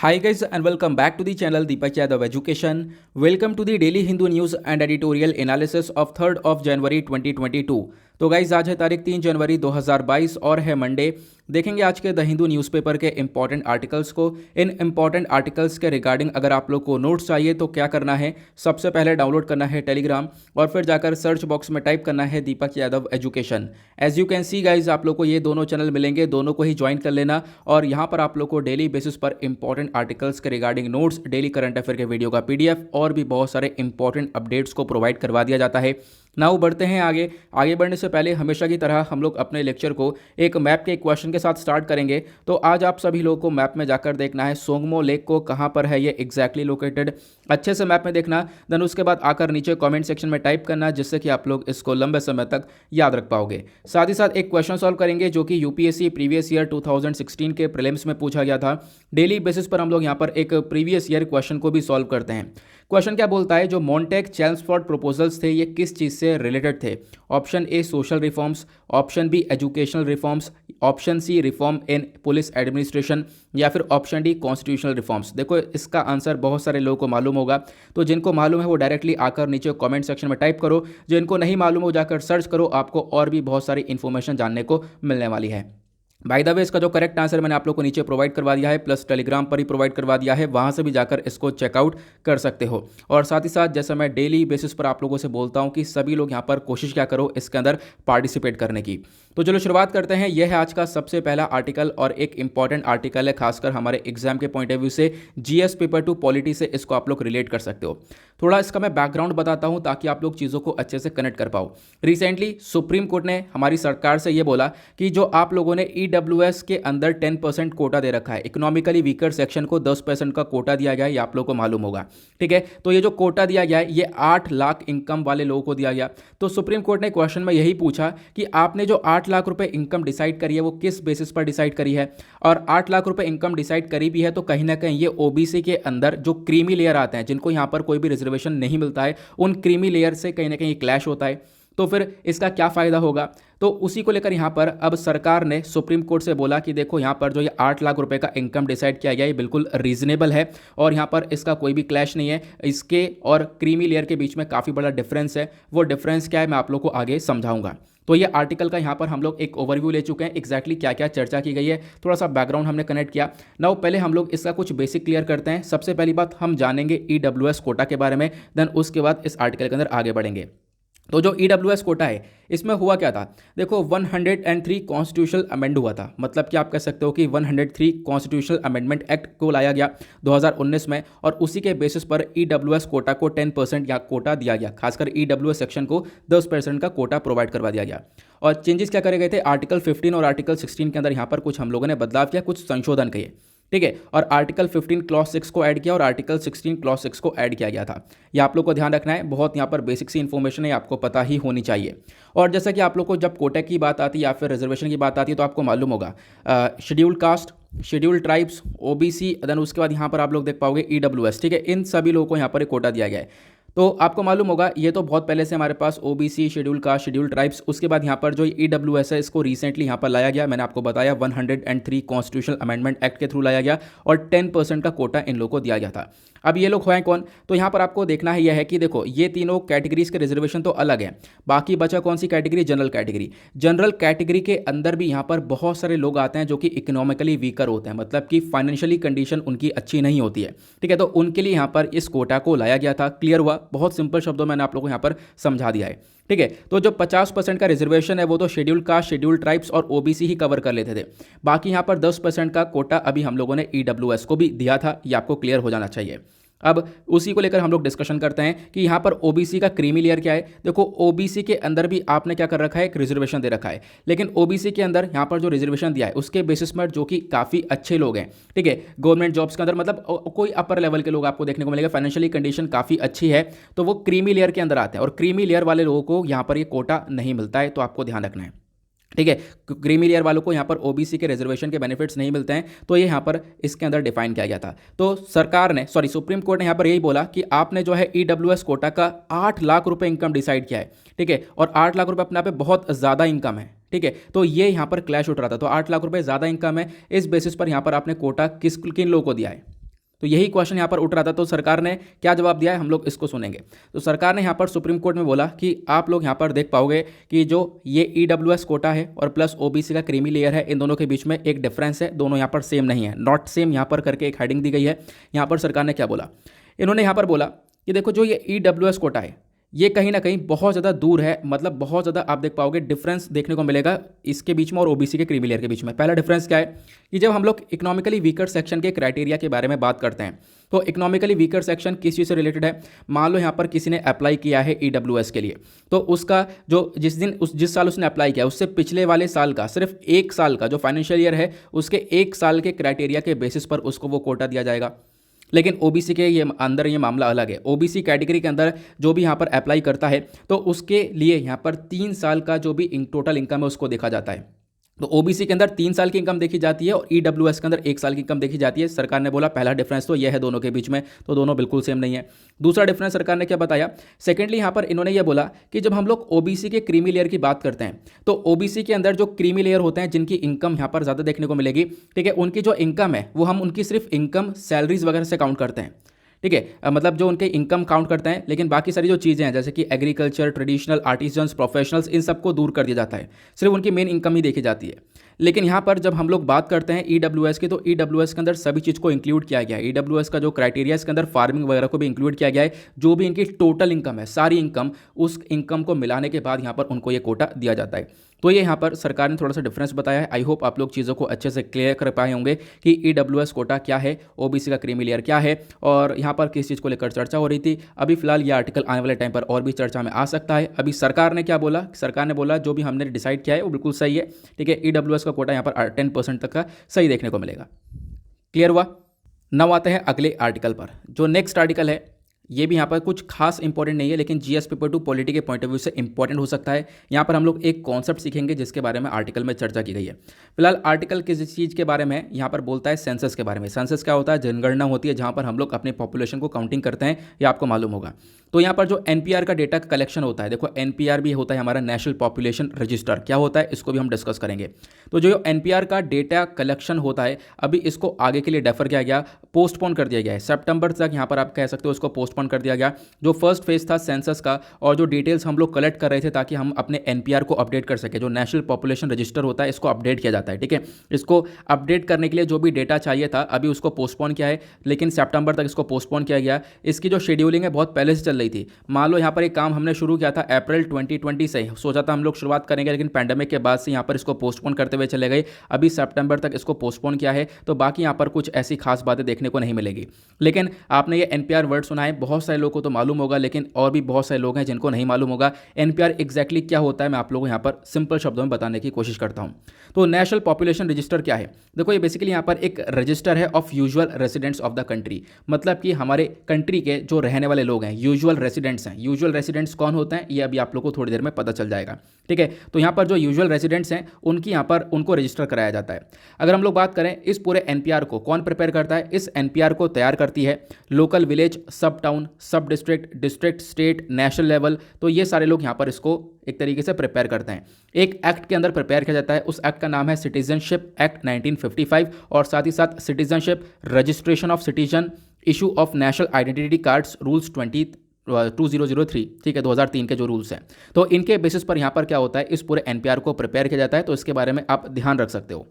Hi guys and welcome back to the channel Deepak Yadav Education. Welcome to the daily Hindu news and editorial analysis of 3rd of January 2022. तो guys आज है तारीख 3 जनवरी 2022 और है Monday. देखेंगे आज के द हिंदू न्यूज़पेपर के इंपॉर्टेंट आर्टिकल्स को। इन इंपॉर्टेंट आर्टिकल्स के रिगार्डिंग अगर आप लोग को नोट्स चाहिए तो क्या करना है, सबसे पहले डाउनलोड करना है टेलीग्राम और फिर जाकर सर्च बॉक्स में टाइप करना है Deepak Yadav education. As you can see guys आप लोग को ये दोनों चैनल मिलेंगे, दोनों को ही ज्वाइन कर लेना और यहाँ पर आप लोग को डेली बेसिस पर इंपॉर्टेंट आर्टिकल्स के regarding notes, daily current affair के वीडियो का पीडीएफ और भी बहुत सारे इंपॉर्टेंट अपडेट्स को प्रोवाइड करवा दिया जाता है। नाउ बढ़ते हैं आगे बढ़ने से पहले हमेशा की तरह हम लोग अपने लेक्चर को एक मैप के क्वेश्चन के साथ स्टार्ट करेंगे। तो आज आप सभी लोगों को मैप में जाकर देखना है सोंगमो लेक को कहाँ पर है ये एग्जैक्टली लोकेटेड, अच्छे से मैप में देखना। देन उसके बाद आकर नीचे कमेंट सेक्शन में टाइप करना जिससे कि आप लोग इसको लंबे समय तक याद रख पाओगे। साथ ही साथ एक क्वेश्चन सॉल्व करेंगे जो कि यूपीएससी प्रीवियस ईयर 2016 के प्रीलिम्स में पूछा गया था। डेली बेसिस पर हम लोग यहाँ पर एक प्रीवियस ईयर क्वेश्चन को भी सॉल्व करते हैं। क्वेश्चन क्या बोलता है, जो मॉन्टेग चेल्मसफोर्ड प्रपोजल्स थे ये किस चीज़ से रिलेटेड थे? Option A social reforms, option B educational reforms, option C reform in police administration या फिर ऑप्शन डी कॉन्स्टिट्यूशनल रिफॉर्म्स। देखो इसका आंसर बहुत सारे लोगों को मालूम होगा, तो जिनको मालूम है वो डायरेक्टली आकर नीचे कमेंट सेक्शन में टाइप करो, जिनको नहीं मालूम हो जाकर सर्च करो, आपको और भी बहुत सारी इन्फॉर्मेशन जानने को मिलने वाली है। बाय द वे इसका जो करेक्ट आंसर मैंने आप लोग को नीचे प्रोवाइड करवा दिया है, प्लस टेलीग्राम पर ही प्रोवाइड करवा दिया है, वहाँ से भी जाकर इसको चेकआउट कर सकते हो। और साथ ही साथ जैसा मैं डेली बेसिस पर आप लोगों से बोलता हूँ कि सभी लोग यहाँ पर कोशिश क्या करो इसके अंदर पार्टिसिपेट करने की। तो चलो शुरुआत करते हैं। यह है आज का सबसे पहला आर्टिकल और एक इंपॉर्टेंट आर्टिकल है, खासकर हमारे एग्जाम के पॉइंट ऑफ व्यू से, जीएस पेपर 2 पॉलिटी से इसको आप लोग रिलेट कर सकते हो। थोड़ा इसका मैं बैकग्राउंड बताता हूँ ताकि आप लोग चीज़ों को अच्छे से कनेक्ट कर पाओ। रिसेंटली सुप्रीम कोर्ट ने हमारी सरकार से ये बोला कि जो आप लोगों ने ईडब्ल्यूएस के अंदर 10% कोटा दे रखा है, इकोनॉमिकली वीकर सेक्शन को 10% का कोटा दिया गया है, ये आप लोगों को मालूम होगा। ठीक है, तो ये जो कोटा दिया गया है ये 8 लाख इनकम वाले लोगों को दिया गया। तो सुप्रीम कोर्ट ने क्वेश्चन में यही पूछा कि आपने जो 8 लाख रुपए इनकम डिसाइड करी है वो किस बेसिस पर डिसाइड करी है, और 8 लाख रुपए इनकम डिसाइड करी भी है तो कहीं ना कहीं ये ओबीसी के अंदर जो क्रीमी लेयर आते हैं, जिनको यहाँ पर कोई भी रिजर्वेशन नहीं मिलता है, उन क्रीमी लेयर से कहीं ना कहीं क्लैश होता है। तो फिर इसका क्या फ़ायदा होगा? तो उसी को लेकर यहाँ पर अब सरकार ने सुप्रीम कोर्ट से बोला कि देखो यहाँ पर जो ये 8 लाख रुपए का इनकम डिसाइड किया गया ये बिल्कुल रीजनेबल है और यहाँ पर इसका कोई भी क्लैश नहीं है। इसके और क्रीमी लेयर के बीच में काफ़ी बड़ा डिफरेंस है। वो डिफरेंस क्या है मैं आप लोग को आगे समझाऊंगा। तो ये आर्टिकल का यहाँ पर हम लोग एक ओवरव्यू ले चुके हैं, एग्जैक्टली क्या क्या चर्चा की गई है, थोड़ा सा बैकग्राउंड हमने कनेक्ट किया। नाउ पहले हम लोग इसका कुछ बेसिक क्लियर करते हैं। सबसे पहली बात हम जानेंगे ईडब्ल्यूएस कोटा के बारे में, देन उसके बाद इस आर्टिकल के अंदर आगे बढ़ेंगे। तो जो ईडब्ल्यूएस कोटा है इसमें हुआ क्या था, देखो 103 कॉन्स्टिट्यूशनल अमेंड हुआ था, मतलब कि आप कह सकते हो कि 103 कॉन्स्टिट्यूशनल अमेंडमेंट एक्ट को लाया गया 2019 में और उसी के बेसिस पर ईडब्ल्यूएस कोटा को 10% या कोटा दिया गया, खासकर ईडब्ल्यूएस सेक्शन को 10% का कोटा प्रोवाइड करवा दिया गया। और चेंजेस क्या करे गए थे, आर्टिकल 15 और आर्टिकल 16 के अंदर यहाँ पर कुछ हम लोगों ने बदलाव किया, कुछ संशोधन किए। ठीक है, और आर्टिकल 15 क्लॉज 6 को ऐड किया और आर्टिकल 16 क्लॉज 6 को ऐड किया गया था। ये आप लोग को ध्यान रखना है, बहुत यहाँ पर बेसिक सी इन्फॉर्मेशन है, आपको पता ही होनी चाहिए। और जैसा कि आप लोग को जब कोटा की बात आती है या फिर रिजर्वेशन की बात आती है तो आपको मालूम होगा scheduled caste, scheduled tribes, OBC, then उसके बाद यहाँ पर आप लोग देख पाओगे ईडब्ल्यूएस। ठीक है, इन सभी लोगों को यहाँ पर एक कोटा दिया गया है। तो आपको मालूम होगा ये तो बहुत पहले से हमारे पास OBC, schedule caste, schedule tribes, उसके बाद यहाँ पर जो ईडब्ल्यूएस है इसको रिसेंटली यहाँ पर लाया गया। मैंने आपको बताया 103 कॉन्स्टिट्यूशनल अमेंडमेंट एक्ट के थ्रू लाया गया और 10% का कोटा इन लोगों को दिया गया था। अब ये लोग हैं कौन, तो यहाँ पर आपको देखना है यह है कि देखो ये तीनों कैटेगरीज के रिजर्वेशन तो अलग है, बाकी बचा कौन सी category, general category. General category के अंदर भी यहाँ पर बहुत सारे लोग आते हैं जो कि इकोनॉमिकली वीकर होते हैं, मतलब कि फाइनेंशियली कंडीशन उनकी अच्छी नहीं होती है। ठीक है, तो उनके लिए यहाँ पर इस कोटा को लाया गया था। क्लियर हुआ? बहुत सिंपल शब्दों में मैंने आप लोगों को यहाँ पर समझा दिया है। ठीक है, तो जो 50% का रिजर्वेशन है वो तो शेड्यूल कास्ट, शेड्यूल ट्राइब्स और ओबीसी ही कवर कर लेते थे। बाकी यहाँ पर 10% का कोटा अभी हम लोगों ने ईडब्ल्यूएस को भी दिया था, ये आपको क्लियर हो जाना चाहिए। अब उसी को लेकर हम लोग डिस्कशन करते हैं कि यहाँ पर ओबीसी का क्रीमी लेयर क्या है। देखो ओबीसी के अंदर भी आपने क्या कर रखा है, एक रिजर्वेशन दे रखा है, लेकिन ओबीसी के अंदर यहाँ पर जो रिजर्वेशन दिया है उसके बेसिस पर जो कि काफ़ी अच्छे लोग हैं। ठीक है, गवर्नमेंट जॉब्स के अंदर मतलब कोई अपर लेवल के लोग आपको देखने को मिलेगा, फाइनेंशियली कंडीशन काफ़ी अच्छी है, तो वो क्रीमी लेयर के अंदर आते हैं और क्रीमी लेयर वाले लोगों को यहाँ पर ये कोटा नहीं मिलता है, तो आपको ध्यान रखना है। ठीक है, क्रीमी लेयर वालों को यहाँ पर ओबीसी के रिजर्वेशन के बेनिफिट्स नहीं मिलते हैं, तो ये यहाँ पर इसके अंदर डिफाइन किया गया था। तो सरकार ने सुप्रीम कोर्ट ने यहाँ पर यही बोला कि आपने जो है ईडब्ल्यूएस कोटा का 8 लाख रुपए इनकम डिसाइड किया है। ठीक है, और 8 लाख रुपए अपने आप पे बहुत ज़्यादा इनकम है। ठीक है, तो ये यहाँ पर क्लैश उठ रहा था। तो 8 लाख रुपए ज़्यादा इनकम है, इस बेसिस पर यहाँ पर आपने कोटा किन लोगों को दिया है, तो यही क्वेश्चन यहाँ पर उठ रहा था। तो सरकार ने क्या जवाब दिया है हम लोग इसको सुनेंगे। तो सरकार ने यहाँ पर सुप्रीम कोर्ट में बोला कि आप लोग यहाँ पर देख पाओगे कि जो ये ईडब्ल्यूएस कोटा है और प्लस ओबीसी का क्रीमी लेयर है, इन दोनों के बीच में एक डिफरेंस है, दोनों यहाँ पर सेम नहीं है, नॉट सेम यहाँ पर करके एक हेडिंग दी गई है। यहाँ पर सरकार ने क्या बोला, इन्होंने यहाँ पर बोला कि देखो जो ये ईडब्ल्यूएस कोटा है ये कहीं ना कहीं बहुत ज़्यादा दूर है, मतलब बहुत ज़्यादा आप देख पाओगे डिफरेंस देखने को मिलेगा इसके बीच में और ओबीसी के क्रीमी लेयर के बीच में। पहला डिफरेंस क्या है कि जब हम लोग इकोनॉमिकली वीकर सेक्शन के क्राइटेरिया के बारे में बात करते हैं तो इकोनॉमिकली वीकर सेक्शन किस चीज़ से रिलेटेड है। मान लो यहाँ पर किसी ने अप्लाई किया है ईडब्ल्यूएस के लिए, तो उसका जो जिस साल उसने अप्लाई किया उससे पिछले वाले साल का सिर्फ एक साल का जो फाइनेंशियल ईयर है उसके एक साल के क्राइटेरिया के बेसिस पर उसको वो कोटा दिया जाएगा। लेकिन ओबीसी के अंदर ये मामला अलग है। ओबीसी कैटेगरी के अंदर जो भी यहाँ पर अप्लाई करता है तो उसके लिए यहाँ पर 3 साल का जो भी टोटल इनकम है उसको देखा जाता है। तो ओबीसी के अंदर 3 साल की इनकम देखी जाती है और ईडब्ल्यूएस के अंदर 1 साल की इनकम देखी जाती है। सरकार ने बोला पहला डिफरेंस तो यह है दोनों के बीच में, तो दोनों बिल्कुल सेम नहीं है। दूसरा डिफरेंस सरकार ने क्या बताया, सेकेंडली यहाँ पर इन्होंने यह बोला कि जब हम लोग ओबीसी के क्रीमी लेयर की बात करते हैं तो ओबीसी के अंदर जो क्रीमी लेयर होते हैं जिनकी इनकम यहाँ पर ज़्यादा देखने को मिलेगी, ठीक है, उनकी जो इनकम है वो हम उनकी सिर्फ इनकम सैलरीज वगैरह से काउंट करते हैं, ठीक है, मतलब जो उनके इनकम काउंट करते हैं, लेकिन बाकी सारी जो चीज़ें हैं जैसे कि एग्रीकल्चर, ट्रेडिशनल, आर्टिजन्स, प्रोफेशनल्स, इन सबको दूर कर दिया जाता है, सिर्फ उनकी मेन इनकम ही देखी जाती है। लेकिन यहाँ पर जब हम लोग बात करते हैं ईडब्ल्यूएस की तो ईडब्ल्यूएस के अंदर सभी चीज़ को इंक्लूड किया गया है। ईडब्ल्यूएस का जो क्राइटेरिया इसके अंदर फार्मिंग वगैरह को भी इंक्लूड किया गया है। जो भी इनकी टोटल इनकम है सारी इनकम, उस इनकम को मिलाने के बाद यहाँ पर उनको ये कोटा दिया जाता है। तो ये यहाँ पर सरकार ने थोड़ा सा डिफरेंस बताया है। आई होप आप लोग चीज़ों को अच्छे से क्लियर कर पाए होंगे कि ईडब्ल्यूएस कोटा क्या है, ओबीसी का क्रीमी लेयर क्या है और यहाँ पर किस चीज़ को लेकर चर्चा हो रही थी। अभी फिलहाल ये आर्टिकल आने वाले टाइम पर और भी चर्चा में आ सकता है। अभी सरकार ने क्या बोला, सरकार ने बोला जो भी हमने डिसाइड किया है वो बिल्कुल सही है, ठीक है। ईडब्ल्यूएस का कोटा यहाँ पर 10% तक का सही देखने को मिलेगा। क्लियर हुआ। नाउ आते हैं अगले आर्टिकल पर। जो नेक्स्ट आर्टिकल है ये भी यहाँ पर कुछ खास इंपॉर्टेंट नहीं है, लेकिन जीएस पेपर 2 पॉलिटी के पॉइंट ऑफ व्यू से इंपॉर्टेंट हो सकता है। यहाँ पर हम लोग एक कॉन्सेप्ट सीखेंगे जिसके बारे में आर्टिकल में चर्चा की गई है। फिलहाल आर्टिकल किस चीज़ के बारे में है, यहाँ पर बोलता है सेंसस के बारे में। सेंसस क्या होता है, जनगणना होती है जहाँ पर हम लोग अपने पॉपुलेशन को काउंटिंग करते हैं, ये आपको मालूम होगा। तो यहाँ पर जो एनपीआर का डेटा कलेक्शन होता है, देखो एनपीआर भी होता है हमारा नेशनल पॉपुलेशन रजिस्टर, क्या होता है इसको भी हम डिस्कस करेंगे। तो जो एनपीआर का डेटा कलेक्शन होता है अभी इसको आगे के लिए डेफर किया गया, पोस्टपोन कर दिया गया है सितंबर तक। यहाँ पर आप कह सकते हो इसको पोस्टपोन कर दिया गया। जो फर्स्ट फेज था सेंसस का और जो डिटेल्स हम लोग कलेक्ट कर रहे थे ताकि हम अपने एनपीआर को अपडेट कर सके, जो नेशनल पॉपुलेशन रजिस्टर होता है इसको अपडेट किया जाता है, ठीक है। इसको अपडेट करने के लिए जो भी डेटा चाहिए था अभी उसको पोस्टपोन किया है, लेकिन सितंबर तक इसको पोस्टपोन किया गया। इसकी जो शेड्यूलिंग है बहुत पहले से चल रही थी। मान लो यहाँ पर एक काम हमने शुरू किया था अप्रैल 2020 से, सोचा था हम लोग शुरुआत करेंगे, लेकिन पैंडेमिक के बाद से यहाँ पर इसको पोस्टपोन करते हुए चले गए। अभी सितंबर तक इसको पोस्टपोन किया है, तो बाकी यहाँ पर कुछ ऐसी खास बातें देखने को नहीं मिलेगी। लेकिन आपने ये एनपीआर वर्ड सुना है, बहुत सारे लोगों को तो मालूम होगा, लेकिन और भी बहुत सारे लोग हैं जिनको नहीं मालूम होगा एनपीआर एग्जैक्टली क्या होता है। मैं आप लोगों को यहाँ पर सिंपल शब्दों में बताने की कोशिश करता हूँ। तो नेशनल पॉपुलेशन रजिस्टर क्या है, देखो ये बेसिकली यहाँ पर एक रजिस्टर है of usual residents of the country, मतलब कि हमारे कंट्री के जो रहने वाले लोग हैं यूजुअल रेसिडेंट्स हैं। यूजुअल रेसिडेंट्स कौन होते हैं ये अभी आप लोग को थोड़ी देर में पता चल जाएगा, ठीक है। तो यहाँ पर जो यूजुअल रेसिडेंट्स हैं उनकी यहाँ पर उनको रजिस्टर कराया जाता है। अगर हम लोग बात करें इस पूरे एनपीआर को कौन प्रिपेयर करता है, इस एनपीआर को तैयार करती है लोकल विलेज, सब टाउन, सब district, district, state, national level. तो ये सारे लोग यहाँ पर इसको एक तरीके से प्रिपेयर करते हैं। एक एक्ट के अंदर प्रिपेयर किया जाता है, उस एक्ट का नाम है सिटीजनशिप एक्ट 1955 और साथ ही साथ citizenship, registration of citizen, issue of national identity cards rules 2003, ठीक है, 2003 के जो रूल्स हैं। तो इनके बेसिस पर यहाँ पर क्या होता है, इस पूरे एनपीआर को प्रिपेयर किया जाता है। तो इसके बारे में आप ध्यान रख सकते हो,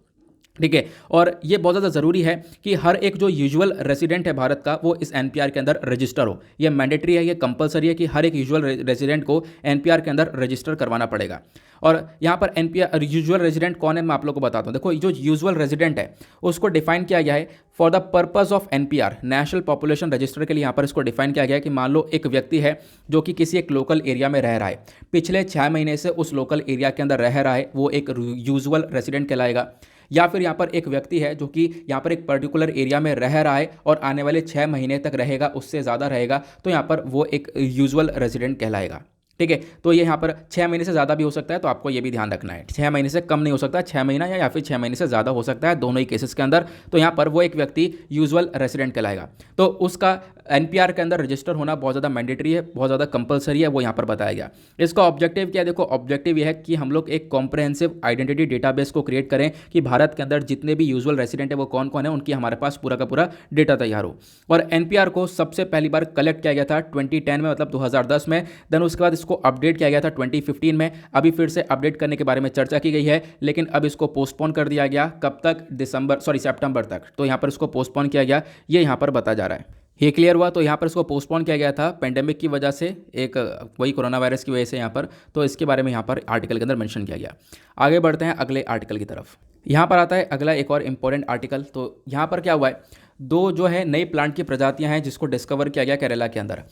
ठीक है। और ये बहुत ज़्यादा ज़रूरी है कि हर एक जो यूजुअल रेसिडेंट है भारत का वो इस एनपीआर के अंदर रजिस्टर हो। ये मैंडेटरी है, ये कंपलसरी है कि हर एक यूजुअल रेसिडेंट को एनपीआर के अंदर रजिस्टर करवाना पड़ेगा। और यहाँ पर एनपीआर यूजुअल रेजिडेंट कौन है मैं आप लोगों को बताता हूँ। देखो जो यूजुअल रेजिडेंट है उसको डिफाइन किया गया है for the purpose of NPR, national population register के लिए यहाँ पर इसको डिफाइन किया गया है कि मान लो एक व्यक्ति है जो कि किसी एक लोकल एरिया में रह रहा है, पिछले 6 महीने से उस लोकल एरिया के अंदर रह रहा है, वो एक यूजुअल रेजिडेंट कहलाएगा। या फिर यहाँ पर एक व्यक्ति है जो कि यहाँ पर एक पर्टिकुलर एरिया में रह रहा है और आने वाले 6 महीने तक रहेगा, उससे ज़्यादा रहेगा, तो यहाँ पर वो एक यूजुअल रेजिडेंट कहलाएगा, ठीक है। तो ये यहाँ पर 6 महीने से ज़्यादा भी हो सकता है, तो आपको ये भी ध्यान रखना है। 6 महीने से कम नहीं हो सकता, 6 महीना या फिर 6 महीने से ज़्यादा हो सकता है, दोनों ही केसेस के अंदर। तो यहाँ पर वो एक व्यक्ति यूजुअल रेसिडेंट कहलाएगा। तो उसका एनपीआर के अंदर रजिस्टर होना बहुत ज़्यादा मैंडेटरी है, बहुत ज़्यादा कंपलसरी है, वो यहाँ पर बताया गया। इसका ऑब्जेक्टिव क्या है? देखो ऑब्जेक्टिव ये है कि हम लोग एक कॉम्प्रहेंसिव आइडेंटिटी डेटाबेस को क्रिएट करें कि भारत के अंदर जितने भी यूजुअल रेसिडेंट है वो कौन कौन है, उनकी हमारे पास पूरा का पूरा डेटा तैयार हो। और एनपीआर को सबसे पहली बार कलेक्ट किया गया था 2010 में, मतलब 2010 में। देन उसके बाद इसको अपडेट किया गया था 2015 में। अभी फिर से अपडेट करने के बारे में चर्चा की गई है, लेकिन अब इसको पोस्टपोन कर दिया गया। कब तक? सितंबर तक। तो यहाँ पर इसको पोस्टपोन किया गया, ये यहाँ पर बता जा रहा है। ये क्लियर हुआ। तो यहाँ पर इसको पोस्टपोन किया गया था पेंडेमिक की वजह से, एक वही कोरोना वायरस की वजह से यहाँ पर। तो इसके बारे में यहाँ पर आर्टिकल के अंदर मेंशन किया गया। आगे बढ़ते हैं अगले आर्टिकल की तरफ। यहाँ पर आता है अगला एक और इंपॉर्टेंट आर्टिकल। तो यहाँ पर क्या हुआ है, दो जो है नई प्लांट की प्रजातियाँ हैं जिसको डिस्कवर किया गया केरला के अंदर।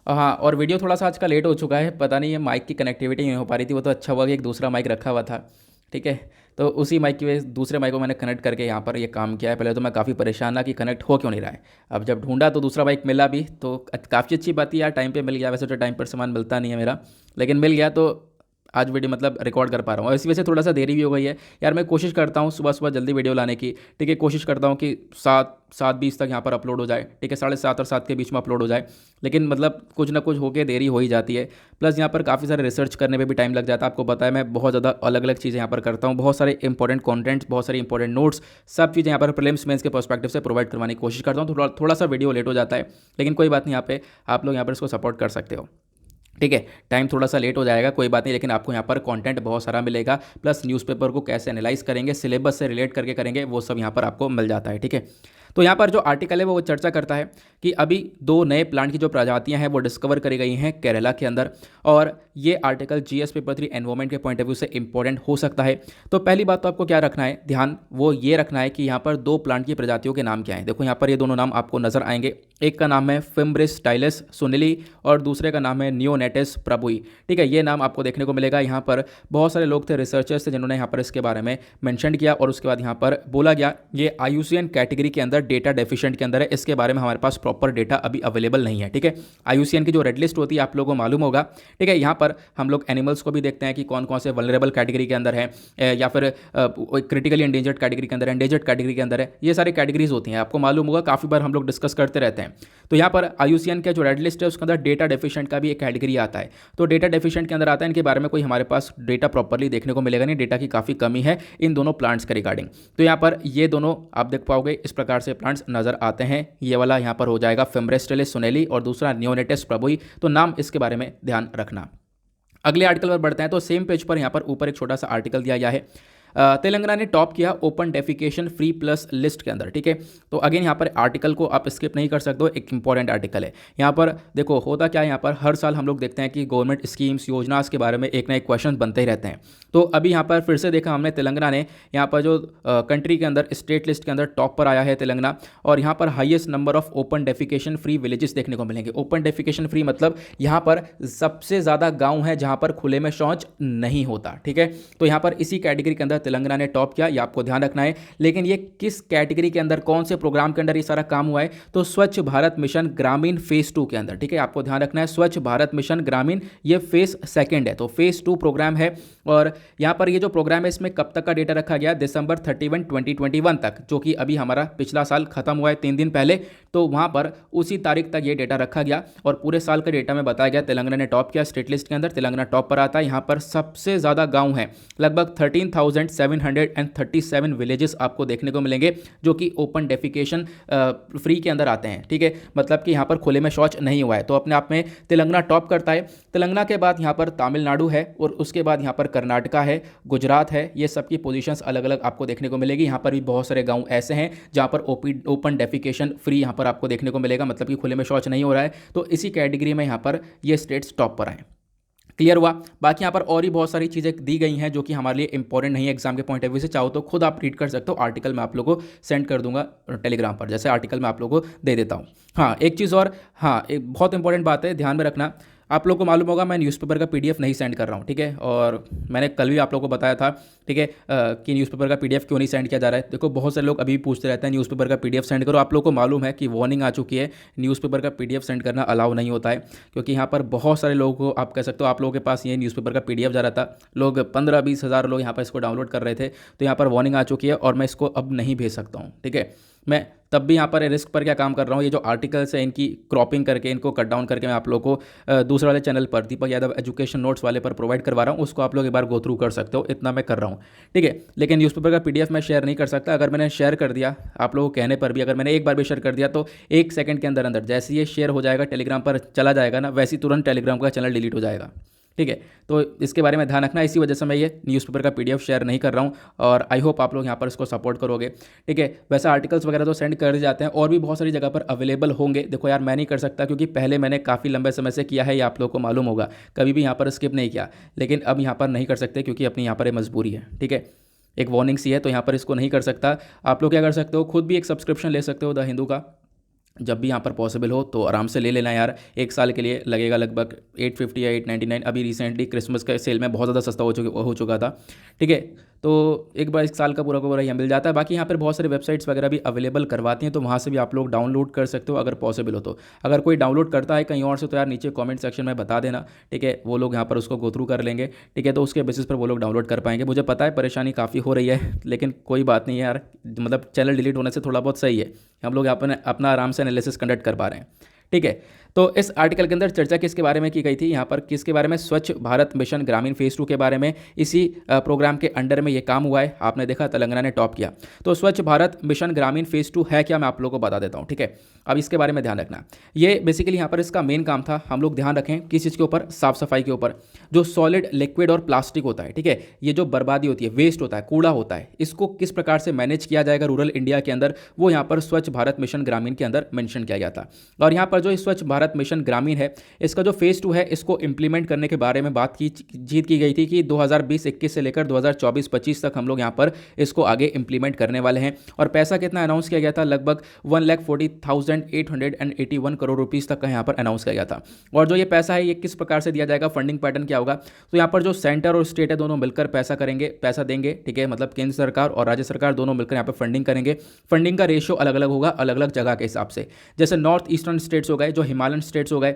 हाँ, और वीडियो थोड़ा सा आज का लेट हो चुका है, पता नहीं है माइक की कनेक्टिविटी नहीं हो पा रही थी। वो तो अच्छा हुआ कि एक दूसरा माइक रखा हुआ था, ठीक है। तो उसी माइक की वजह दूसरे माइक को मैंने कनेक्ट करके यहाँ पर ये काम किया है। पहले तो मैं काफ़ी परेशान था कि कनेक्ट हो क्यों नहीं रहा है। अब जब ढूंढा तो दूसरा माइक मिला भी, तो काफ़ी अच्छी बात है यार, टाइम पे मिल गया। वैसे तो टाइम पर सामान मिलता नहीं है मेरा, लेकिन मिल गया तो आज वीडियो मतलब रिकॉर्ड कर पा रहा हूँ। और इसी वजह से थोड़ा सा देरी भी हो गई है यार। मैं कोशिश करता हूँ सुबह सुबह जल्दी वीडियो लाने की, ठीक है। कोशिश करता हूँ कि 7:20 तक यहाँ पर अपलोड हो जाए, ठीक है। 7:30 और 7 के बीच में अपलोड हो जाए, लेकिन मतलब कुछ ना कुछ होके देरी हो ही जाती है। प्लस यहाँ पर काफ़ी सारे रिसर्च करने में भी टाइम लग जाता है। आपको पता है मैं बहुत ज़्यादा अलग अलग चीज़ें यहाँ पर करता हूँ, बहुत सारे इंपॉर्टेंट कॉन्टेंट्स, बहुत सारे इंपॉर्टेंट नोट्स, सब चीज़ें यहाँ पर प्रीलिम्स मेंस के पर्सपेक्टिव से प्रोवाइड करवाने की कोशिश करता हूँ। थोड़ा सा वीडियो लेट हो जाता है, लेकिन कोई बात नहीं, यहाँ पे आप लोग यहाँ पर इसको सपोर्ट कर सकते हो, ठीक है। टाइम थोड़ा सा लेट हो जाएगा, कोई बात नहीं, लेकिन आपको यहाँ पर कंटेंट बहुत सारा मिलेगा। प्लस न्यूज़पेपर को कैसे एनालाइज करेंगे, सिलेबस से रिलेट करके करेंगे, वो सब यहाँ पर आपको मिल जाता है, ठीक है। तो यहाँ पर जो आर्टिकल है वो चर्चा करता है कि अभी दो नए प्लांट की जो प्रजातियां हैं वो डिस्कवर करी गई हैं केरला के अंदर। और ये आर्टिकल जीएस पेपर 3 एनवायरमेंट के पॉइंट ऑफ व्यू से इंपॉर्टेंट हो सकता है। तो पहली बात तो आपको क्या रखना है ध्यान, वो ये रखना है कि यहाँ पर दो प्लांट की प्रजातियों के नाम क्या हैं। देखो यहाँ पर ये दोनों नाम आपको नजर आएंगे। एक का नाम है फिम्ब्रिस स्टाइलिस सुनिली और दूसरे का नाम है नियोनेटिस प्रभुई, ठीक है। ये नाम आपको देखने को मिलेगा। यहाँ पर बहुत सारे लोग थे, रिसर्चर्स थे, जिन्होंने यहाँ पर इसके बारे में मेंशन किया। और उसके बाद यहाँ पर बोला गया ये IUCN कैटेगरी के अंदर डेटा डेफिशिएंट के अंदर है। इसके बारे में हमारे पास प्रॉपर डेटा अभी अवेलेबल नहीं है, ठीक है। IUCN की जो रेड लिस्ट होती है आप लोगों को मालूम होगा, ठीक है। यहाँ पर हम लोग एनिमल्स को भी देखते हैं कि कौन कौन से वल्नरेबल कैटेगरी के अंदर है, या फिर क्रिटिकली एंडेंजर्ड कैटेगरी के अंदर है, एंडेंजर्ड कैटेगरी के अंदर है। ये सारी कैटेगरीज होती हैं, आपको मालूम होगा, काफ़ी बार हम लोग डिस्कस करते रहते हैं। तो यहाँ पर IUCN का जो रेड लिस्ट है उसके अंदर डेटा डेफिशिएंट का भी एक कैटेगरी आता है। तो डेटा डेफिशिएंट के अंदर आता है, इनके बारे में कोई हमारे पास डेटा प्रॉपरली देखने को मिलेगा नहीं, डेटा की काफ़ी कमी है इन दोनों प्लांट्स के रिगार्डिंग। तो यहाँ पर ये दोनों आप देख पाओगे इस प्रकार से प्लांट्स नजर आते हैं। ये वाला यहाँ पर हो जाएगा फिम्ब्रिस स्टाइलिस सुनेली और दूसरा नियोनेटिस प्रभुई। तो नाम इसके बारे में ध्यान रखना। अगले आर्टिकल पर बढ़ते हैं। तो सेम पेज पर यहाँ पर ऊपर एक छोटा सा आर्टिकल दिया गया है। तेलंगाना ने टॉप किया open defecation free plus list के अंदर, ठीक है। तो अगेन यहाँ पर आर्टिकल को आप स्किप नहीं कर सकते हो, एक इंपॉर्टेंट आर्टिकल है। यहाँ पर देखो होता क्या है, यहाँ पर हर साल हम लोग देखते हैं कि गवर्नमेंट स्कीम्स योजनास के बारे में एक ना एक क्वेश्चन बनते ही रहते हैं। तो अभी यहाँ पर फिर से देखा हमने तेलंगाना ने यहाँ पर जो कंट्री के अंदर स्टेट लिस्ट के अंदर टॉप पर आया है तेलंगाना। और यहाँ पर highest number of open defecation free villages देखने को मिलेंगे। ओपन डेफिकेशन फ्री मतलब यहाँ पर सबसे ज़्यादा गाँव है जहाँ पर खुले में शौच नहीं होता, ठीक है। तो यहाँ पर इसी कैटेगरी के अंदर तेलंगाना ने टॉप किया, ये आपको ध्यान रखना है। लेकिन ये किस कैटेगरी के अंदर, कौन से प्रोग्राम के अंदर ये सारा काम हुआ है? तो स्वच्छ भारत मिशन ग्रामीण फेज 2 के अंदर, ठीक है। आपको ध्यान रखना है स्वच्छ भारत मिशन ग्रामीण, ये फेज 2 है, तो फेज 2 प्रोग्राम है। और यहाँ पर ये जो प्रोग्राम है इसमें कब तक का डेटा रखा गया? दिसंबर 31, 2021 तक, जो कि अभी हमारा पिछला साल खत्म हुआ है 3 दिन पहले। तो वहाँ पर उसी तारीख तक ये डेटा रखा गया और पूरे साल का डेटा में बताया गया तेलंगाना ने टॉप किया। स्टेट लिस्ट के अंदर तेलंगाना टॉप पर आता है। यहाँ पर सबसे ज़्यादा गाँव हैं, लगभग 13,737 विलेजेस आपको देखने को मिलेंगे जो कि ओपन डेफिकेशन फ्री के अंदर आते हैं, ठीक है। मतलब कि यहाँ पर खुले में शौच नहीं हुआ है। तो अपने आप में तेलंगाना टॉप करता है। तेलंगाना के बाद यहाँ पर तमिलनाडु है और उसके बाद यहाँ पर कर्नाटका है, गुजरात है। ये सबकी पोजीशंस अलग अलग आपको देखने को मिलेगी। यहाँ पर भी बहुत सारे गाँव ऐसे हैं जहाँ पर ओपन डेफिकेशन फ्री यहाँ पर आपको देखने को मिलेगा, मतलब कि खुले में शौच नहीं हो रहा है। तो इसी कैटेगरी में यहाँ पर ये स्टेट्स टॉप पर आए। क्लियर हुआ? बाकी यहाँ पर और भी बहुत सारी चीज़ें दी गई हैं जो कि हमारे लिए इंपॉर्टेंट नहीं है एग्जाम के पॉइंट ऑफ व्यू से। चाहो तो खुद आप रीड कर सकते हो, आर्टिकल मैं आप लोगों को सेंड कर दूंगा टेलीग्राम पर, जैसे आर्टिकल मैं आप लोगों को दे देता हूँ। हाँ, एक चीज़ और, हाँ एक बहुत इंपॉर्टेंट बात है, ध्यान में रखना। आप लोगों को मालूम होगा मैं न्यूज़पेपर का PDF नहीं सेंड कर रहा हूँ, ठीक है। और मैंने कल भी आप लोगों को बताया था, ठीक है, कि न्यूज़पेपर का PDF क्यों नहीं सेंड किया जा रहा है। देखो बहुत सारे लोग अभी भी पूछते रहते हैं न्यूज़पेपर का PDF सेंड करो। आप लोगों को मालूम है कि वार्निंग आ चुकी है, न्यूज़पेपर का PDF सेंड करना अलाउ नहीं होता है। क्योंकि यहाँ पर बहुत सारे लोगों को, आप कह सकते हो आप लोगों के पास ये न्यूज़पेपर का PDF जा रहा था, लोग 15-20 हज़ार लोग यहाँ पर इसको डाउनलोड कर रहे थे। तो यहाँ पर वार्निंग आ चुकी है और मैं इसको अब नहीं भेज सकता हूँ, ठीक है। मैं तब भी यहाँ पर रिस्क पर क्या काम कर रहा हूँ, ये जो आर्टिकल्स है इनकी क्रॉपिंग करके इनको कट डाउन करके मैं आप लोगों को दूसरे वाले चैनल पर दीपक यादव एजुकेशन नोट्स वाले पर प्रोवाइड करवा रहा हूँ, उसको आप लोग एक बार गो थ्रू कर सकते हो, इतना मैं कर रहा हूँ। ठीक है, लेकिन न्यूज़पेपर का पीडीएफ मैं शेयर नहीं कर सकता। अगर मैंने शेयर कर दिया आप लोगों के कहने पर भी, अगर मैंने एक बार भी शेयर कर दिया तो 1 सेकंड के अंदर अंदर जैसे ये शेयर हो जाएगा टेलीग्राम पर चला जाएगा ना, वैसे ही तुरंत टेलीग्राम का चैनल डिलीट हो जाएगा। ठीक है, तो इसके बारे में ध्यान रखना, इसी वजह से मैं ये न्यूज़पेपर का पीडीएफ शेयर नहीं कर रहा हूँ और आई होप आप लोग यहाँ पर इसको सपोर्ट करोगे। ठीक है, वैसे आर्टिकल्स वगैरह तो सेंड कर जाते हैं और भी बहुत सारी जगह पर अवेलेबल होंगे। देखो यार, मैं नहीं कर सकता क्योंकि पहले मैंने काफ़ी लंबे समय से किया है, ये आप लोग को मालूम होगा, कभी भी यहाँ पर स्किप नहीं किया, लेकिन अब यहाँ पर नहीं कर सकते क्योंकि अपनी यहाँ पर ये मजबूरी है। ठीक है, एक वार्निंग सी है तो यहाँ पर इसको नहीं कर सकता। आप लोग क्या कर सकते हो, खुद भी एक सब्सक्रिप्शन ले सकते हो द हिंदू का, जब भी यहाँ पर पॉसिबल हो तो आराम से ले लेना यार। 1 साल के लिए लगेगा लगभग 850 या 899। अभी रिसेंटली क्रिसमस के सेल में बहुत ज़्यादा सस्ता हो चुका था। ठीक है, तो एक बार 1 साल का पूरा यहाँ मिल जाता है। बाकी यहाँ पर बहुत सारी वेबसाइट्स वगैरह भी अवेलेबल करवाती हैं, तो वहाँ से भी आप लोग डाउनलोड कर सकते हो अगर पॉसिबल हो तो। अगर कोई डाउनलोड करता है कहीं और से तो यार नीचे कमेंट सेक्शन में बता देना। ठीक है, वो लोग यहाँ पर उसको गो थ्रू कर लेंगे। ठीक है, तो उसके बेसिस पर वो लोग डाउनलोड कर पाएंगे। मुझे पता है परेशानी काफ़ी हो रही है, लेकिन कोई बात नहीं है यार, मतलब चैनल डिलीट होने से थोड़ा बहुत सही है, हम लोग अपना आराम से एनालिसिस कंडक्ट कर पा रहे हैं। ठीक है, तो इस आर्टिकल के अंदर चर्चा किसके बारे में की गई थी, यहाँ पर किसके बारे में, स्वच्छ भारत मिशन ग्रामीण फेज 2 के बारे में। इसी प्रोग्राम के अंडर में ये काम हुआ है, आपने देखा तेलंगाना ने टॉप किया। तो स्वच्छ भारत मिशन ग्रामीण फेज 2 है क्या, मैं आप लोगों को बता देता हूँ। ठीक है, अब इसके बारे में ध्यान रखना। ये बेसिकली यहाँ पर इसका मेन काम था, हम लोग ध्यान रखें किस चीज़ के ऊपर, साफ सफाई के ऊपर। जो सॉलिड, लिक्विड और प्लास्टिक होता है, ठीक है, ये जो बर्बादी होती है, वेस्ट होता है, कूड़ा होता है, इसको किस प्रकार से मैनेज किया जाएगा रूरल इंडिया के अंदर, वो यहाँ पर स्वच्छ भारत मिशन ग्रामीण के अंदर मेंशन किया गया था। और यहाँ पर जो स्वच्छ भारत मिशन ग्रामीण है, इसका जो फेज 2 है, इसको इंप्लीमेंट करने के बारे में बात की गई थी कि 2020-21 से लेकर 2024-25 तक हम लोग यहाँ पर इसको आगे इंप्लीमेंट करने वाले हैं। और पैसा कितना अनाउंस किया गया था, लगभग 1,40,881 करोड़ रुपीस तक का यहाँ पर अनाउंस किया गया था। और जो ये पैसा है ये किस प्रकार से दिया जाएगा, फंडिंग पैटर्न क्या होगा, तो यहाँ पर जो सेंटर और स्टेट है दोनों मिलकर पैसा देंगे। ठीक है, मतलब केंद्र सरकार और राज्य सरकार दोनों मिलकर यहाँ पर फंडिंग करेंगे। फंडिंग का रेशियो अलग अलग होगा, अलग अलग जगह के हिसाब से। जैसे नॉर्थ ईस्टर्न स्टेट्स हो गए, जो हिमालयन स्टेट्स हो गए,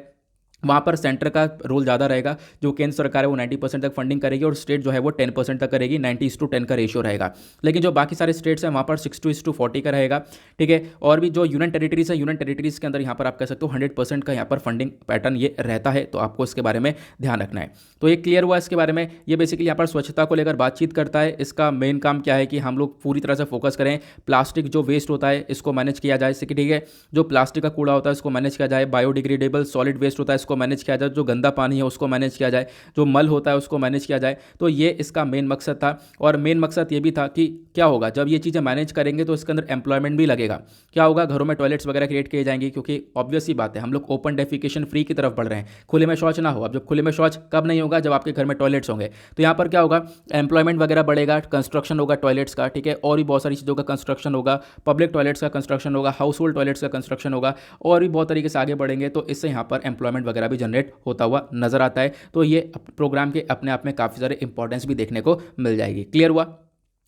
वहाँ पर सेंटर का रोल ज़्यादा रहेगा। जो केंद्र सरकार है वो 90% तक फंडिंग करेगी और स्टेट जो है वो 10% तक करेगी। 90:10 का रेशियो रहेगा। लेकिन जो बाकी सारे स्टेट्स हैं वहाँ पर 60:40 का रहेगा। ठीक है, और भी जो यूनियन टेरिटरीज है, यूनियन टेरिटरीज के अंदर यहाँ पर आप कह सकते हो 100% का यहाँ पर फंडिंग पैटर्न ये रहता है। तो आपको इसके बारे में ध्यान रखना है। तो ये क्लियर हुआ इसके बारे में। ये बेसिकली यहाँ पर स्वच्छता को लेकर बातचीत करता है। इसका मेन काम क्या है कि हम लोग पूरी तरह से फोकस करें, प्लास्टिक जो वेस्ट होता है इसको मैनेज किया जाए। ठीक है, जो प्लास्टिक का कूड़ा होता है इसको मैनेज किया जाए। बायोडिग्रेडेबल सॉलिड वेस्ट होता है इसको मैनेज किया जाए। जो गंदा पानी है उसको मैनेज किया जाए। जो मल होता है उसको मैनेज किया जाए। तो ये इसका मेन मकसद था। और मेन मकसद ये भी था कि क्या होगा जब ये चीज़ें मैनेज करेंगे तो इसके अंदर एम्प्लॉयमेंट भी लगेगा। क्या होगा, घरों में टॉयलेट्स वगैरह क्रिएट किए जाएंगे, क्योंकि ऑब्वियस ही बात है हम लोग ओपन डेफिकेशन फ्री की तरफ बढ़ रहे हैं। खुले में शौच ना हो। अब जब खुले में शौच कब नहीं होगा, जब आपके घर में टॉयलेट्स होंगे। तो यहाँ पर क्या होगा, एम्प्लॉयमेंट वगैरह बढ़ेगा, कंस्ट्रक्शन होगा टॉयलेट्स का। ठीक है, और भी बहुत सारी चीज़ों का कंस्ट्रक्शन होगा, पब्लिक टॉयलेट्स का कंस्ट्रक्शन होगा, हाउस होल्ड टॉयलेट्स का कंस्ट्रक्शन होगा, और भी बहुत तरीके से आगे बढ़ेंगे। तो इससे यहाँ पर एम्प्लॉयमेंट वगैरह भी जनरेट होता हुआ नजर आता है। तो ये प्रोग्राम के अपने आप में काफ़ी सारे इंपॉर्टेंस भी देखने को मिल जाएगी। क्लियर हुआ,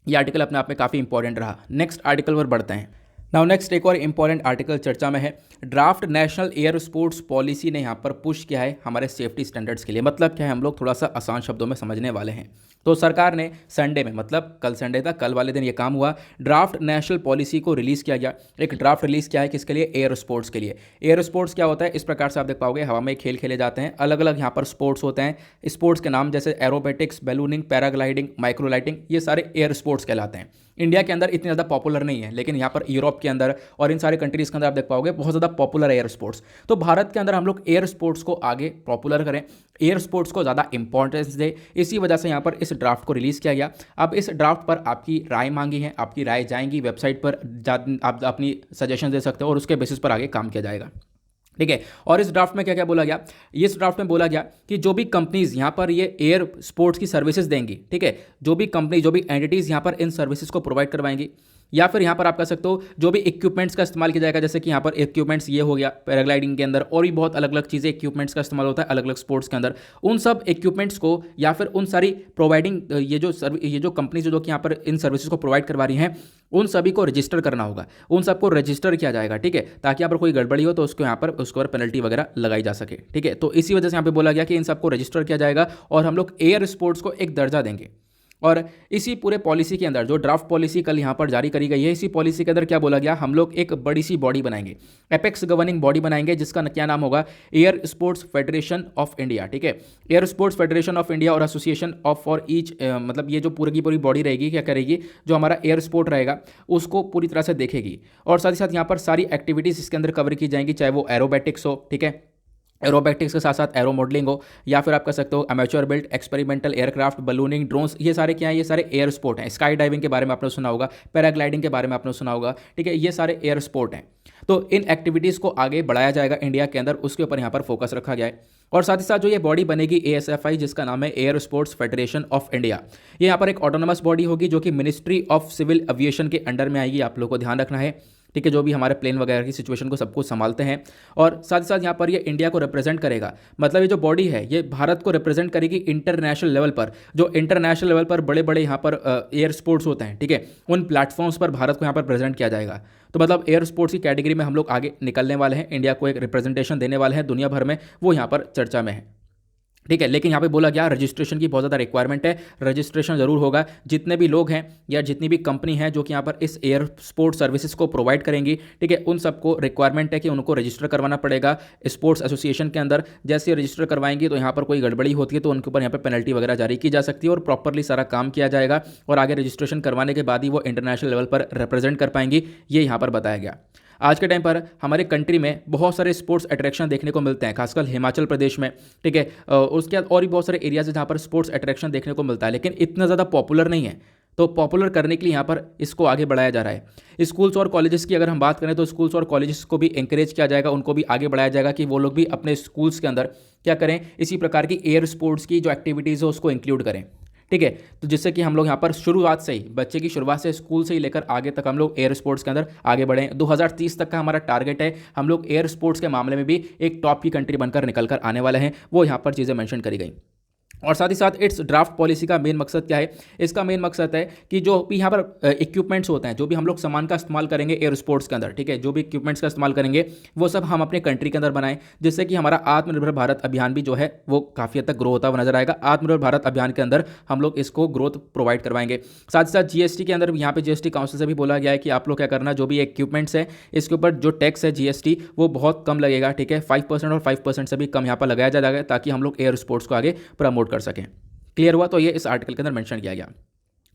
ये आर्टिकल अपने आप में काफ़ी इंपॉर्टेंट रहा। नेक्स्ट आर्टिकल पर बढ़ते हैं। नाउ नेक्स्ट एक और इंपॉर्टेंट आर्टिकल चर्चा में है। Draft national air sports policy ने यहाँ पर पुश किया है हमारे सेफ्टी स्टैंडर्ड्स के लिए। मतलब क्या है, हम लोग थोड़ा सा आसान शब्दों में समझने वाले हैं। तो सरकार ने संडे में, मतलब कल संडे था, कल वाले दिन ये काम हुआ, ड्राफ्ट नेशनल पॉलिसी को रिलीज़ किया गया। एक ड्राफ्ट रिलीज़ किया है किसके लिए, एयर स्पोर्ट्स के लिए। एयर स्पोर्ट्स क्या होता है, इस प्रकार से आप देख पाओगे, हवा में खेल खेले जाते हैं, अलग अलग यहाँ पर स्पोर्ट्स होते हैं। स्पोर्ट्स के नाम जैसे एरोबेटिक्स, बैलूनिंग, पैराग्लाइडिंग, माइक्रोलाइटिंग, ये सारे एयर स्पोर्ट्स कहलाते हैं। इंडिया के अंदर इतने ज़्यादा पॉपुलर नहीं है, लेकिन यहाँ पर यूरोप के अंदर और इन सारे कंट्रीज़ के अंदर आप देख पाओगे बहुत ज़्यादा पॉपुलर है एयर स्पोर्ट्स। तो भारत के अंदर हम लोग एयर स्पोर्ट्स को आगे पॉपुलर करें, एयर स्पोर्ट्स को ज़्यादा इंपॉर्टेंस दें। इसी वजह से यहाँ पर इस ड्राफ्ट को रिलीज़ किया गया। अब इस ड्राफ्ट पर आपकी राय मांगी है, आपकी राय जाएंगी वेबसाइट पर, आप अपनी सजेशन दे सकते हो और उसके बेसिस पर आगे काम किया जाएगा। ठीक है, और इस ड्राफ्ट में क्या क्या बोला गया, इस ड्राफ्ट में बोला गया कि जो भी कंपनीज यहाँ पर ये एयर स्पोर्ट्स की सर्विसेज देंगी, ठीक है, जो भी कंपनी, जो भी एंटिटीज़ यहाँ पर इन सर्विसेज को प्रोवाइड करवाएंगी, या फिर यहाँ पर आप कह सकते हो जो भी इक्विपमेंट्स का इस्तेमाल किया जाएगा, जैसे कि यहाँ पर इक्विपमेंट्स ये हो गया पैराग्लाइडिंग के अंदर, और भी बहुत अलग अलग चीज़ें इक्विपमेंट्स का इस्तेमाल होता है अलग अलग स्पोर्ट्स के अंदर। उन सब इक्विपमेंट्स को या फिर उन सारी प्रोवाइडिंग ये जो कंपनीज जो कि यहाँ पर इन सर्विसेज को प्रोवाइड करवा रही हैं, उन सभी को रजिस्टर करना होगा, उन सबको रजिस्टर किया जाएगा। ठीक है, ताकि यहाँ पर कोई गड़बड़ी हो तो उसको यहाँ पर उसके ऊपर पेनल्टी वगैरह लगाई जा सके। ठीक है, तो इसी वजह से यहाँ पे बोला गया कि इन सबको रजिस्टर किया जाएगा और हम लोग एयर स्पोर्ट्स को एक दर्जा देंगे। और इसी पूरे पॉलिसी के अंदर जो ड्राफ्ट पॉलिसी कल यहाँ पर जारी करी गई है, इसी पॉलिसी के अंदर क्या बोला गया, हम लोग एक बड़ी सी बॉडी बनाएंगे, एपेक्स गवर्निंग बॉडी बनाएंगे, जिसका क्या नाम होगा, air sports federation of India. ठीक है, air sports federation of India और एसोसिएशन ऑफ फॉर ईच, मतलब ये जो पूरी की पूरी बॉडी रहेगी क्या करेगी, जो हमारा एयर स्पोर्ट रहेगा उसको पूरी तरह से देखेगी। और साथ ही साथ यहाँ पर सारी एक्टिविटीज़ इसके अंदर कवर की जाएंगी, चाहे वो एरोबैटिक्स हो, ठीक है, एरोबैटिक्स के साथ साथ एरो मॉडलिंग हो, या फिर आप कह सकते हो amateur built, experimental aircraft, ballooning, drones, ये सारे क्या है, ये सारे एयर स्पोर्ट हैं। स्काई डाइविंग के बारे में आपने सुना होगा, पैराग्लाइडिंग के बारे में आपने सुना होगा, ठीक है, ये सारे एयर स्पोर्ट हैं। तो इन एक्टिविटीज़ को आगे बढ़ाया जाएगा इंडिया के अंदर, उसके ऊपर यहाँ पर फोकस रखा गया है। और साथ ही साथ जो ये बॉडी बनेगी ASFI, जिसका नाम है air sports federation of India, ये यहाँ पर एक ऑटोनमस बॉडी होगी जो कि मिनिस्ट्री ऑफ सिविल एविएशन के अंडर में आएगी, आप लोग को ध्यान रखना है। ठीक है, जो भी हमारे प्लेन वगैरह की सिचुएशन को सब कुछ संभालते हैं। और साथ ही साथ यहाँ पर ये इंडिया को रिप्रेजेंट करेगा, मतलब ये जो बॉडी है ये भारत को रिप्रेजेंट करेगी इंटरनेशनल लेवल पर। जो इंटरनेशनल लेवल पर बड़े बड़े यहाँ पर एयर स्पोर्ट्स होते हैं, ठीक है, उन प्लेटफॉर्म्स पर भारत को यहाँ पर प्रेजेंट किया जाएगा। तो मतलब एयर स्पोर्ट्स की कैटेगरी में हम लोग आगे निकलने वाले हैं, इंडिया को एक रिप्रेजेंटेशन देने वाले हैं दुनिया भर में, वो यहाँ पर चर्चा में है। ठीक है, लेकिन यहाँ पे बोला गया रजिस्ट्रेशन की बहुत ज़्यादा रिक्वायरमेंट है, रजिस्ट्रेशन जरूर होगा। जितने भी लोग हैं या जितनी भी कंपनी है जो कि यहाँ पर इस एयर स्पोर्ट्स सर्विसेज को प्रोवाइड करेंगी, ठीक है, उन सबको रिक्वायरमेंट है कि उनको रजिस्टर करवाना पड़ेगा स्पोर्ट्स एसोसिएशन के अंदर। जैसे रजिस्टर करवाएंगे तो यहाँ पर कोई गड़बड़ी होती है तो उनके ऊपर यहाँ पर पेनल्टी वगैरह जारी की जा सकती है और प्रॉपरली सारा काम किया जाएगा, और आगे रजिस्ट्रेशन करवाने के बाद ही वो इंटरनेशनल लेवल पर रिप्रेजेंट कर पाएंगी, ये यहाँ पर बताया गया। आज के टाइम पर हमारे कंट्री में बहुत सारे स्पोर्ट्स अट्रैक्शन देखने को मिलते हैं, खासकर हिमाचल प्रदेश में, ठीक है, उसके बाद और भी बहुत सारे एरियाज जहाँ पर स्पोर्ट्स अट्रैक्शन देखने को मिलता है, लेकिन इतना ज़्यादा पॉपुलर नहीं है। तो पॉपुलर करने के लिए यहाँ पर इसको आगे बढ़ाया जा रहा है। स्कूल्स और कॉलेजेस की अगर हम बात करें तो स्कूल्स और कॉलेजेस को भी इंकरेज किया जाएगा, उनको भी आगे बढ़ाया जाएगा कि वो लोग भी अपने स्कूल्स के अंदर क्या करें, इसी प्रकार की एयर स्पोर्ट्स की जो एक्टिविटीज़ है उसको इंक्लूड करें। ठीक है, तो जिससे कि हम लोग यहाँ पर शुरुआत से ही, बच्चे की शुरुआत से, स्कूल से ही लेकर आगे तक हम लोग एयर स्पोर्ट्स के अंदर आगे बढ़ें। 2030 तक का हमारा टारगेट है, हम लोग एयर स्पोर्ट्स के मामले में भी एक टॉप की कंट्री बनकर निकल कर आने वाले हैं, वो यहाँ पर चीज़ें मेंशन करी गई। और साथ ही साथ इट्स ड्राफ्ट पॉलिसी का मेन मकसद क्या है, इसका मेन मकसद है कि जो भी यहाँ पर इक्विपमेंट्स होते हैं, जो भी हम लोग सामान का इस्तेमाल करेंगे एयर स्पोर्ट्स के अंदर, ठीक है, जो भी इक्विपमेंट्स का इस्तेमाल करेंगे वो सब हम अपने कंट्री के अंदर बनाएं, जिससे कि हमारा आत्मनिर्भर भारत अभियान भी जो है वो काफ़ी हद तक ग्रो होता हुआ नजर आएगा। आत्मनिर्भर भारत अभियान के अंदर हम लोग इसको ग्रोथ प्रोवाइड करवाएंगे। साथ ही साथ GST के अंदर यहाँ पे GST काउंसिल से भी बोला गया है कि आप लोग क्या करना, जो भी इक्विपमेंट्स है इसके ऊपर जो टैक्स है GST वो बहुत कम लगेगा, ठीक है, 5% और 5% से भी कम यहाँ पर लगाया जाएगा, ताकि हम लोग एयर स्पोर्ट्स को आगे प्रमोट कर सकें। क्लियर हुआ? तो ये इस आर्टिकल के अंदर मेंशन किया गया।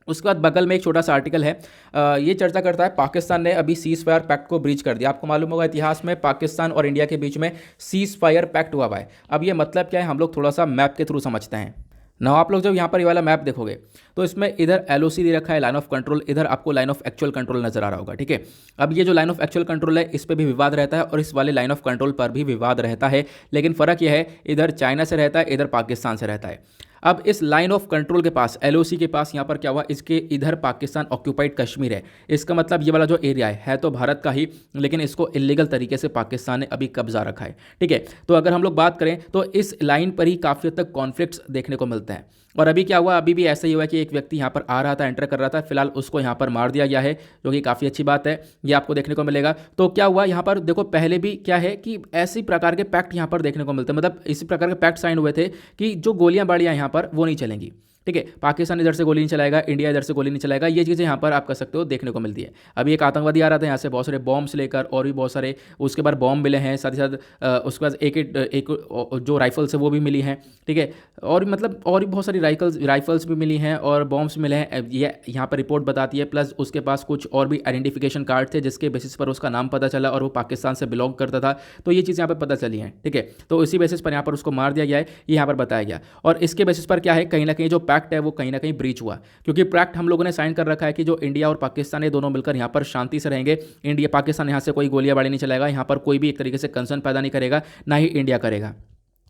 उसके बाद बगल में एक छोटा सा आर्टिकल है, ये चर्चा करता है पाकिस्तान ने अभी सीज फायर पैक्ट को ब्रीच कर दिया। आपको मालूम होगा इतिहास में पाकिस्तान और इंडिया के बीच में सीज फायर पैक्ट हुआ है। अब ये मतलब क्या है, हम लोग थोड़ा सा मैप के थ्रू समझते हैं ना। आप लोग जब यहाँ पर ये वाला मैप देखोगे तो इसमें इधर LOC दे रखा है, लाइन ऑफ कंट्रोल, इधर आपको लाइन ऑफ एक्चुअल कंट्रोल नजर आ रहा होगा, ठीक है। अब ये जो लाइन ऑफ एक्चुअल कंट्रोल है इस पर भी विवाद रहता है और इस वाले लाइन ऑफ कंट्रोल पर भी विवाद रहता है, लेकिन फ़र्क यह है इधर चाइना से रहता है, इधर पाकिस्तान से रहता है। अब इस लाइन ऑफ कंट्रोल के पास, LOC के पास यहाँ पर क्या हुआ, इसके इधर पाकिस्तान ऑक्यूपाइड कश्मीर है। इसका मतलब ये वाला जो एरिया है तो भारत का ही, लेकिन इसको इलीगल तरीके से पाकिस्तान ने अभी कब्जा रखा है, ठीक है। तो अगर हम लोग बात करें तो इस लाइन पर ही काफ़ी हद तक कॉन्फ्लिक्ट्स देखने को मिलते हैं। और अभी क्या हुआ, अभी भी ऐसा ही हुआ कि एक व्यक्ति यहाँ पर आ रहा था, एंटर कर रहा था, फिलहाल उसको यहाँ पर मार दिया गया है, जो कि काफ़ी अच्छी बात है, ये आपको देखने को मिलेगा। तो क्या हुआ यहाँ पर देखो, पहले भी क्या है कि ऐसी प्रकार के पैक्ट यहाँ पर देखने को मिलते हैं, मतलब इसी प्रकार के पैक्ट साइन हुए थे कि जो गोलियां बाड़ियां यहाँ पर वो नहीं चलेंगी, ठीक है। पाकिस्तान इधर से गोली नहीं चलाएगा, इंडिया इधर से गोली नहीं चलाएगा, ये चीज़ें यहाँ पर आप कह सकते हो देखने को मिलती है। अभी एक आतंकवादी आ रहा था यहाँ से बहुत सारे बॉम्ब्स लेकर, और भी बहुत सारे उसके बाद बॉम्ब मिले हैं, साथ ही साथ उसके बाद एक जो राइफल्स है वो भी मिली हैं, ठीक है, और मतलब और भी बहुत सारी राइफल्स भी मिली हैं और बॉम्ब्स मिले हैं, ये यहाँ पर रिपोर्ट बताती है। प्लस उसके पास कुछ और भी आइडेंटिफिकेशन कार्ड थे जिसके बेसिस पर उसका नाम पता चला और वो पाकिस्तान से बिलोंग करता था, तो ये चीज़ यहाँ पर पता चली है, ठीक है। तो इसी बेसिस पर यहाँ पर उसको मार दिया गया है, ये यहाँ पर बताया गया। और इसके बेसिस पर क्या है, कहीं ना कहीं जो पैक्ट है वो कहीं ना कहीं ब्रीच हुआ, क्योंकि पैक्ट हम लोगों ने साइन कर रखा है कि जो इंडिया और पाकिस्तान है दोनों मिलकर यहाँ पर शांति से रहेंगे। इंडिया पाकिस्तान यहाँ से कोई गोलियाबारी नहीं चलाएगा, यहाँ पर कोई भी एक तरीके से कंसर्न पैदा नहीं करेगा, ना ही इंडिया करेगा,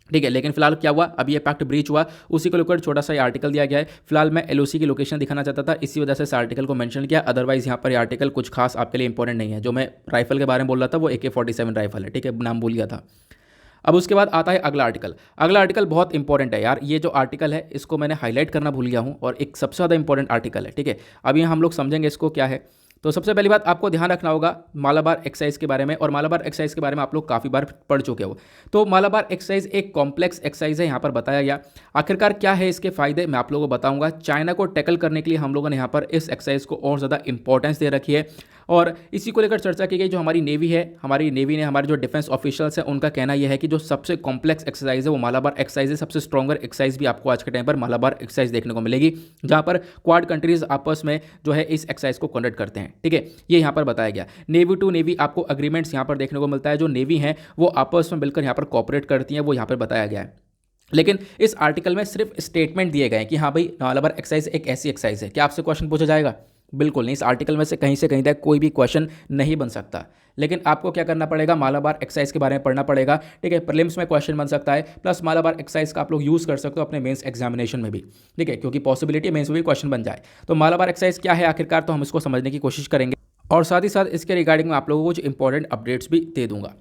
ठीक है। लेकिन फिलहाल क्या हुआ, अभी ये पैक्ट ब्रीच हुआ, उसी को लेकर छोटा सा ये आर्टिकल दिया गया है। फिलहाल मैं LOC की लोकेशन दिखाना चाहता था, इसी वजह से इस आर्टिकल को मेंशन किया, अदरवाइज यहाँ पर ये आर्टिकल कुछ खास आपके लिए इंपॉर्टेंट नहीं है। जो मैं राइफल के बारे में बोल रहा था वो AK-47 राइफल है, ठीक है, नाम भूल गया था। अब उसके बाद आता है अगला आर्टिकल। अगला आर्टिकल बहुत इंपॉर्टेंट है यार, ये जो आर्टिकल है इसको मैंने हाईलाइट करना भूल गया हूँ और एक सबसे ज़्यादा इंपॉर्टेंट आर्टिकल है, ठीक है। अभी हम लोग समझेंगे इसको क्या है। तो सबसे पहली बात आपको ध्यान रखना होगा मालाबार एक्सरसाइज के बारे में, और मालाबार एक्सरसाइज के बारे में आप लोग काफ़ी बार पढ़ चुके हो। तो मालाबार एक्सरसाइज एक कॉम्प्लेक्स एक्सरसाइज है, यहाँ पर बताया गया। आखिरकार क्या है इसके फायदे मैं आप लोगों को बताऊंगा। चाइना को टैकल करने के लिए हम लोगों ने यहाँ पर इस एक्सरसाइज को और ज़्यादा इंपॉर्टेंस दे रखी है, और इसी को लेकर चर्चा की गई। जो हमारी नेवी है, हमारी नेवी ने, हमारे जो डिफेंस ऑफिशियल्स हैं, उनका कहना यह है कि जो सबसे कॉम्प्लेक्स एक्सरसाइज है वो मालाबार एक्सरसाइज है। सबसे स्ट्रॉन्गर एक्सरसाइज भी आपको आज के टाइम पर मालाबार एक्सरसाइज देखने को मिलेगी, जहां पर क्वाड कंट्रीज आपस में जो है इस एक्सरसाइज को कंडक्ट करते हैं। ठीक है, ये यहाँ पर बताया गया। नेवी टू नेवी आपको अग्रीमेंट्स यहाँ पर देखने को मिलता है। जो नेवी है वो आपस में मिलकर यहाँ पर कॉपरेट करती है, वो यहाँ पर बताया गया है। लेकिन इस आर्टिकल में सिर्फ स्टेटमेंट दिए गए हैं कि हाँ भाई मालाबार एक्सरसाइज एक ऐसी एक्सरसाइज है। क्या आपसे क्वेश्चन पूछा जाएगा? बिल्कुल नहीं। इस आर्टिकल में से कहीं तक कोई भी क्वेश्चन नहीं बन सकता। लेकिन आपको क्या करना पड़ेगा, मालाबार एक्सरसाइज के बारे में पढ़ना पड़ेगा। ठीक है, प्रीलिम्स में क्वेश्चन बन सकता है, प्लस मालाबार एक्सरसाइज का आप लोग यूज़ कर सकते हो अपने मेंस एग्जामिनेशन में भी। ठीक है, क्योंकि पॉसिबिलिटी मेंस में भी क्वेश्चन बन जाए। तो मालाबार एक्सरसाइज क्या है आखिरकार, तो हम इसको समझने की कोशिश करेंगे, और साथ ही साथ इसके रिगार्डिंग में आप लोगों को कुछ इंपॉर्टेंट अपडेट्स भी दे दूंगा।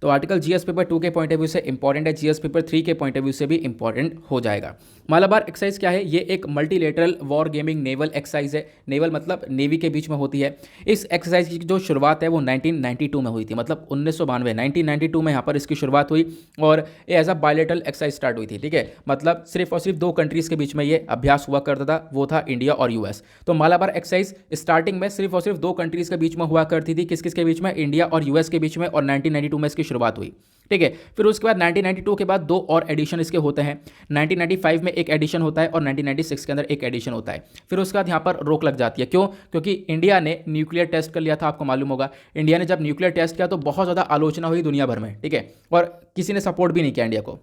तो आर्टिकल जीएस पेपर 2 के पॉइंट ऑफ व्यू से इंपॉर्टेंट है, जीएस पेपर 3 के पॉइंट ऑफ व्यू से भी इंपॉर्टेंट हो जाएगा। मालाबार एक्सरसाइज क्या है? ये एक multilateral war gaming naval exercise है। नेवल मतलब नेवी के बीच में होती है। इस एक्सरसाइज की जो शुरुआत है वो 1992 में हुई थी, मतलब 1992 में यहाँ पर इसकी शुरुआत हुई, और as a bilateral exercise start हुई थी। ठीक है, मतलब सिर्फ और सिर्फ 2 कंट्रीज के बीच में ये अभ्यास हुआ करता था, वो था इंडिया और यूएस। तो मालाबार एक्सरसाइज स्टार्टिंग में सिर्फ और सिर्फ 2 कंट्रीज के बीच में हुआ करती थी। किस किस के बीच में? इंडिया और यूएस के बीच में, और 1992 में इसकी शुरुआत हुई। ठीक है, फिर उसके बाद 1992 के बाद 2 और एडिशन इसके होते हैं। 1995 में एक एडिशन होता है और 1996 के अंदर एक एडिशन होता है। फिर उसके बाद यहाँ पर रोक लग जाती है। क्यों? क्योंकि इंडिया ने न्यूक्लियर टेस्ट कर लिया था, आपको मालूम होगा। इंडिया ने जब न्यूक्लियर टेस्ट किया तो बहुत ज़्यादा आलोचना हुई दुनिया भर में। ठीक है, और किसी ने सपोर्ट भी नहीं किया इंडिया को।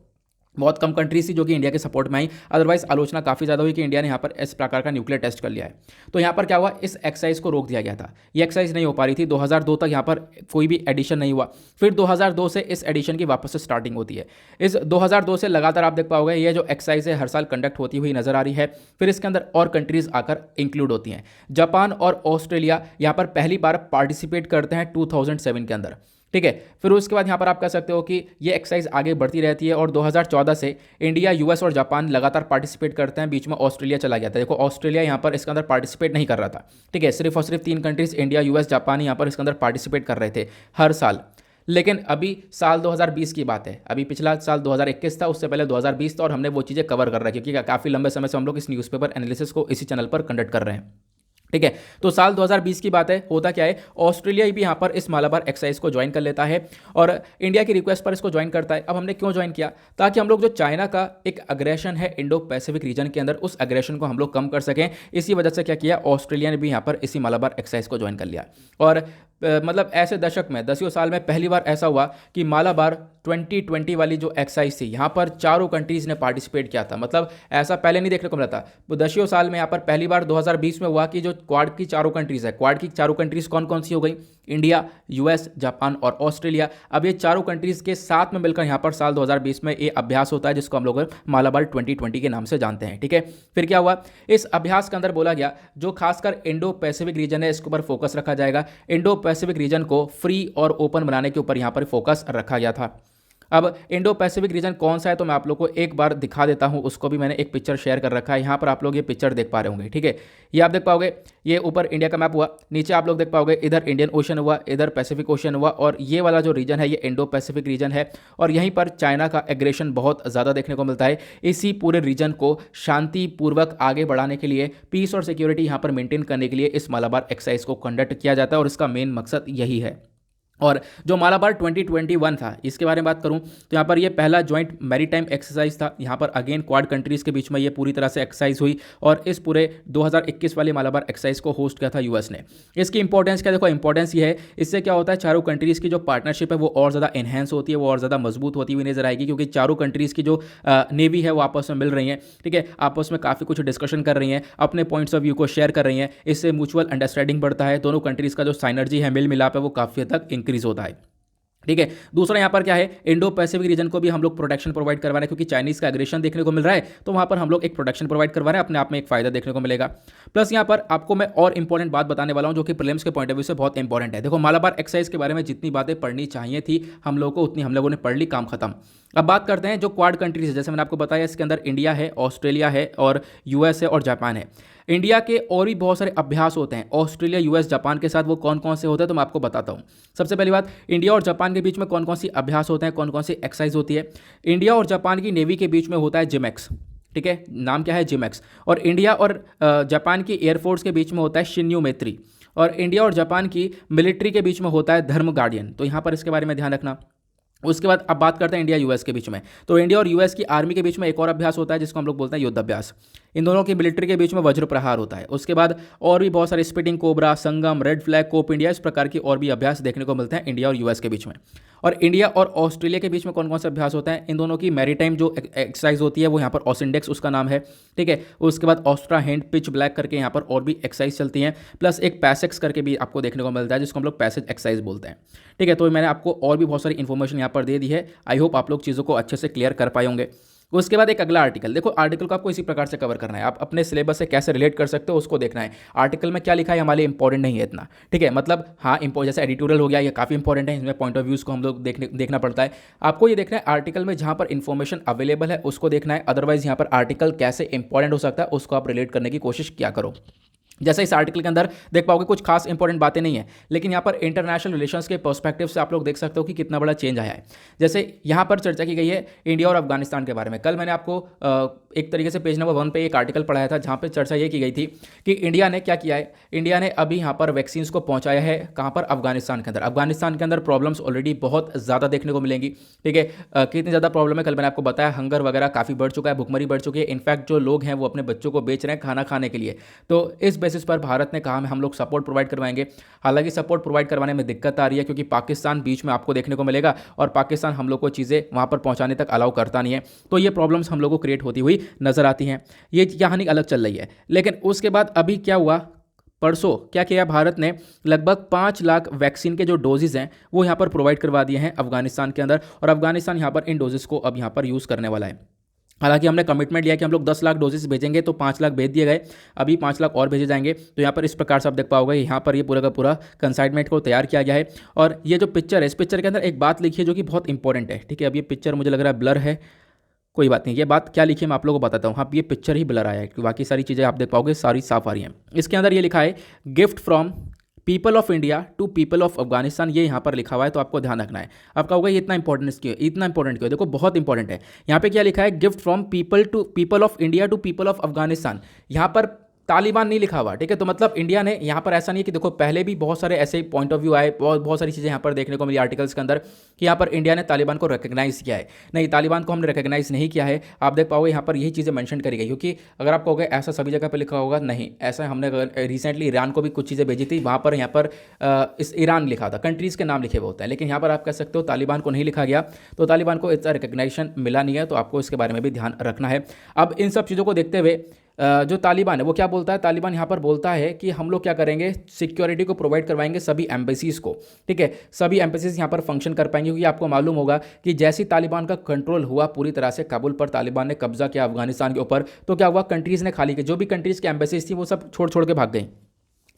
बहुत कम कंट्रीज थी जो कि इंडिया के सपोर्ट में आई, अदरवाइज आलोचना काफ़ी ज़्यादा हुई कि इंडिया ने यहाँ पर इस प्रकार का न्यूक्लियर टेस्ट कर लिया है। तो यहाँ पर क्या हुआ, इस एक्सरसाइज को रोक दिया गया था। ये एक्सरसाइज नहीं हो पा रही थी। 2002 तक यहाँ पर कोई भी एडिशन नहीं हुआ। फिर 2002 से इस एडिशन की वापस से स्टार्टिंग होती है। इस 2002 से लगातार आप देख पाओगे ये जो एक्सरसाइज है हर साल कंडक्ट होती हुई नजर आ रही है। फिर इसके अंदर और कंट्रीज आकर इंक्लूड होती हैं। जापान और ऑस्ट्रेलिया यहाँ पर पहली बार पार्टिसिपेट करते हैं 2007 के अंदर। ठीक है, फिर उसके बाद यहाँ पर आप कह सकते हो कि ये एक्सरसाइज आगे बढ़ती रहती है, और 2014 से इंडिया, यूएस और जापान लगातार पार्टिसिपेट करते हैं। बीच में ऑस्ट्रेलिया चला गया था। देखो ऑस्ट्रेलिया यहाँ पर इसके अंदर पार्टिसिपेट नहीं कर रहा था। ठीक है, सिर्फ और सिर्फ 3 कंट्रीज इंडिया, यूएस, जापान यहाँ पर इसके अंदर पार्टिसिपेट कर रहे थे हर साल। लेकिन अभी साल 2020 की बात है, अभी पिछला साल 2021 था, उससे पहले 2020 था, और हमने वो चीज़ें कवर कर रखी क्योंकि काफ़ी लंबे समय से हम लोग इस न्यूज़पेपर एनालिसिस को इसी चैनल पर कंडक्ट कर रहे हैं। ठीक है, तो साल 2020 की बात है। होता क्या है, ऑस्ट्रेलिया भी यहाँ पर इस मालाबार एक्सरसाइज को ज्वाइन कर लेता है, और इंडिया की रिक्वेस्ट पर इसको ज्वाइन करता है। अब हमने क्यों ज्वाइन किया? ताकि हम लोग जो चाइना का एक अग्रेशन है इंडो पैसिफिक रीजन के अंदर, उस अग्रेशन को हम लोग कम कर सकें। इसी वजह से क्या किया, ऑस्ट्रेलिया ने भी यहाँ पर इसी मालाबार एक्सरसाइज को ज्वाइन कर लिया। और मतलब ऐसे दशक में 10 साल में पहली बार ऐसा हुआ कि मालाबार 2020 वाली जो एक्सरसाइज थी यहाँ पर 4 कंट्रीज ने पार्टिसिपेट किया था। मतलब ऐसा पहले नहीं देखने को मिला था। तो 10 साल में यहाँ पर पहली बार 2020 में हुआ कि जो क्वाड की 4 कंट्रीज है, क्वाड की 4 कंट्रीज कौन कौन सी हो गई? इंडिया, यूएस, जापान और ऑस्ट्रेलिया। अब ये 4 कंट्रीज के साथ में मिलकर यहाँ पर साल 2020 में ये अभ्यास होता है, जिसको हम लोग मालाबार 2020 के नाम से जानते हैं। ठीक है, फिर क्या हुआ, इस अभ्यास के अंदर बोला गया जो खासकर इंडो पैसिफिक रीजन है इसके ऊपर फोकस रखा जाएगा। इंडो पैसिफिक रीजन को फ्री और ओपन बनाने के ऊपर यहाँ पर फोकस रखा गया था। अब इंडो पैसिफिक रीजन कौन सा है तो मैं आप लोग को एक बार दिखा देता हूं, उसको भी मैंने एक पिक्चर शेयर कर रखा है। यहाँ पर आप लोग ये पिक्चर देख पा रहे होंगे। ठीक है, ये आप देख पाओगे, ये ऊपर इंडिया का मैप हुआ, नीचे आप लोग देख पाओगे इधर इंडियन ओशन हुआ, इधर पैसिफिक ओशन हुआ, और ये वाला जो रीजन है ये इंडो पैसिफिक रीजन है। और यहीं पर चाइना का एग्रेशन बहुत ज़्यादा देखने को मिलता है। इसी पूरे रीजन को शांतिपूर्वक आगे बढ़ाने के लिए, पीस और सिक्योरिटी यहाँ पर मेंटेन करने के लिए इस मालाबार एक्सरसाइज को कंडक्ट किया जाता है, और इसका मेन मकसद यही है। और जो मालाबार 2021 था इसके बारे में बात करूं तो यहाँ पर ये पहला जॉइंट मैरीटाइम एक्सरसाइज था। यहाँ पर अगेन क्वाड कंट्रीज़ के बीच में ये पूरी तरह से एक्सरसाइज हुई, और इस पूरे 2021 वाले मालाबार एक्सरसाइज को होस्ट किया था यूएस ने। इसकी इंपॉर्टेंस क्या, देखो इंपॉर्टेंस ये है, इससे क्या होता है, चारों कंट्रीज़ की जो पार्टनरशिप है वो और ज़्यादा एनहेंस होती है, वो और ज़्यादा मजबूत होती हुई नजर आएगी, क्योंकि चारों कंट्रीज़ की जो नेवी है वो आपस में मिल रही हैं। ठीक है, आपस में काफ़ी कुछ डिस्कशन कर रही हैं, अपने पॉइंट्स ऑफ व्यू को शेयर कर रही हैं। इससे म्यूचुअल अंडरस्टैंडिंग बढ़ता है, दोनों कंट्रीज़ का जो साइनर्जी है, मेल मिलाप है, वो काफ़ी हद तक इंक्रीज होता है। ठीक है, दूसरा यहाँ पर क्या है, इंडो पैसिफिक रीजन को भी हम लोग प्रोटेक्शन प्रोवाइड करवा रहे हैं, क्योंकि चाइनीज का एग्रेशन देखने को मिल रहा है, तो वहाँ पर हम लोग एक प्रोटेक्शन प्रोवाइड करवा रहे हैं, अपने आप में एक फायदा देखने को मिलेगा। प्लस यहाँ पर आपको मैं और इंपॉर्टेंट बात बताने वाला हूँ जो कि प्रीलिम्स के पॉइंट ऑफ व्यू से बहुत इंपॉर्टेंट है। देखो मालाबार एक्सरसाइज के बारे में जितनी बातें पढ़नी चाहिए थी हम लोगों को, उतनी हम लोगों ने पढ़ ली, काम खत्म। अब बात करते हैं जो क्वाड कंट्रीज है, जैसे मैंने आपको बताया इसके अंदर इंडिया है, ऑस्ट्रेलिया है, और यूएस है, और जापान है। इंडिया के और भी बहुत सारे अभ्यास होते हैं ऑस्ट्रेलिया, यूएस, जापान के साथ। वो कौन कौन से होते हैं तो मैं आपको बताता हूँ। सबसे पहली बात, इंडिया और जापान के बीच में कौन कौन सी अभ्यास होते हैं, कौन कौन सी एक्सरसाइज होती है। इंडिया और जापान की नेवी के बीच में होता है जिमेक्स, ठीक है, नाम क्या है, जिमेक्स। और इंडिया और जापान की एयरफोर्स के बीच में होता है शिन्यू मैत्री। और इंडिया और जापान की मिलिट्री के बीच में होता है धर्म गार्डियन। तो यहाँ पर इसके बारे में ध्यान रखना। उसके बाद अब बात करते हैं इंडिया यूएस के बीच में। तो इंडिया और यूएस की आर्मी के बीच में एक और अभ्यास होता है जिसको हम लोग बोलते हैं युद्धाभ्यास। इन दोनों की मिलिट्री के बीच में वज्र प्रहार होता है। उसके बाद और भी बहुत सारे स्पीडिंग कोबरा, संगम, रेड फ्लैग, कोप इंडिया, इस प्रकार की और भी अभ्यास देखने को मिलते हैं इंडिया और यूएस के बीच में। और इंडिया और ऑस्ट्रेलिया के बीच में कौन कौन से अभ्यास होते हैं, इन दोनों की मैरीटाइम जो एक्सरसाइज होती है वो यहाँ पर ऑसिंडेक्स उसका नाम है, ठीक है। उसके बाद ऑस्ट्रा हैंड पिच ब्लैक करके यहाँ पर और भी एक्सरसाइज चलती हैं, प्लस एक पैसेक्स करके भी आपको देखने को मिलता है जिसको हम लोग पैसेज एक्सरसाइज बोलते हैं, ठीक है। तो मैंने आपको और भी बहुत सारी इन्फॉर्मेशन यहाँ पर दे दी है। आई होप आप लोग चीज़ों को अच्छे से क्लियर कर पाए होंगे। उसके बाद एक अगला आर्टिकल, देखो आर्टिकल को आपको इसी प्रकार से कवर करना है, आप अपने सिलेबस से कैसे रिलेट कर सकते हो उसको देखना है। आर्टिकल में क्या लिखा है हमारे लिए इंपॉर्टेंट नहीं है इतना, ठीक है। मतलब हाँ जैसे एडिटोरियल हो गया, ये काफ़ी इंपॉर्टेंट है, इसमें पॉइंट ऑफ व्यूज़ को हम लोग देखना पड़ता है। आपको ये देखना है आर्टिकल में जहाँ पर इन्फॉर्मेशन अवेलेबल है उसको देखना है, अदरवाइज यहाँ पर आर्टिकल कैसे इंपॉर्टेंट हो सकता है उसको आप रिलेट करने की कोशिश किया करो। जैसे इस आर्टिकल के अंदर देख पाओगे कुछ खास इंपॉर्टेंट बातें नहीं है, लेकिन यहाँ पर इंटरनेशनल रिलेशंस के पर्सपेक्टिव से आप लोग देख सकते हो कि कितना बड़ा चेंज आया है। जैसे यहाँ पर चर्चा की गई है इंडिया और अफगानिस्तान के बारे में। कल मैंने आपको एक तरीके से पेज नंबर 1 पे एक आर्टिकल पढ़ाया था जहाँ पर चर्चा ये की गई थी कि इंडिया ने क्या किया है। इंडिया ने अभी यहाँ पर वैक्सीन को पहुँचाया है कहाँ पर, अफगानिस्तान के अंदर। अफगानिस्तान के अंदर प्रॉब्लम्स ऑलरेडी बहुत ज़्यादा देखने को मिलेंगी, ठीक है। कितनी ज़्यादा प्रॉब्लम है कल मैंने आपको बताया, हंगर वगैरह काफ़ी बढ़ चुका है, भुखमरी बढ़ चुकी है। इनफैक्ट जो लोग हैं वो अपने बच्चों को बेच रहे हैं खाना खाने के लिए। तो इस बेसिस पर भारत ने कहा हम लोग सपोर्ट प्रोवाइड करवाएंगे। हालांकि सपोर्ट प्रोवाइड करवाने में दिक्कत आ रही है क्योंकि पाकिस्तान बीच में आपको देखने को मिलेगा और पाकिस्तान हम लोग को चीज़ें वहां पर पहुंचाने तक अलाउ करता नहीं है। तो ये प्रॉब्लम्स हम लोग को क्रिएट होती हुई नजर आती हैं। ये कहानी अलग चल रही है। लेकिन उसके बाद अभी क्या हुआ, परसों क्या किया भारत ने, लगभग 5 लाख वैक्सीन के जो डोजेज हैं वो यहाँ पर प्रोवाइड करवा दिए हैं अफगानिस्तान के अंदर। और अफगानिस्तान यहाँ पर इन डोजेस को अब यहाँ पर यूज़ करने वाला है। हालांकि हमने कमिटमेंट लिया कि हम लोग 10 लाख डोजेस भेजेंगे, तो 5 लाख भेज दिए गए, अभी 5 लाख और भेजे जाएंगे। तो यहाँ पर इस प्रकार से आप देख पाओगे यहाँ पर ये पूरा का पूरा कंसाइनमेंट को तैयार किया गया है। और ये जो पिक्चर है, इस पिक्चर के अंदर एक बात लिखी है जो कि बहुत इंपॉर्टेंट है, ठीक है। अब ये पिक्चर मुझे लग रहा है ब्लर है, कोई बात नहीं, ये बात क्या लिखी है मैं आप लोगों को बताता हूँ। हाँ, ये पिक्चर ही ब्लर आया है, बाकी सारी चीज़ें आप देख पाओगे सारी साफ आ रही हैं। इसके अंदर ये लिखा है gift from people of India to people of Afghanistan, ये यहाँ पर लिखा हुआ है। तो आपको ध्यान रखना है। आप कहोगे ये इतना इंपॉर्टेंट क्यों, इतना इंपॉर्टेंट क्यों, देखो बहुत इंपॉर्टेंट है। यहाँ पे क्या लिखा है, gift from people to people of India to people of Afghanistan. यहाँ पर तालिबान नहीं लिखा हुआ, ठीक है। तो मतलब इंडिया ने यहाँ पर, ऐसा नहीं है कि देखो पहले भी बहुत सारे ऐसे पॉइंट ऑफ व्यू आए, बहुत सारी चीज़ें यहाँ पर देखने को मिली आर्टिकल्स के अंदर कि यहाँ पर इंडिया ने तालिबान को रिकग्नाइज़ किया है। नहीं, तालिबान को हमने रिकग्नाइज़ नहीं किया है। आप देख पाओगे यहाँ पर यही चीज़ें मेंशन करी गई, क्योंकि अगर आप कहोगे ऐसा सभी जगह पर लिखा होगा, नहीं ऐसा हमने रिसेंटली ईरान को भी कुछ चीज़ें भेजी थी, वहाँ पर इस ईरान लिखा था, कंट्रीज़ के नाम लिखे हुए होते हैं। लेकिन यहाँ पर आप कह सकते हो तालिबान को नहीं लिखा गया, तो तालिबान को इतना रिकग्नाइजेशन मिला नहीं है। तो आपको इसके बारे में भी ध्यान रखना है। अब इन सब चीज़ों को देखते हुए जो तालिबान है वो क्या बोलता है, तालिबान यहाँ पर बोलता है कि हम लोग क्या करेंगे, सिक्योरिटी को प्रोवाइड करवाएंगे सभी एम्बेसीज़ को, ठीक है। सभी एम्बेसीज यहाँ पर फंक्शन कर पाएंगे, क्योंकि आपको मालूम होगा कि जैसे तालिबान का कंट्रोल हुआ पूरी तरह से, काबुल पर तालिबान ने कब्जा किया अफगानिस्तान के ऊपर, तो क्या हुआ, कंट्रीज़ ने खाली की, जो भी कंट्रीज़ की एम्बेसीज थी वो सब छोड़ के भाग गई।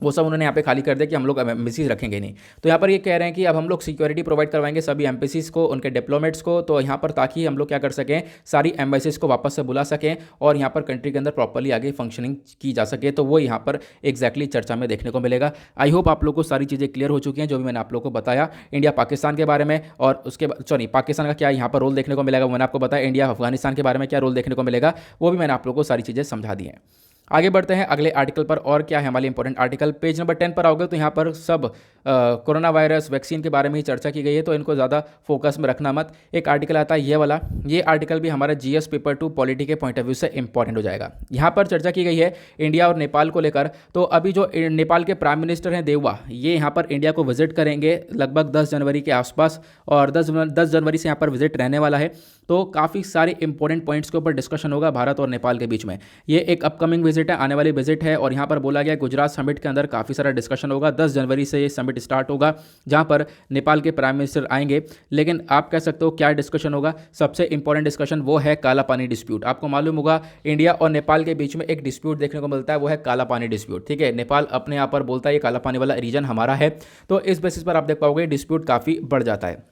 वो सब उन्होंने यहाँ पे खाली कर दिया कि हम लोग एम्बेसीज रखेंगे नहीं। तो यहाँ पर ये कह रहे हैं कि अब हम लोग सिक्योरिटी प्रोवाइड करवाएंगे सभी एम्बेसीज को, उनके डिप्लोमेट्स को, तो यहाँ पर ताकि हम लोग क्या कर सकें, सारी एम्बेसीज को वापस से बुला सकें और यहाँ पर कंट्री के अंदर प्रॉपर्ली आगे फंक्शनिंग की जा सके। तो वो यहाँ पर एग्जैक्टली चर्चा में देखने को मिलेगा। आई होप आप लोग को सारी चीज़ें क्लियर हो चुकी हैं जो भी मैंने आप लोग को बताया इंडिया पाकिस्तान के बारे में। और उसके बाद पाकिस्तान का क्या यहाँ पर रोल देखने को मिलेगा वो मैंने आपको बताया। इंडिया अफगानिस्तान के बारे में क्या रोल देखने को मिलेगा वो भी मैंने आप लोग को सारी चीज़ें समझा दी हैं। आगे बढ़ते हैं अगले आर्टिकल पर। और क्या है हमारे इंपॉर्टेंट आर्टिकल, पेज नंबर 10 पर आओगे तो यहाँ पर सब कोरोना वायरस वैक्सीन के बारे में ही चर्चा की गई है, तो इनको ज़्यादा फोकस में रखना मत। एक आर्टिकल आता है ये वाला, ये आर्टिकल भी हमारा जीएस पेपर 2 पॉलिटी के पॉइंट ऑफ व्यू से इंपॉर्टेंट हो जाएगा। यहाँ पर चर्चा की गई है इंडिया और नेपाल को लेकर। तो अभी जो नेपाल के प्राइम मिनिस्टर हैं देववा, ये यहाँ पर इंडिया को विजिट करेंगे लगभग 10 जनवरी के आसपास, और 10 जनवरी से यहाँ पर विजिट रहने वाला है। तो काफ़ी सारे इंपॉर्टेंट पॉइंट्स के ऊपर डिस्कशन होगा भारत और नेपाल के बीच में। ये एक अपकमिंग विजिट है, आने वाली विजिट है। और यहाँ पर बोला गया गुजरात समिट के अंदर काफ़ी सारा डिस्कशन होगा। 10 जनवरी से ये समिट स्टार्ट होगा जहाँ पर नेपाल के प्राइम मिनिस्टर आएंगे। लेकिन आप कह सकते हो क्या डिस्कशन होगा, सबसे इंपॉर्टेंट डिस्कशन वो है काला पानी डिस्प्यूट। आपको मालूम होगा इंडिया और नेपाल के बीच में एक डिस्प्यूट देखने को मिलता है, वो है काला पानी डिस्प्यूट, ठीक है। नेपाल अपने यहाँ पर बोलता है ये काला पानी वाला रीजन हमारा है। तो इस बेसिस पर आप देख पाओगे डिस्प्यूट काफ़ी बढ़ जाता है।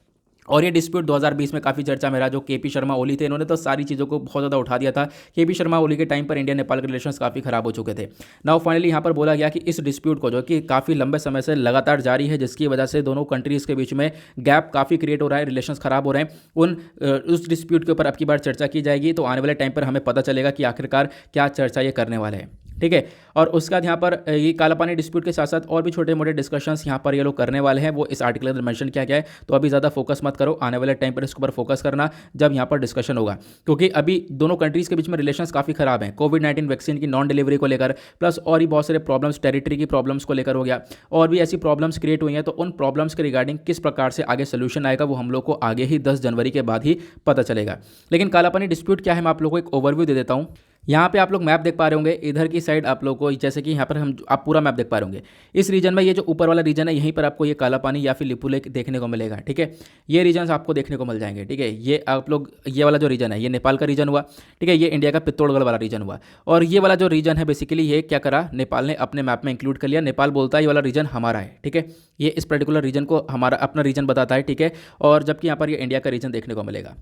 और ये डिस्प्यूट 2020 में काफ़ी चर्चा में रहा। जो केपी शर्मा ओली थे, इन्होंने तो सारी चीज़ों को बहुत ज़्यादा उठा दिया था। केपी शर्मा ओली के टाइम पर इंडिया नेपाल के रिलेशंस काफ़ी खराब हो चुके थे। नाउ फाइनली यहाँ पर बोला गया कि इस डिस्प्यूट को, जो कि काफ़ी लंबे समय से लगातार जारी है, जिसकी वजह से दोनों कंट्रीज़ के बीच में गैप काफ़ी क्रिएट हो रहा है, रिलेशंस खराब हो रहे हैं, उस डिस्प्यूट के ऊपर अब की बार चर्चा की जाएगी। तो आने वाले टाइम पर हमें पता चलेगा कि आखिरकार क्या चर्चा ये करने वाले हैं। ठीक है। और उसके बाद यहाँ पर ये काला पानी डिस्प्यूट के साथ साथ और भी छोटे मोटे डिस्कशंस यहाँ पर ये लोग करने वाले हैं, वो इस आर्टिकल के अंदर मेंशन किया गया है। तो अभी ज़्यादा फोकस मत करो, आने वाले टाइम पर इसके ऊपर फोकस करना जब यहाँ पर डिस्कशन होगा, क्योंकि अभी दोनों कंट्रीज़ के बीच में रिलेशंस काफ़ी खराब हैं। कोविड-19 वैक्सीन की नॉन डिलीवरी को लेकर, प्लस और ही बहुत सारे प्रॉब्लम्स, टेरिटरी की प्रॉब्लम्स को लेकर हो गया, और भी ऐसी प्रॉब्लम्स क्रिएट हुई हैं। तो उन प्रॉब्लम्स के रिगार्डिंग किस प्रकार से आगे सोल्यूशन आएगा, वो हम लोग को आगे ही 10 जनवरी के बाद ही पता चलेगा। लेकिन काला पानी डिस्प्यूट क्या है, मैं आप लोगों को एक ओवरव्यू दे देता हूँ। यहाँ पे आप लोग मैप देख पा रहे होंगे, इधर की साइड आप लोग को, जैसे कि यहाँ पर आप पूरा मैप देख पा रहे होंगे। इस रीजन में ये जो ऊपर वाला रीजन है, यहीं पर आपको ये काला पानी या फिर लिपु लेक देखने को मिलेगा। ठीक है, ये रीजन्स आपको देखने को मिल जाएंगे। ठीक है, ये आप लोग, ये वाला जो रीजन है, ये नेपाल का रीजन हुआ। ठीक है, ये इंडिया का पित्तौड़गढ़ वाला रीजन हुआ। और ये वाला जो रीजन है, बेसिकली ये क्या करा, नेपाल ने अपने मैप में इंक्लूड कर लिया। नेपाल बोलता है ये वाला रीजन हमारा है। ठीक है, ये इस पर्टिकुलर रीजन को हमारा अपना रीजन बताता है। ठीक है, और जबकि यहाँ पर ये इंडिया का रीजन देखने को मिलेगा।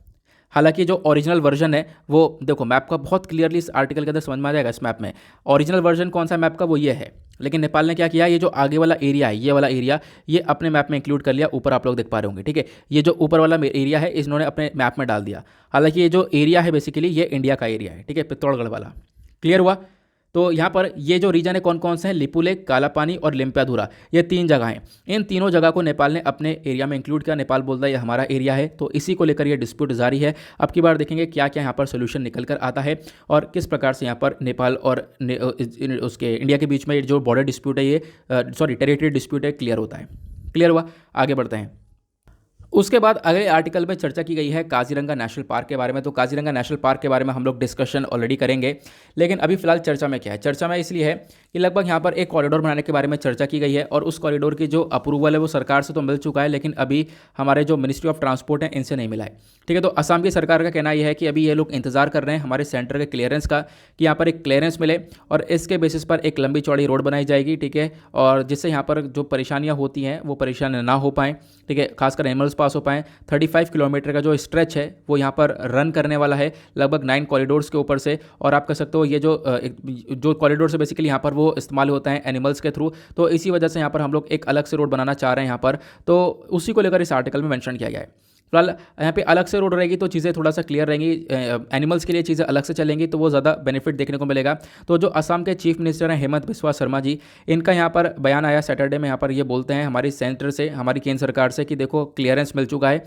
हालांकि जो ओरिजिनल वर्जन है, वो देखो मैप का बहुत क्लियरली इस आर्टिकल के अंदर समझ में आ जाएगा। इस मैप में ओरिजिनल वर्जन कौन सा मैप का, वो ये है। लेकिन नेपाल ने क्या किया, ये जो आगे वाला एरिया है, ये वाला एरिया, ये अपने मैप में इंक्लूड कर लिया। ऊपर आप लोग देख पा रहे होंगे। ठीक है, ये जो ऊपर वाला एरिया है, इन्होंने अपने मैप में डाल दिया। हालांकि ये जो एरिया है, बेसिकली ये इंडिया का एरिया है। ठीक है, पित्तौड़गढ़ वाला। क्लियर हुआ। तो यहाँ पर ये जो रीजन है कौन कौन से हैं, लिपु लेक, काला पानी और लिम्पियाधुरा, ये 3 जगह हैं। इन तीनों जगह को नेपाल ने अपने एरिया में इंक्लूड किया। नेपाल बोलता है ये हमारा एरिया है। तो इसी को लेकर ये डिस्प्यूट जारी है। अब की बार देखेंगे क्या क्या यहाँ पर सोल्यूशन निकल कर आता है और किस प्रकार से यहाँ पर नेपाल और उसके इंडिया के बीच में जो बॉर्डर डिस्प्यूट है, ये टेरिटरी डिस्प्यूट है, क्लियर होता है। क्लियर हुआ, आगे बढ़ते हैं। उसके बाद अगले आर्टिकल में चर्चा की गई है काजीरंगा नेशनल पार्क के बारे में। तो काजीरंगा नेशनल पार्क के बारे में हम लोग डिस्कशन ऑलरेडी करेंगे, लेकिन अभी फिलहाल चर्चा में क्या है, चर्चा में इसलिए है कि लगभग यहाँ पर एक कॉरिडोर बनाने के बारे में चर्चा की गई है। और उस कॉरिडोर की जो अप्रूवल है वो सरकार से तो मिल चुका है, लेकिन अभी हमारे जो मिनिस्ट्री ऑफ ट्रांसपोर्ट है, इनसे नहीं मिला है। ठीक है, तो असम की सरकार का कहना यह है कि अभी ये लोग इंतजार कर रहे हैं हमारे सेंटर के क्लियरेंस का, कि यहाँ पर एक क्लियरेंस मिले और इसके बेसिस पर एक लंबी चौड़ी रोड बनाई जाएगी। ठीक है, और जिससे यहाँ पर जो परेशानियाँ होती हैं वो परेशान ना हो पाएँ। ठीक है, खासकर एनिमल्स पास हो पाएँ। 35 किलोमीटर का जो स्ट्रेच है वो यहाँ पर रन करने वाला है, लगभग 9 कॉरिडोर्स के ऊपर से। और आप कह सकते हो ये जो कॉरिडोर से बेसिकली यहाँ पर वो इस्तेमाल होता है एनिमल्स के थ्रू। तो इसी वजह से यहाँ पर हम लोग एक अलग से रोड बनाना चाह रहे हैं यहाँ पर। तो उसी को लेकर इस आर्टिकल में मेंशन किया गया है। फिलहाल यहाँ पे अलग से रोड रहेगी तो चीज़ें थोड़ा सा क्लियर रहेंगी, एनिमल्स के लिए चीज़ें अलग से चलेंगी तो वो ज़्यादा बेनिफिट देखने को मिलेगा। तो जो असम के चीफ मिनिस्टर हैं हेमंत बिस्वा शर्मा जी, इनका यहाँ पर बयान आया सैटरडे में। यहाँ पर ये बोलते हैं हमारी सेंटर से, हमारी केंद्र सरकार से, कि देखो क्लियरेंस मिल चुका है,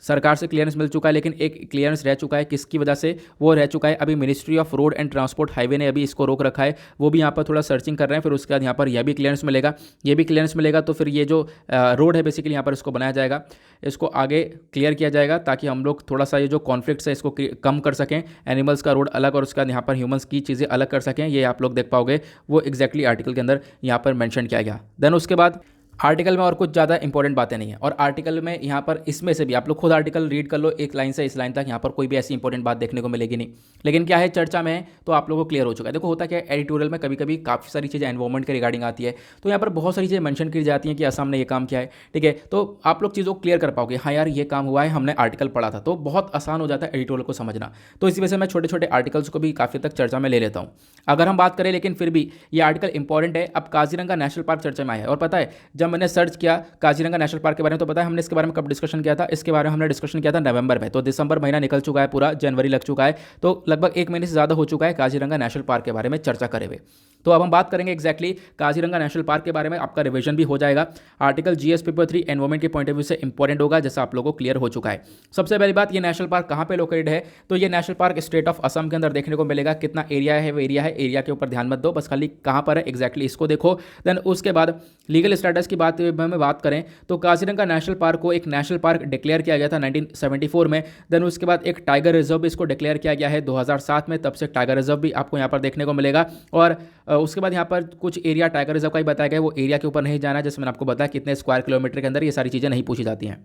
सरकार से क्लियरेंस मिल चुका है, लेकिन एक क्लियरेंस रह चुका है। किसकी वजह से वो रह चुका है, अभी ministry of road and transport highway ने अभी इसको रोक रखा है। वो भी यहाँ पर थोड़ा सर्चिंग कर रहे हैं। फिर उसके बाद यहाँ पर यह भी क्लियरेंस मिलेगा, ये भी क्लियरेंस मिलेगा तो फिर ये जो रोड है बेसिकली यहाँ पर इसको बनाया जाएगा, इसको आगे क्लियर किया जाएगा, ताकि हम लोग थोड़ा सा ये जो कॉन्फ्लिक्ट्स है इसको कम कर सकें। एनिमल्स का रोड अलग और उसके बाद यहाँ पर ह्यूमंस की चीज़ें अलग कर सकें। ये आप लोग देख पाओगे, वो एग्जैक्टली आर्टिकल के अंदर यहाँ पर मैंशन किया गया। देन उसके बाद आर्टिकल में और कुछ ज़्यादा इंपॉर्टेंट बातें नहीं है। और आर्टिकल में यहाँ पर इसमें से भी आप लोग खुद आर्टिकल रीड कर लो, एक लाइन से इस लाइन तक, यहाँ पर कोई भी ऐसी इंपॉर्टेंट बात देखने को मिलेगी नहीं। लेकिन क्या है, चर्चा में है तो आप लोगों को क्लियर हो चुका है। देखो होता क्या है, एडिटोरियल में कभी कभी काफ़ी सारी चीज़ें एनवायरमेंट के रिगार्डिंग आती है, तो यहाँ पर बहुत सारी चीज़ें मेंशन की जाती हैं कि असम ने ये काम किया है। ठीक है, तो आप लोग चीज़ों को क्लियर कर पाओगे, हाँ यार ये काम हुआ है, हमने आर्टिकल पढ़ा था, तो बहुत आसान हो जाता है एडिटोरियल को समझना। तो इसी वजह से मैं छोटे छोटे आर्टिकल्स को भी काफ़ी तक चर्चा में ले लेता हूँ। अगर हम बात करें, लेकिन फिर भी ये आर्टिकल इंपॉर्टेंट है। अब काजीरंगा नेशनल पार्क चर्चा में आया है, और पता है जब मैंने सर्च किया काजीरंगा नेशनल पार्क के बारे में, तो पता है हमने इसके बारे में कब डिस्कशन किया था, इसके बारे में हमने डिस्कशन किया था नवंबर में। तो दिसंबर महीना निकल चुका है पूरा, जनवरी लग चुका है, तो लगभग 1 महीने से ज़्यादा हो चुका है काजीरंगा नेशनल पार्क के बारे में चर्चा करे हुए। तो अब हम बात करेंगे एग्जैक्टली काजीरंगा नेशनल पार्क के बारे में, आपका रिवीजन भी हो जाएगा। आर्टिकल जीएस पेपर 3 एनवायरमेंट के पॉइंट ऑफ व्यू से इंपॉर्टेंट होगा, जैसा आप लोगों को क्लियर हो चुका है। सबसे पहली बात, ये नेशनल पार्क कहाँ पे लोकेटेड है, तो ये national park state of Assam के अंदर देखने को मिलेगा। कितना एरिया है, वो एरिया है, एरिया के ऊपर ध्यान मत दो, बस खाली कहाँ पर है एग्जैक्टली इसको देखो। देन उसके बाद लीगल स्टेटस की बात में बात करें तो काजीरंगा नेशनल पार्क को एक नेशनल पार्क डिक्लेयर किया गया था 1974 में। देन उसके बाद एक टाइगर रिजर्व भी इसको डिक्लेयर किया गया है 2007 में, तब से टाइगर रिजर्व भी आपको यहाँ पर देखने को मिलेगा। और उसके बाद यहाँ पर कुछ एरिया टाइगर रिजर्व का ही बताया गया, वो एरिया के ऊपर नहीं जाना है, जैसे मैंने आपको बताया कितने स्क्वायर किलोमीटर के अंदर, ये सारी चीज़ें नहीं पूछी जाती हैं।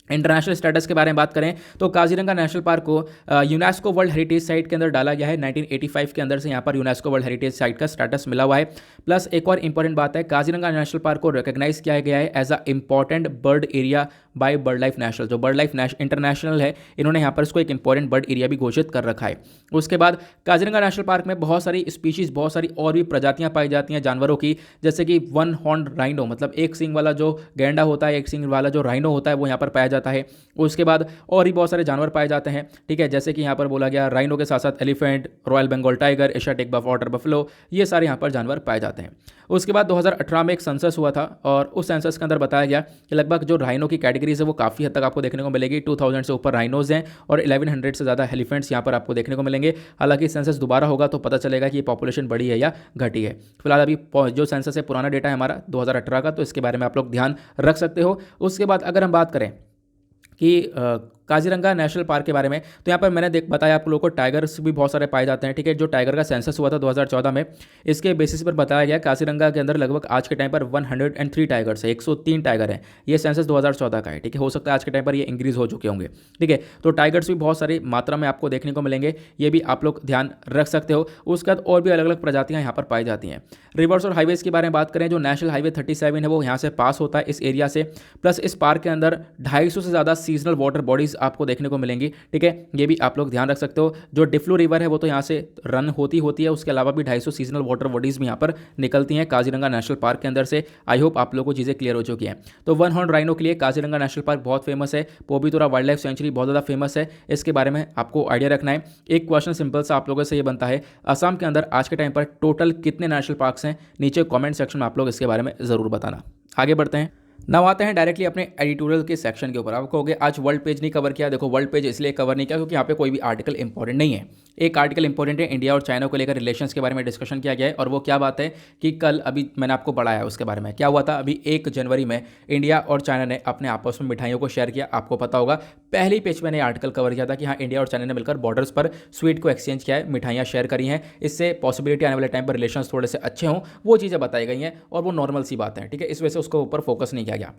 इंटरनेशनल स्टेटस के बारे में बात करें तो काजीरंगा नेशनल पार्क को यूनेस्को वर्ल्ड हेरिटेज साइट के अंदर डाला गया है। 1985 के अंदर से यहाँ पर यूनेस्को वर्ल्ड हेरिटेज साइट का स्टेटस मिला हुआ है। प्लस एक और इंपॉर्टेंट बात है, काजीरंगा नेशनल पार्क को रिकॉग्नाइज किया गया है as a important bird area by bird life national. जो बर्ड लाइफ इंटरनेशनल है, इन्होंने यहाँ पर इसको एक इंपॉर्टेंट बर्ड एरिया भी घोषित कर रखा है। उसके बाद काजीरंगा नेशनल पार्क में बहुत सारी स्पीशीज, बहुत सारी और भी प्रजातियां पाई जाती हैं जानवरों की, जैसे कि वन हॉर्न राइनो, मतलब एक सींग वाला जो गैंडा होता है, एक सींग वाला जो राइनो होता है, वो यहाँ पर पाया जाता है। उसके बाद और भी बहुत सारे जानवर पाए जाते हैं, ठीक है, जैसे कि यहाँ पर बोला गया राइनो के साथ साथ elephant, royal Bengal tiger, Asiatic water buffalo, ये सारे यहाँ पर जानवर पाए जाते हैं। उसके बाद 2018 में एक सेंसस हुआ था और उस सेंसस के अंदर बताया गया कि लगभग जो राइनो की कैटेगरीज है वो काफ़ी हद तक आपको देखने को मिलेगी। 2000 से ऊपर राइनोज हैं और 1100 से ज़्यादा एलिफेंट्स यहाँ पर आपको देखने को मिलेंगे। हालांकि सेंसस दोबारा होगा तो पता चलेगा कि ये पॉपुलेशन बढ़ी है या घटी है। फिलहाल अभी जो सेंसस है पुराना डेटा है हमारा 2018 का, तो इसके बारे में आप लोग ध्यान रख सकते हो। उसके बाद अगर हम बात करें कि काजीरंगा नेशनल पार्क के बारे में, तो यहाँ पर मैंने बताया आप लोगों को टाइगर्स भी बहुत सारे पाए जाते हैं, ठीक है। जो टाइगर का सेंसस हुआ था 2014 में, इसके बेसिस पर बताया गया काजीरंगा के अंदर लगभग आज के टाइम पर 103 टाइगर्स है, 103 टाइगर हैं। ये सेंसस 2014 का है, ठीक है। हो सकता है आज के टाइम पर ये इंक्रीज हो चुके होंगे, ठीक है। तो टाइगर्स भी बहुत सारी मात्रा में आपको देखने को मिलेंगे, ये भी आप लोग ध्यान रख सकते हो। उसके बाद और भी अलग अलग प्रजातियाँ यहाँ पर पाई जाती हैं। रिवर्स और हाईवेज के बारे में बात करें, जो नेशनल हाईवे 37 है वो यहाँ से पास होता है इस एरिया से। प्लस इस पार्क के अंदर 250 से ज़्यादा सीजनल वाटर बॉडीज आपको देखने को मिलेंगी, ठीक है। ये भी आप लोग ध्यान रख सकते हो। जो डिफ्लू रिवर है वो तो यहाँ से रन होती है, उसके अलावा भी 250 सीजनल वाटर बॉडीज भी यहाँ पर निकलती हैं काजीरंगा नेशनल पार्क के अंदर से। आई होप आप लोगों को चीज़ें क्लियर हो चुकी हैं। तो वन हॉर्न राइनो के लिए काजीरंगा नेशनल पार्क बहुत फेमस है, पोबितोरा वाइल्ड लाइफ सेंचुरी बहुत ज़्यादा फेमस है, इसके बारे में आपको आइडिया रखना है। एक क्वेश्चन सिंपल सा आप लोगों से ये बनता है, असम के अंदर आज के टाइम पर टोटल कितने नेशनल पार्क्स हैं? नीचे कमेंट सेक्शन में आप लोग इसके बारे में ज़रूर बताना। आगे बढ़ते हैं, नाउ आते हैं डायरेक्टली अपने एडिटोरियल के सेक्शन के ऊपर। आप कहोगे आज वर्ल्ड पेज नहीं कवर किया। देखो वर्ल्ड पेज इसलिए कवर नहीं किया क्योंकि यहाँ पे कोई भी आर्टिकल इंपॉर्टेंट नहीं है। एक आर्टिकल इंपॉर्टेंट है, इंडिया और चाइना को लेकर रिलेशंस के बारे में डिस्कशन किया गया है। और वो क्या बात है कि कल अभी मैंने आपको पढ़ाया उसके बारे में। क्या हुआ था, अभी 1 जनवरी में इंडिया और चाइना ने अपने आपस में मिठाइयों को शेयर किया। आपको पता होगा पहले पेज मैंने आर्टिकल कवर किया था कि हाँ इंडिया और चाइना ने मिलकर बॉर्डर्स पर स्वीट को एक्सचेंज किया है, मिठाइयाँ शेयर करी हैं। इससे पॉसिबिलिटी आने वाले टाइम पर रिलेशन थोड़े से अच्छे हों, वो चीज़ें बताई गई हैं और वो नॉर्मल सी बात है, ठीक है। इस वजह से उसको ऊपर फोकस नहीं किया गया।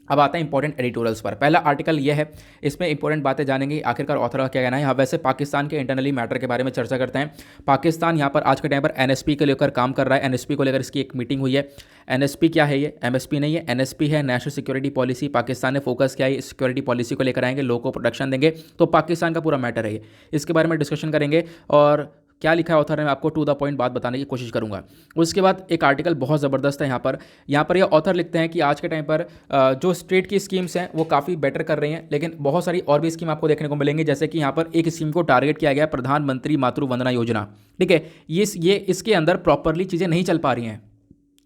अब आता है इंपॉर्टेंट एडिटोरियल्स पर। पहला आर्टिकल ये है, इसमें इंपॉर्टेंट बातें जानेंगे आखिरकार ऑथर का क्या कहना है। यहाँ वैसे पाकिस्तान के इंटरनली मैटर के बारे में चर्चा करते हैं। पाकिस्तान यहाँ पर आज के टाइम पर एनएसपी को लेकर काम कर रहा है। एनएसपी को लेकर इसकी एक मीटिंग हुई है। एनएसपी क्या है, ये एमएसपी नहीं है, एनएसपी है नेशनल सिक्योरिटी पॉलिसी। पाकिस्तान ने फोकस किया है सिक्योरिटी पॉलिसी को लेकर आएंगे, लोगों को प्रोटेक्शन देंगे। तो पाकिस्तान का पूरा मैटर है ये, इसके बारे में डिस्कशन करेंगे और क्या लिखा है ऑथर ने, मैं आपको टू द पॉइंट बात बताने की कोशिश करूंगा। उसके बाद एक आर्टिकल बहुत ज़बरदस्त है यहाँ पर ये ऑथर लिखते हैं कि आज के टाइम पर जो स्टेट की स्कीम्स हैं वो काफ़ी बेटर कर रही हैं, लेकिन बहुत सारी और भी स्कीम आपको देखने को मिलेंगी। जैसे कि यहाँ पर एक स्कीम को टारगेट किया गया, प्रधानमंत्री मातृ वंदना योजना, ठीक है। ये इसके अंदर प्रॉपरली चीज़ें नहीं चल पा रही हैं।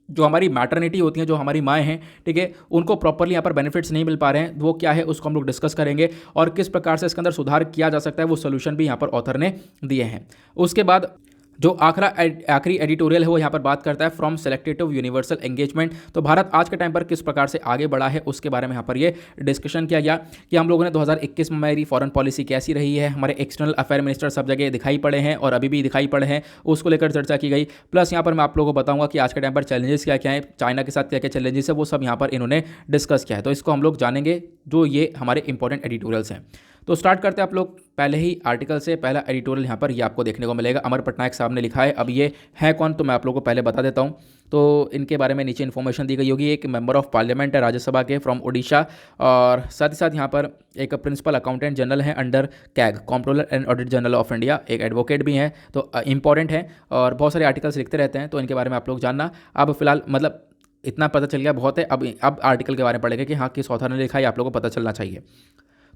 जो हमारी मैटरनिटी होती हैं, जो हमारी माएँ हैं, ठीक है, उनको प्रॉपरली यहाँ पर बेनिफिट्स नहीं मिल पा रहे हैं। वो क्या है उसको हम लोग डिस्कस करेंगे और किस प्रकार से इसके अंदर सुधार किया जा सकता है, वो सोल्यूशन भी यहाँ पर ऑथर ने दिए हैं। उसके बाद जो आखिरी एडिटोरियल है वो यहाँ पर बात करता है from selected to universal engagement. तो भारत आज के टाइम पर किस प्रकार से आगे बढ़ा है उसके बारे में यहाँ पर ये डिस्कशन किया गया कि हम लोगों ने 2021 में हमारी फॉरेन पॉलिसी कैसी रही है, हमारे एक्सटर्नल अफेयर मिनिस्टर सब जगह दिखाई पड़े हैं और अभी भी दिखाई पड़े हैं, उसको लेकर चर्चा की गई। प्लस यहाँ पर मैं आप लोगों को बताऊंगा कि आज के टाइम पर चैलेंजेस क्या क्या हैं, चाइना के साथ क्या क्या चैलेंजेस है, वो सब यहाँ पर इन्होंने डिस्कस किया है। तो इसको हम लोग जानेंगे, जो ये हमारे इंपॉर्टेंट एडिटोरियल्स हैं। तो स्टार्ट करते हैं आप लोग पहले ही आर्टिकल से। पहला एडिटोरियल यहाँ पर ये आपको देखने को मिलेगा, अमर पटनायक साहब ने लिखा है। अब ये है कौन, तो मैं आप लोगों को पहले बता देता हूँ। तो इनके बारे में नीचे इन्फॉर्मेशन दी गई होगी। एक मेंबर ऑफ पार्लियामेंट है राज्यसभा के फ्रॉम उड़ीसा, और साथ ही साथ यहाँ पर एक प्रिंसिपल अकाउंटेंट जनरल है under CAG, controller and audit general of India, एक एडवोकेट भी हैं। तो इंपॉर्टेंट है और बहुत सारे आर्टिकल्स लिखते रहते हैं, तो इनके बारे में आप लोग जानना। अब फिलहाल मतलब इतना पता चल गया बहुत है। अब आर्टिकल के बारे में पढ़ेंगे कि हाँ किस ऑथर ने लिखा है, आप लोगों को पता चलना चाहिए।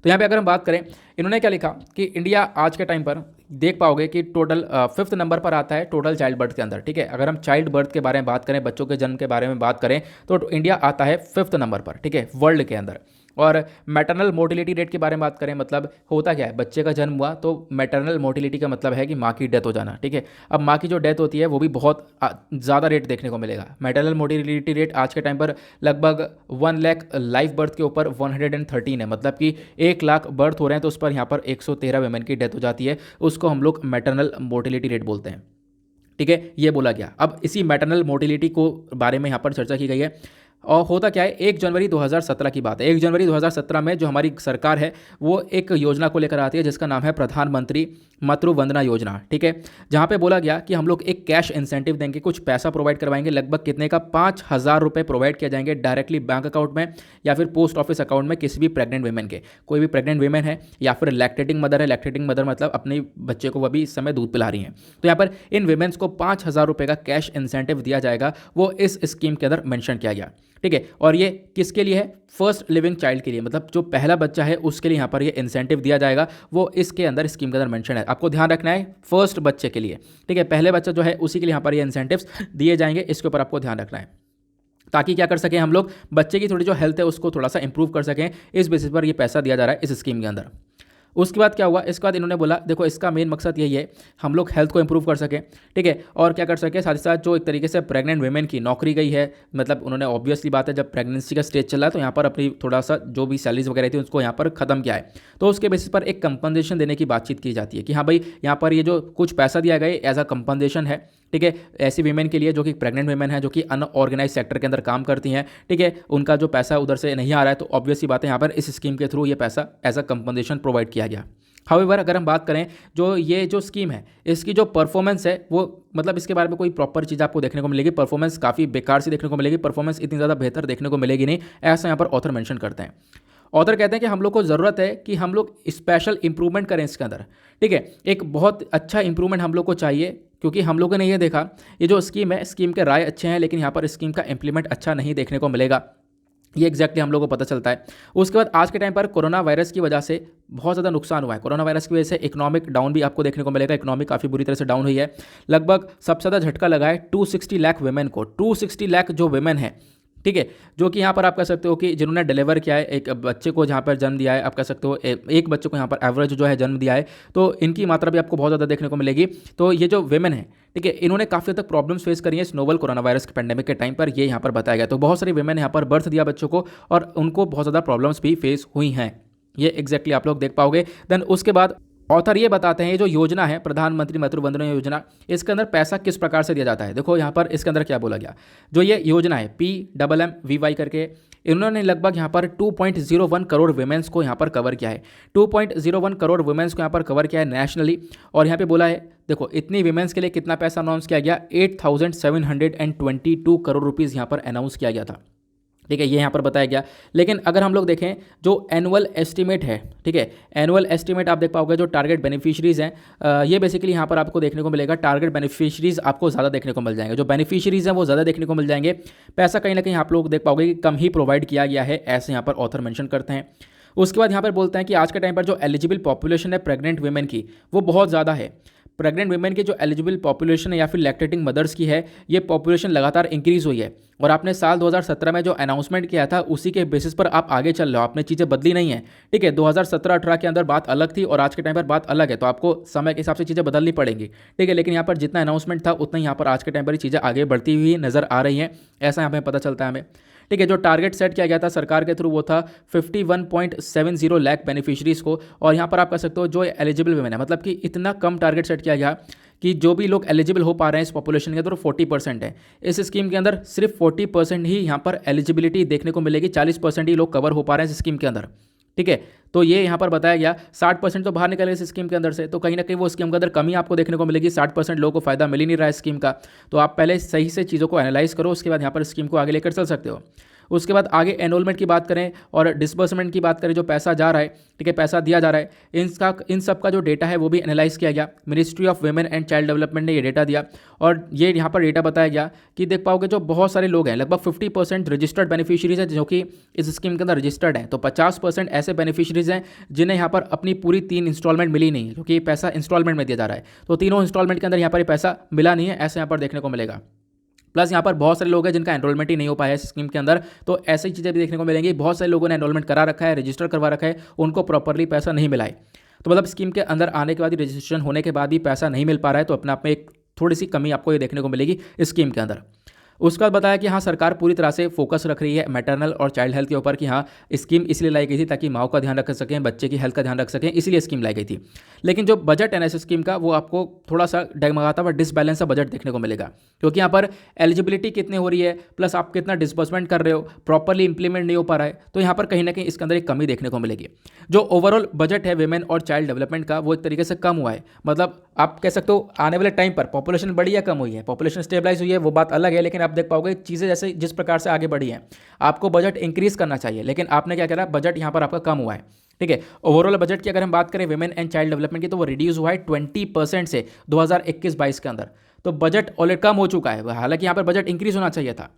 तो यहाँ पे अगर हम बात करें, इन्होंने क्या लिखा कि इंडिया आज के टाइम पर देख पाओगे कि टोटल 5th नंबर पर आता है टोटल चाइल्ड बर्थ के अंदर, ठीक है। अगर हम चाइल्ड बर्थ के बारे में बात करें, बच्चों के जन्म के बारे में बात करें, तो इंडिया आता है 5th नंबर पर, ठीक है, वर्ल्ड के अंदर। और मैटरनल मोर्टिलिटी रेट के बारे में बात करें, मतलब होता क्या है, बच्चे का जन्म हुआ तो मैटरनल मोर्टिलिटी का मतलब है कि माँ की डेथ हो जाना, ठीक है। अब माँ की जो डेथ होती है वो भी बहुत ज़्यादा रेट देखने को मिलेगा। मैटरनल मोर्टिलिटी रेट आज के टाइम पर लगभग 1 लाख लाइव बर्थ के ऊपर 113 है, मतलब कि 1 लाख बर्थ हो रहे हैं तो उस पर यहाँ पर 113 वुमेन की डेथ हो जाती है। उसको हम लोग मैटरनल मोर्टिलिटी रेट बोलते हैं, ठीक है, ये बोला गया। अब इसी मैटरनल मोर्टिलिटी को बारे में यहाँ पर चर्चा की गई है। और होता क्या है, 1 जनवरी 2017 की बात है। 1 जनवरी 2017 में जो हमारी सरकार है वो एक योजना को लेकर आती है जिसका नाम है प्रधानमंत्री मातृ वंदना योजना, ठीक है। जहाँ पे बोला गया कि हम लोग एक कैश इंसेंटिव देंगे, कुछ पैसा प्रोवाइड करवाएंगे, लगभग कितने का 5,000 रुपये प्रोवाइड किया जाएंगे डायरेक्टली बैंक अकाउंट में या फिर पोस्ट ऑफिस अकाउंट में किसी भी प्रेग्नेंट वीमेन के। कोई भी प्रेग्नेंट वीमेन है या फिर लैक्टेटिंग मदर है, लैक्टेटिंग मदर मतलब अपने बच्चे को वो भी इस समय दूध पिला रही हैं, तो यहाँ पर इन वीमेन्स को 5,000 रुपये का कैश इंसेंटिव दिया जाएगा, वो इस स्कीम के अंदर मेंशन किया गया, ठीक है। और ये किसके लिए है, फर्स्ट लिविंग चाइल्ड के लिए, मतलब जो पहला बच्चा है उसके लिए यहाँ पर ये इंसेंटिव दिया जाएगा, वो इसके अंदर स्कीम के अंदर मेंशन है। आपको ध्यान रखना है फर्स्ट बच्चे के लिए, ठीक है, पहले बच्चा जो है उसी के लिए यहाँ पर ये इंसेंटिव्स दिए जाएंगे, इसके ऊपर आपको ध्यान रखना है, ताकि क्या कर सकें हम लोग बच्चे की थोड़ी जो हेल्थ है उसको थोड़ा सा इंप्रूव कर सकें। इस बेसिस पर ये पैसा दिया जा रहा है इस स्कीम के अंदर। उसके बाद क्या हुआ, इसके बाद इन्होंने बोला देखो इसका मेन मकसद यही है हम लोग हेल्थ को इंप्रूव कर सकें, ठीक है, और क्या कर सकें साथ ही साथ जो एक तरीके से प्रेग्नेंट वुमेन की नौकरी गई है, मतलब उन्होंने ऑब्वियसली बात है जब प्रेगनेंसी का स्टेज चला है तो यहाँ पर अपनी थोड़ा सा जो भी सैलरीज वगैरह थी उसको यहाँ पर खत्म किया है, तो उसके बेसिस पर एक कंपनसेशन देने की बातचीत की जाती है कि हाँ भाई यहाँ पर ये जो कुछ पैसा दिया गया एज अ कंपनसेशन है, ठीक है, ऐसी वीमेन के लिए जो कि प्रेग्नेंट वीमेन है, जो कि अनऑर्गेनाइज सेक्टर के अंदर काम करती हैं, ठीक है, उनका जो पैसा उधर से नहीं आ रहा है, तो ऑब्वियसली बात है यहाँ पर इस स्कीम के थ्रू ये पैसा एज अ कंपनसेशन प्रोवाइड किया गया। हाउएवर अगर हम बात करें जो ये जो स्कीम है इसकी जो परफॉर्मेंस है वो मतलब इसके बारे में कोई प्रॉपर चीज़ आपको देखने को मिलेगी, परफॉर्मेंस काफ़ी बेकार सी देखने को मिलेगी, परफॉर्मेंस इतनी ज़्यादा बेहतर देखने को मिलेगी नहीं, ऐसा यहाँ पर ऑथर मेंशन करते हैं। ऑथर कहते हैं कि हम लोग को ज़रूरत है कि हम लोग स्पेशल इंप्रूवमेंट करें इसके अंदर, ठीक है, एक बहुत अच्छा इंप्रूवमेंट हम लोग को चाहिए, क्योंकि हम लोगों ने ये देखा ये जो स्कीम है स्कीम के राय अच्छे हैं लेकिन यहाँ पर स्कीम का इंप्लीमेंट अच्छा नहीं देखने को मिलेगा, ये एग्जैक्टली हम लोगों को पता चलता है। उसके बाद आज के टाइम पर कोरोना वायरस की वजह से बहुत ज़्यादा नुकसान हुआ है, कोरोना वायरस की वजह से इकोनॉमिक डाउन भी आपको देखने को मिलेगा, इकोनॉमी काफ़ी बुरी तरह से डाउन हुई है, लगभग सबसे ज़्यादा झटका लगा है 260 लाख वुमेन को, 260 लाख जो वुमेन है, ठीक है, जो कि यहाँ पर आप कह सकते हो कि जिन्होंने डिलीवर किया है एक बच्चे को, जहाँ पर जन्म दिया है, आप कह सकते हो एक बच्चे को यहाँ पर एवरेज जो है जन्म दिया है, तो इनकी मात्रा भी आपको बहुत ज़्यादा देखने को मिलेगी। तो ये जो वेमेन है, ठीक है, इन्होंने काफ़ी हद तक प्रॉब्लम्स फेस करी है इस नोवल कोरोना वायरस के पेंडेमिक के टाइम पर, ये यहाँ पर बताया गया। तो बहुत सारी वेमेन यहाँ पर बर्थ दिया बच्चों को और उनको बहुत ज़्यादा प्रॉब्लम्स भी फेस हुई हैं, ये एग्जैक्टली आप लोग देख पाओगे। देन उसके बाद ऑथर ये बताते हैं ये जो योजना है प्रधानमंत्री मातृ वंदना योजना, इसके अंदर पैसा किस प्रकार से दिया जाता है। देखो यहाँ पर इसके अंदर क्या बोला गया, जो ये योजना है PMMVY करके, इन्होंने लगभग यहाँ पर 2.01 करोड़ वुमेन्स को यहाँ पर कवर किया है, 2.01 करोड़ वुमेन्स को यहाँ पर कवर किया है नेशनली। और यहाँ पे बोला है देखो इतनी वुमेन्स के लिए कितना पैसा अनाउंस किया गया, 8,722 करोड़ रुपीज़ यहाँ पर अनाउंस किया गया था, ठीक है, ये यहाँ पर बताया गया। लेकिन अगर हम लोग देखें जो एनुअल एस्टीमेट है, ठीक है, एनुअल एस्टीमेट आप देख पाओगे जो टारगेट बेनिफिशरीज़ हैं, ये बेसिकली यहाँ पर आपको देखने को मिलेगा, टारगेट बेनिफिशरीज़ आपको ज़्यादा देखने को मिल जाएंगे, जो बेनिफिशरीज़ हैं वो ज़्यादा देखने को मिल जाएंगे, पैसा कहीं ना कहीं आप लोग देख पाओगे कि कम ही प्रोवाइड किया गया है, ऐसे यहाँ पर ऑथर मेंशन करते हैं। उसके बाद यहाँ पर बोलते हैं कि आज के टाइम पर जो एलिजिबल पॉपुलेशन है प्रेग्नेंट वीमेन की वो बहुत ज़्यादा है, प्रेग्नेंट वुमेन की जो एलिजिबल पॉपुलेशन है या फिर लैक्टेटिंग मदर्स की है, ये पॉपुलेशन लगातार इंक्रीज हुई है। और आपने साल 2017 में जो अनाउंसमेंट किया था उसी के बेसिस पर आप आगे चल रहे हो, आपने चीज़ें बदली नहीं है, ठीक है। 2017-18 के अंदर बात अलग थी और आज के टाइम पर बात अलग है, तो आपको समय के हिसाब से चीज़ें बदलनी पड़ेंगी, ठीक है। लेकिन यहाँ पर जितना अनाउंसमेंट था उतना ही यहाँ पर आज के टाइम पर चीज़ें आगे बढ़ती हुई नज़र आ रही हैं, ऐसा यहाँ पर पता चलता है हमें, ठीक है। जो टारगेट सेट किया गया था सरकार के थ्रू वो था 51.70 लाख बेनिफिशरीज़ को, और यहाँ पर आप कह सकते हो जो एलिजिबल वुमेन है, मतलब कि इतना कम टारगेट सेट किया गया कि जो भी लोग एलिजिबल हो पा रहे हैं इस पॉपुलेशन के अंदर 40% है। इस स्कीम के अंदर सिर्फ 40% ही यहाँ पर एलिजिबिलिटी देखने को मिलेगी, 40% ही लोग कवर हो पा रहे हैं इस स्कीम के अंदर, ठीक है। तो ये यहाँ पर बताया गया 60% तो बाहर निकले इस स्कीम के अंदर से, तो कहीं ना कहीं वो स्कीम के अंदर कमी आपको देखने को मिलेगी, 60% लोगों को फायदा मिल ही नहीं रहा है स्कीम का। तो आप पहले सही से चीज़ों को एनालाइज करो, उसके बाद यहाँ पर स्कीम को आगे लेकर चल सकते हो। उसके बाद आगे एनरोलमेंट की बात करें और डिसबर्समेंट की बात करें, जो पैसा जा रहा है, ठीक है, पैसा दिया जा रहा है, इन सब का जो डेटा है वो भी एनालाइज किया गया। Ministry of women and child development ने ये डेटा दिया और ये यहाँ पर डेटा बताया गया कि देख पाओगे जो बहुत सारे लोग हैं, लगभग 50% रजिस्टर्ड बेनिफिशरीज हैं जो कि इस स्कीम के अंदर रजिस्टर्ड हैं, तो 50% ऐसे बेनिफिशरीज हैं जिन्हें यहाँ पर अपनी पूरी 3 इंस्टॉलमेंट मिली नहीं है, क्योंकि पैसा इंस्टॉलमेंट में दिया जा रहा है, तो तीनों इंस्टॉलमेंट के अंदर यहाँ पर पैसा मिला नहीं है, ऐसे यहाँ पर देखने को मिलेगा। प्लस यहाँ पर बहुत सारे लोग हैं जिनका एनरोलमेंट ही नहीं हो पाया है इस स्कीम के अंदर, तो ऐसी चीज़ें भी देखने को मिलेंगी। बहुत सारे लोगों ने एनरोलमेंट करा रखा है, रजिस्टर करवा रखा है, उनको प्रॉपरली पैसा नहीं मिला है, तो मतलब स्कीम के अंदर आने के बाद ही, रजिस्ट्रेशन होने के बाद भी पैसा नहीं मिल पा रहा है, तो अपने आप में एक थोड़ी सी कमी आपको ये देखने को मिलेगी इस स्कीम के अंदर। उसके बाद बताया कि हाँ सरकार पूरी तरह से फोकस रख रही है मैटरनल और चाइल्ड हेल्थ के ऊपर कि हाँ स्कीम इसलिए लाई गई थी ताकि माँ का ध्यान रख सकें, बच्चे की हेल्थ का ध्यान रख सकें, इसलिए स्कीम लाई गई थी। लेकिन जो बजट है ना इस स्कीम का वो आपको थोड़ा सा डगमगाता हुआ डिसबैलेंस सा बजट देखने को मिलेगा, क्योंकि यहाँ पर एलिजिबिलिटी कितनी हो रही है प्लस आप कितना डिस्बर्समेंट कर रहे हो, प्रॉपरली इंप्लीमेंट नहीं हो पा रहा है, तो यहाँ पर कहीं ना कहीं इसके अंदर एक कमी देखने को मिलेगी। जो ओवरऑल बजट है विमेन और चाइल्ड डेवलपमेंट का वो एक तरीके से कम हुआ है। मतलब आप कह सकते हो आने वाले टाइम पर पॉपुलेशन बढ़ी या कम हुई है, पॉपुलेशन स्टेबलाइज हुई है वो बात अलग है, लेकिन आप देख पाओगे चीज़ें जैसे जिस प्रकार से आगे बढ़ी हैं आपको बजट इंक्रीज करना चाहिए, लेकिन आपने क्या करा, बजट यहाँ पर आपका कम हुआ है। ठीक है, ओवरऑल बजट की अगर हम बात करें विमेन एंड चाइल्ड डेवलपमेंट की तो वो रिड्यूस हुआ है 20% से 2021-22 के अंदर। तो बजट ऑलरेडी कम हो चुका है, हालांकि यहाँ पर बजट इंक्रीज होना चाहिए था,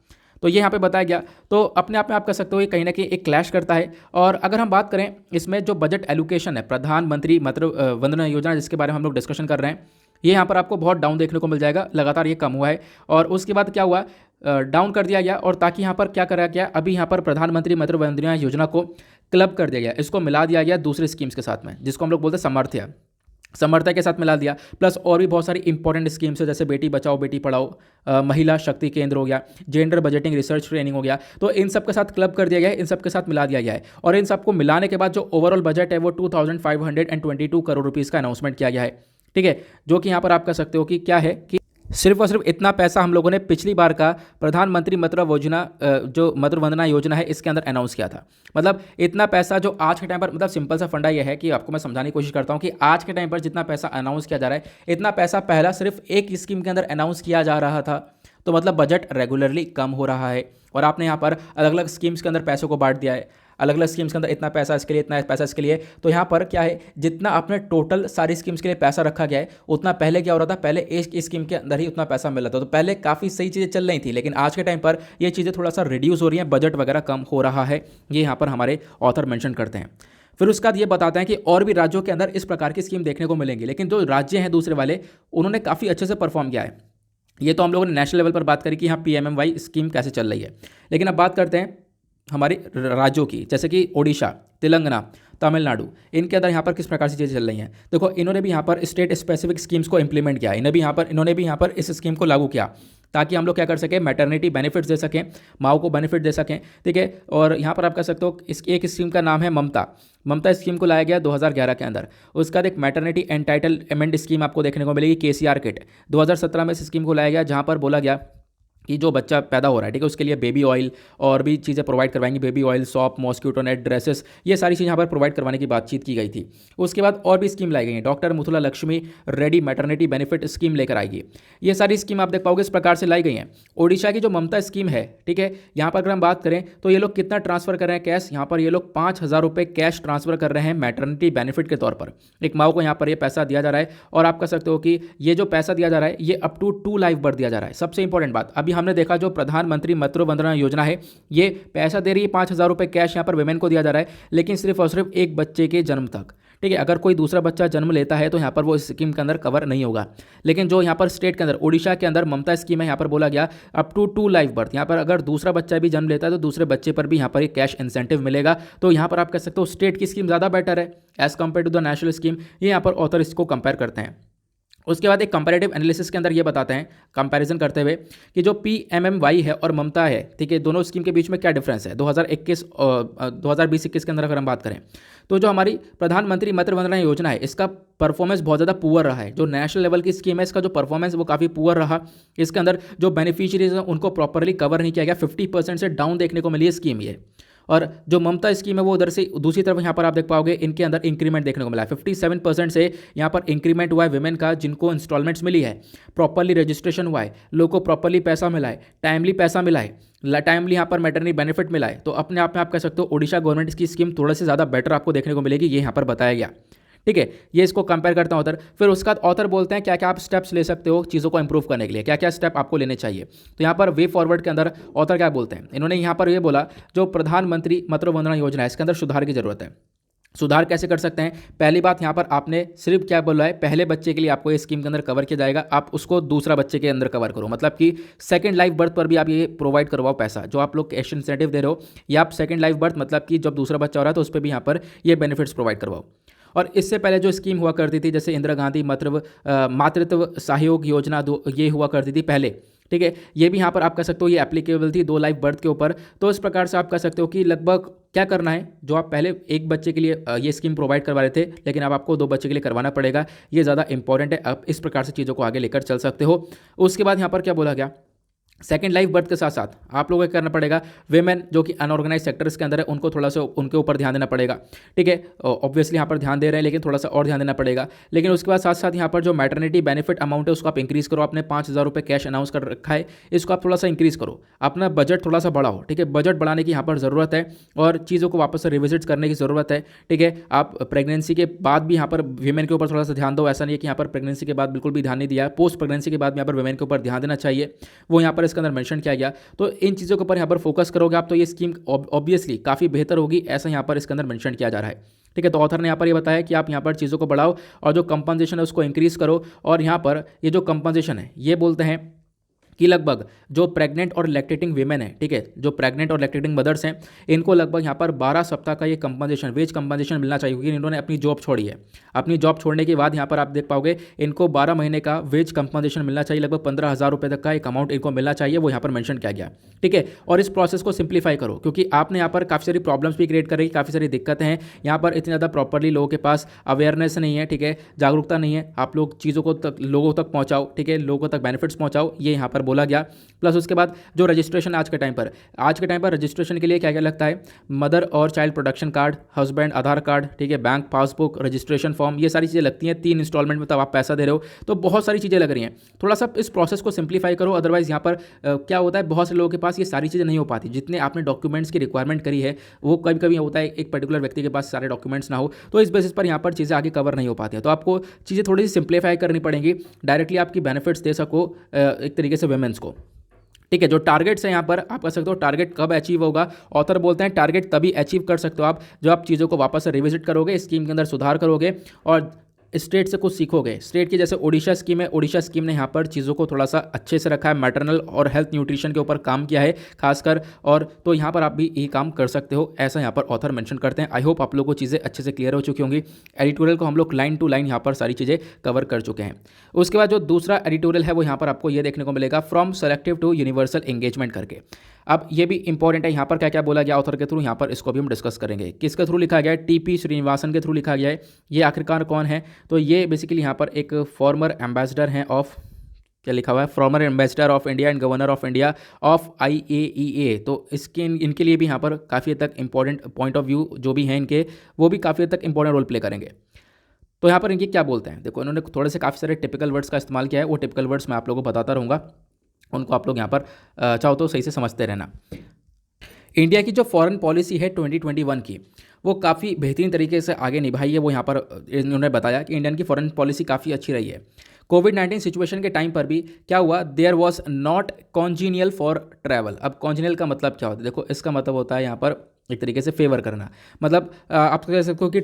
तो ये यहाँ पे बताया गया। तो अपने आप में आप कह सकते हो ये कहीं ना कहीं एक क्लैश करता है। और अगर हम बात करें इसमें जो बजट एलोकेशन है प्रधानमंत्री मतलब वंदना योजना जिसके बारे में हम लोग डिस्कशन कर रहे हैं, ये यहाँ पर आपको बहुत डाउन देखने को मिल जाएगा, लगातार ये कम हुआ है। और उसके बाद क्या हुआ, डाउन कर दिया गया, और ताकि यहाँ पर क्या करा गया, अभी यहाँ पर प्रधानमंत्री मातृ वंदना योजना को क्लब कर दिया गया, इसको मिला दिया गया दूसरे स्कीम्स के साथ में जिसको हम लोग बोलते हैं समर्थ्य के साथ मिला दिया। प्लस और भी बहुत सारी इंपॉर्टेंट स्कीम्स है जैसे बेटी बचाओ बेटी पढ़ाओ, महिला शक्ति केंद्र हो गया, जेंडर बजटिंग रिसर्च ट्रेनिंग हो गया, तो इन सब के साथ क्लब कर दिया गया है, इन सब के साथ मिला दिया गया है। और इन सबको मिलाने के बाद जो ओवरऑल बजट है वो 2522 करोड़ रुपीज़ का अनाउंसमेंट किया गया है। ठीक है, जो कि यहाँ पर आप कह सकते हो कि क्या है कि सिर्फ और सिर्फ इतना पैसा हम लोगों ने पिछली बार का प्रधानमंत्री मातृ योजना जो मातृ वंदना योजना है इसके अंदर अनाउंस किया था। मतलब इतना पैसा जो आज के टाइम पर, मतलब सिंपल सा फंडा यह है कि आपको मैं समझाने की कोशिश करता हूं कि आज के टाइम पर जितना पैसा अनाउंस किया जा रहा है इतना पैसा पहला सिर्फ एक स्कीम के अंदर अनाउंस किया जा रहा था। तो मतलब बजट रेगुलरली कम हो रहा है और आपने यहाँ पर अलग अलग स्कीम्स के अंदर पैसों को बांट दिया है, अलग अलग स्कीम्स के अंदर इतना पैसा इसके लिए, इतना पैसा इसके लिए। तो यहाँ पर क्या है, जितना आपने टोटल सारी स्कीम्स के लिए पैसा रखा गया है उतना पहले क्या हो रहा था, पहले एक स्कीम के अंदर ही उतना पैसा मिल रहा था। तो पहले काफ़ी सही चीज़ें चल रही थी, लेकिन आज के टाइम पर ये चीज़ें थोड़ा सा रिड्यूस हो रही हैं, बजट वगैरह कम हो रहा है, ये यहाँ पर हमारे ऑथर मेंशन करते हैं। फिर उसके बाद ये बताते हैं कि और भी राज्यों के अंदर इस प्रकार की स्कीम देखने को मिलेंगी, लेकिन जो राज्य हैं दूसरे वाले उन्होंने काफ़ी अच्छे से परफॉर्म किया है। ये तो हम लोगों ने नेशनल लेवल पर बात करी कि हाँ PMMY स्कीम कैसे चल रही है, लेकिन अब बात करते हैं हमारे राज्यों की, जैसे कि ओडिशा, तेलंगाना, तमिलनाडु, इनके अंदर यहाँ पर किस प्रकार से चीज़ें चल रही हैं। देखो इन्होंने भी यहाँ पर स्टेट स्पेसिफिक स्कीम्स को इंप्लीमेंट किया, इन्होंने भी यहाँ पर इस स्कीम को लागू किया ताकि हम लोग क्या कर सकें, मैटरनिटी बेनिफिट्स दे सकें, माओ को बेनिफिट दे सकें। ठीक है, और यहाँ पर आप कह सकते हो इस एक स्कीम का नाम है ममता स्कीम को लाया गया 2011 के अंदर। उसके बाद एक मैटरनिटी एंटाइटलमेंट स्कीम आपको देखने को मिलेगी KCR किट, 2017 में इस स्कीम को लाया गया, जहाँ पर बोला गया कि जो बच्चा पैदा हो रहा है, ठीक है, उसके लिए बेबी ऑयल और भी चीज़ें प्रोवाइड करवाएंगी, baby oil, soap, mosquito net, dresses, ये सारी चीज़ यहाँ पर प्रोवाइड करवाने की बातचीत की गई थी। उसके बाद और भी स्कीम लाई गई है, doctor Muthulakshmi Reddy maternity benefit scheme लेकर आएगी। ये सारी स्कीम आप देख पाओगे इस प्रकार से लाई गई हैं। ओडिशा की जो ममता स्कीम है, ठीक है, यहाँ पर अगर हम बात करें तो ये लोग कितना ट्रांसफर कर रहे हैं कैश, यहाँ पर ये लोग 5,000 रुपये कैश ट्रांसफर कर रहे हैं मैटरनिटी बेनिफिट के तौर पर। एक माँ को यहाँ पर ये पैसा दिया जा रहा है, और आप कह सकते हो कि ये जो पैसा दिया जा रहा है ये अप टू 2 लाइफ बर्थ दिया जा रहा है। सबसे इंपॉर्टेंट बात, अभी हमने देखा जो प्रधानमंत्री मातृ वंदना योजना है ये पैसा दे रही है 5,000 रुपये कैश यहाँ पर वुमेन को दिया जा रहा है, लेकिन सिर्फ और सिर्फ एक बच्चे के जन्म तक। ठीक है, अगर कोई दूसरा बच्चा जन्म लेता है तो यहाँ पर वो इस स्कीम के अंदर कवर नहीं होगा। लेकिन जो यहाँ पर स्टेट के अंदर ओडिशा के अंदर ममता स्कीम है, यहाँ पर बोला गया अप टू 2 लाइफ बर्थ, यहाँ पर अगर दूसरा बच्चा भी जन्म लेता है तो दूसरे बच्चे पर भी यहाँ पर एक कैश इंसेंटिव मिलेगा। तो यहाँ पर आप कह सकते हो स्टेट की स्कीम ज़्यादा बेटर है as compare to the national scheme, ये यहाँ पर ऑथर इसको कंपेयर करते हैं। उसके बाद एक कंपैरेटिव एनालिसिस के अंदर ये बताते हैं कंपैरिजन करते हुए कि जो PMMY है और ममता है, ठीक है, दोनों स्कीम के बीच में क्या डिफरेंस है 2020-21 के अंदर अगर हम बात करें तो जो हमारी प्रधानमंत्री मातृ वंदना योजना है इसका परफॉर्मेंस बहुत ज़्यादा पुअर रहा है। जो नेशनल लेवल की स्कीम है इसका जो परफॉर्मेंस वो काफ़ी पुअर रहा, इसके अंदर जो बेनिफिशियरीज हैं उनको प्रॉपरली कवर नहीं किया गया, 50% से डाउन देखने को मिली है स्कीम ये। और जो ममता स्कीम है वो उधर से दूसरी तरफ यहाँ पर आप देख पाओगे इनके अंदर इंक्रीमेंट देखने को मिला है, 57% से यहाँ पर इंक्रीमेंट हुआ है विमेन का, जिनको इंस्टॉलमेंट्स मिली है, प्रॉपरली रजिस्ट्रेशन हुआ है, लोगों को प्रॉपरली पैसा मिला है, टाइमली पैसा मिला है, टाइमली यहाँ पर मैटरनिटी बेनिफिट मिला है। तो अपने आप में आप कह सकते हो ओडिशा गवर्नमेंट की स्कीम थोड़ा से ज़्यादा बेटर आपको देखने को मिलेगी, ये यहाँ पर बताया गया। ठीक है, ये इसको कंपेयर करता हूँ ऑथर। फिर उसके बाद ऑथर बोलते हैं क्या क्या आप स्टेप्स ले सकते हो चीज़ों को इंप्रूव करने के लिए, क्या क्या स्टेप आपको लेने चाहिए। तो यहाँ पर वे फॉरवर्ड के अंदर ऑथर क्या बोलते हैं, इन्होंने यहाँ पर ये बोला जो प्रधानमंत्री मातृ वंदना योजना है इसके अंदर सुधार की जरूरत है। सुधार कैसे कर सकते हैं, पहली बात यहाँ पर आपने सिर्फ क्या बोला है, पहले बच्चे के लिए आपको ये स्कीम के अंदर कवर किया जाएगा, आप उसको दूसरा बच्चे के अंदर कवर करो, मतलब कि सेकंड लाइफ बर्थ पर भी आप ये प्रोवाइड करवाओ पैसा, जो आप लोग कैश इंसेंटिव दे रहे हो या आप सेकंड लाइफ बर्थ मतलब कि जब दूसरा बच्चा हो रहा है तो उस पर भी यहाँ पर ये बेनिफिट्स प्रोवाइड करवाओ। और इससे पहले जो स्कीम हुआ करती थी जैसे इंदिरा गांधी मातृत्व सहयोग योजना ये हुआ करती थी पहले, ठीक है, ये भी यहाँ पर आप कह सकते हो ये एप्लीकेबल थी 2 लाइव बर्थ के ऊपर। तो इस प्रकार से आप कह सकते हो कि लगभग क्या करना है, जो आप पहले एक बच्चे के लिए ये स्कीम प्रोवाइड करवा रहे थे, लेकिन अब आपको 2 बच्चे के लिए करवाना पड़ेगा। ये ज़्यादा इंपॉर्टेंट है, आप इस प्रकार से चीज़ों को आगे लेकर चल सकते हो। उसके बाद यहाँ पर क्या बोला गया, सेकेंड लाइफ बर्थ के साथ साथ आप लोगों को करना पड़ेगा, वेमेन जो कि अनऑर्गेनाइज सेक्टर्स के अंदर है उनको थोड़ा सा उनके ऊपर ध्यान देना पड़ेगा। ठीक है, ऑब्वियसली यहाँ पर ध्यान दे रहे हैं, लेकिन थोड़ा सा और ध्यान देना पड़ेगा। लेकिन उसके बाद साथ साथ यहाँ पर जो मैटरनिटी बेनिफिट अमाउंट है उसको आप इंक्रीज करो। आपने 5,000 रुपये कैश अनाउंस कर रखा है, इसको आप थोड़ा सा इंक्रीज करो, अपना बजट थोड़ा सा बढ़ाओ। ठीक है, बजट बढ़ाने की यहाँ पर ज़रूरत है और चीज़ों को वापस से रिविजिट करने की ज़रूरत है। ठीक है, आप प्रेगनेंसी के बाद भी यहाँ पर वीमेन के ऊपर थोड़ा सा ध्यान दो। ऐसा नहीं है कि यहाँ पर प्रेगनेंसी के बाद बिल्कुल भी ध्यान नहीं दिया, पोस्ट प्रेगनेंसी के बाद यहाँ पर वीमेन के ऊपर ध्यान देना चाहिए, वो यहाँ पर इसके अंदर मेंशन किया गया। तो इन चीज़ों के ऊपर यहाँ पर फोकस करोगे आप तो ये स्कीम ऑब्वियसली काफ़ी बेहतर होगी, ऐसा यहाँ पर इसके अंदर मेंशन किया जा रहा है। ठीक है, तो ऑथर ने यहाँ पर ये बताया कि आप यहाँ पर चीज़ों को बढ़ाओ और जो कंपनसेशन है उसको इंक्रीज करो। और यहाँ पर ये जो कंपनसेशन है ये बोलते हैं कि लगभग जो प्रेग्नेंट और लैक्टेटिंग वीमेन है, ठीक है, जो प्रेग्नेंट और लैक्टेटिंग मदर्स हैं, इनको लगभग यहाँ पर 12 सप्ताह का ये कंपनसेशन, वेज कंपनसेशन मिलना चाहिए, क्योंकि इन्होंने अपनी जॉब छोड़ी है। अपनी जॉब छोड़ने के बाद यहाँ पर आप देख पाओगे इनको 12 महीने का वेज कंपनसेशन मिलना चाहिए, लगभग 15,000 रुपये तक का एक अमाउंट इनको मिलना चाहिए, वो यहाँ पर मेंशन किया गया। ठीक है, और इस प्रोसेस को सिंप्लीफाई करो, क्योंकि आपने यहाँ पर काफ़ी सारी प्रॉब्लम्स भी क्रिएट कर रही, काफ़ी सारी दिक्कतें हैं यहाँ पर, इतनी ज़्यादा प्रॉपरली लोगों के पास अवेयरनेस नहीं है। ठीक है, जागरूकता नहीं है, आप लोग चीज़ों को लोगों तक पहुँचाओ। ठीक है, लोगों तक बेनिफिट्स पहुँचाओ, ये यहाँ पर बोला गया। प्लस उसके बाद जो रजिस्ट्रेशन आज के टाइम पर रजिस्ट्रेशन के लिए क्या क्या लगता है, मदर और चाइल्ड प्रोटेक्शन कार्ड, हस्बैंड आधार कार्ड, ठीक है, बैंक पासबुक, रजिस्ट्रेशन फॉर्म, ये सारी चीज़ें लगती हैं 3 इंस्टॉलमेंट में, तब आप पैसा दे रहे हो, तो बहुत सारी चीज़ें लग रही हैं। थोड़ा सा इस प्रोसेस को सिंप्लीफाई करो, अदरवाइज यहाँ पर क्या होता है, बहुत से लोगों के पास ये सारी चीज़ें नहीं हो पाती, जितने आपने डॉक्यूमेंट्स की रिक्वायरमेंट करी है वो कभी कभी होता है एक पर्टिकुलर व्यक्ति के पास सारे डॉक्यूमेंट्स ना हो, तो इस बेसिस पर यहाँ पर चीज़ें आगे कवर नहीं हो पाती है। तो आपको चीज़ें थोड़ी सी सिंप्लीफाई करनी पड़ेंगी, डायरेक्टली आपकी बेनिफिट्स दे सको एक तरीके से वुमेन्स को। ठीक है, जो टारगेट्स हैं यहाँ पर आप कह सकते हो टारगेट कब अचीव होगा, ऑथर बोलते हैं टारगेट तभी अचीव कर सकते हो आप जब आप चीज़ों को वापस से रिविजिट करोगे, स्कीम के अंदर सुधार करोगे और स्टेट से कुछ सीखोगे। स्टेट की जैसे ओडिशा स्कीम है, ओडिशा स्कीम ने यहाँ पर चीज़ों को थोड़ा सा अच्छे से रखा है, मैटरनल और हेल्थ न्यूट्रिशन के ऊपर काम किया है खासकर, और तो यहाँ पर आप भी यही काम कर सकते हो, ऐसा यहाँ पर ऑथर मेंशन करते हैं। आई होप आप लोगों को चीज़ें अच्छे से क्लियर हो चुकी होंगी। एडिटोरियल को हम लोग लाइन टू लाइन यहाँ पर सारी चीज़ें कवर कर चुके हैं। उसके बाद जो दूसरा एडिटोरियल है वो यहाँ पर आपको ये देखने को मिलेगा, from selective to universal engagement करके। अब ये भी इंपॉर्टेंट है, यहाँ पर क्या क्या बोला गया ऑथर के थ्रू, यहाँ पर इसको भी हम डिस्कस करेंगे। किसके थ्रू लिखा गया है, टीपी श्रीनिवासन के थ्रू लिखा गया है। ये आखिरकार कौन है, तो ये बेसिकली यहाँ पर एक फॉर्मर एम्बेसडर हैं ऑफ, क्या लिखा हुआ है, farmer ambassador of India and governor of India of IAEA। तो इसके इनके लिए भी यहाँ पर काफ़ी हद तक इंपॉर्टेंट पॉइंट ऑफ व्यू जो भी हैं इनके, वो भी काफ़ी हद तक इंपॉर्टेंट रोल प्ले करेंगे। तो यहाँ पर इनके क्या बोलते हैं, देखो इन्होंने थोड़े से काफ़ी सारे टिपिकल वर्ड्स का इस्तेमाल किया है, वो टिपिकल वर्ड्स मैं आप लोगों को बताता रहूँगा, उनको आप लोग यहाँ पर चाहो तो सही से समझते रहना। इंडिया की जो फॉरेन पॉलिसी है 2021 की, वो काफ़ी बेहतरीन तरीके से आगे निभाई है। वो यहाँ पर इन्होंने बताया कि इंडियन की फॉरेन पॉलिसी काफ़ी अच्छी रही है। कोविड-19 सिचुएशन के टाइम पर भी क्या हुआ, there was not congenial for travel. अब कॉन्जीनियल का मतलब क्या होता है, देखो इसका मतलब होता है यहाँ पर एक तरीके से फेवर करना, मतलब आप कह सकते हो कि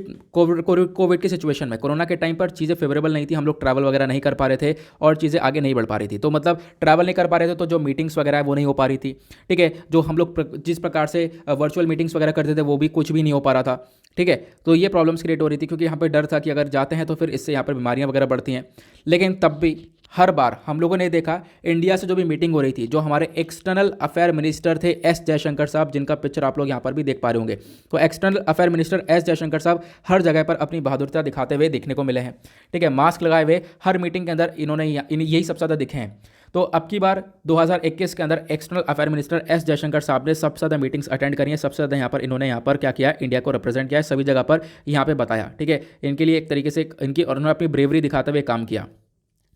कोविड की सिचुएशन में, कोरोना के टाइम पर चीज़ें फेवरेबल नहीं थी, हम लोग ट्रैवल वगैरह नहीं कर पा रहे थे और चीज़ें आगे नहीं बढ़ पा रही थी। तो मतलब ट्रैवल नहीं कर पा रहे थे तो जो मीटिंग्स वगैरह है वो नहीं हो पा रही थी। ठीक है, जो हम लोग जिस प्रकार से वर्चुअल मीटिंग्स वगैरह करते थे वो भी कुछ भी नहीं हो पा रहा था। ठीक है, तो ये प्रॉब्लम्स क्रिएट हो रही थी, क्योंकि यहाँ पर डर था कि अगर जाते हैं तो फिर इससे यहाँ पर बीमारियाँ वगैरह बढ़ती हैं। लेकिन तब भी हर बार हम लोगों ने देखा इंडिया से जो भी मीटिंग हो रही थी, जो हमारे एक्सटर्नल अफेयर मिनिस्टर थे एस जयशंकर साहब, जिनका पिक्चर आप लोग यहाँ पर भी देख पा रहे होंगे, तो external affair minister S Jaishankar साहब हर जगह पर अपनी बहादुरता दिखाते हुए देखने को मिले हैं। ठीक है, मास्क लगाए हुए हर मीटिंग के अंदर इन्होंने यही सबसे ज़्यादा दिखे हैं। तो अब की बार 2021 के अंदर external affair minister S Jaishankar साहब ने सबसे ज़्यादा मीटिंग्स अटेंड करी हैं, सबसे ज़्यादा यहाँ पर इन्होंने यहाँ पर क्या किया, इंडिया को रिप्रेजेंट किया है, सभी जगह पर यहाँ पे बताया। ठीक है, इनके लिए एक तरीके से इनकी और उन्होंने अपनी ब्रेवरी दिखाते हुए काम किया,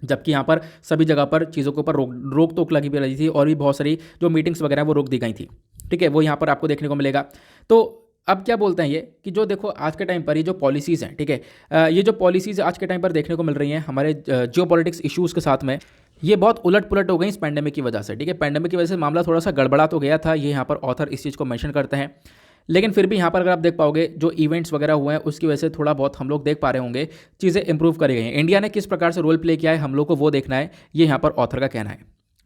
जबकि यहाँ पर सभी जगह पर चीज़ों के ऊपर रोक टोक लगी भी रही थी और भी बहुत सारी जो मीटिंग्स वगैरह वो रोक दी गई थी। ठीक है, वो यहाँ पर आपको देखने को मिलेगा। तो अब क्या बोलते हैं ये कि जो देखो आज के टाइम पर ये जो पॉलिसीज़ हैं, ठीक है, ये जो पॉलिसीज़ आज के टाइम पर देखने को मिल रही हैं हमारे जियोपॉलिटिक्स इश्यूज़ के साथ में, ये बहुत उलट पुलट हो गई इस पैंडेमिक की वजह से। ठीक है, पैंडेमिक की वजह से मामला थोड़ा सा गड़बड़ा तो गया था, ये यहाँ पर ऑथर इस चीज़ को मेंशन करते हैं। लेकिन फिर भी यहाँ पर अगर आप देख पाओगे जो इवेंट्स वगैरह हुए हैं उसकी वजह से थोड़ा बहुत हम लोग देख पा रहे होंगे चीज़ें इंप्रूव करी गई हैं। इंडिया ने किस प्रकार से रोल प्ले किया है हम लोग को वो देखना है, ये यहाँ पर ऑथर का कहना है।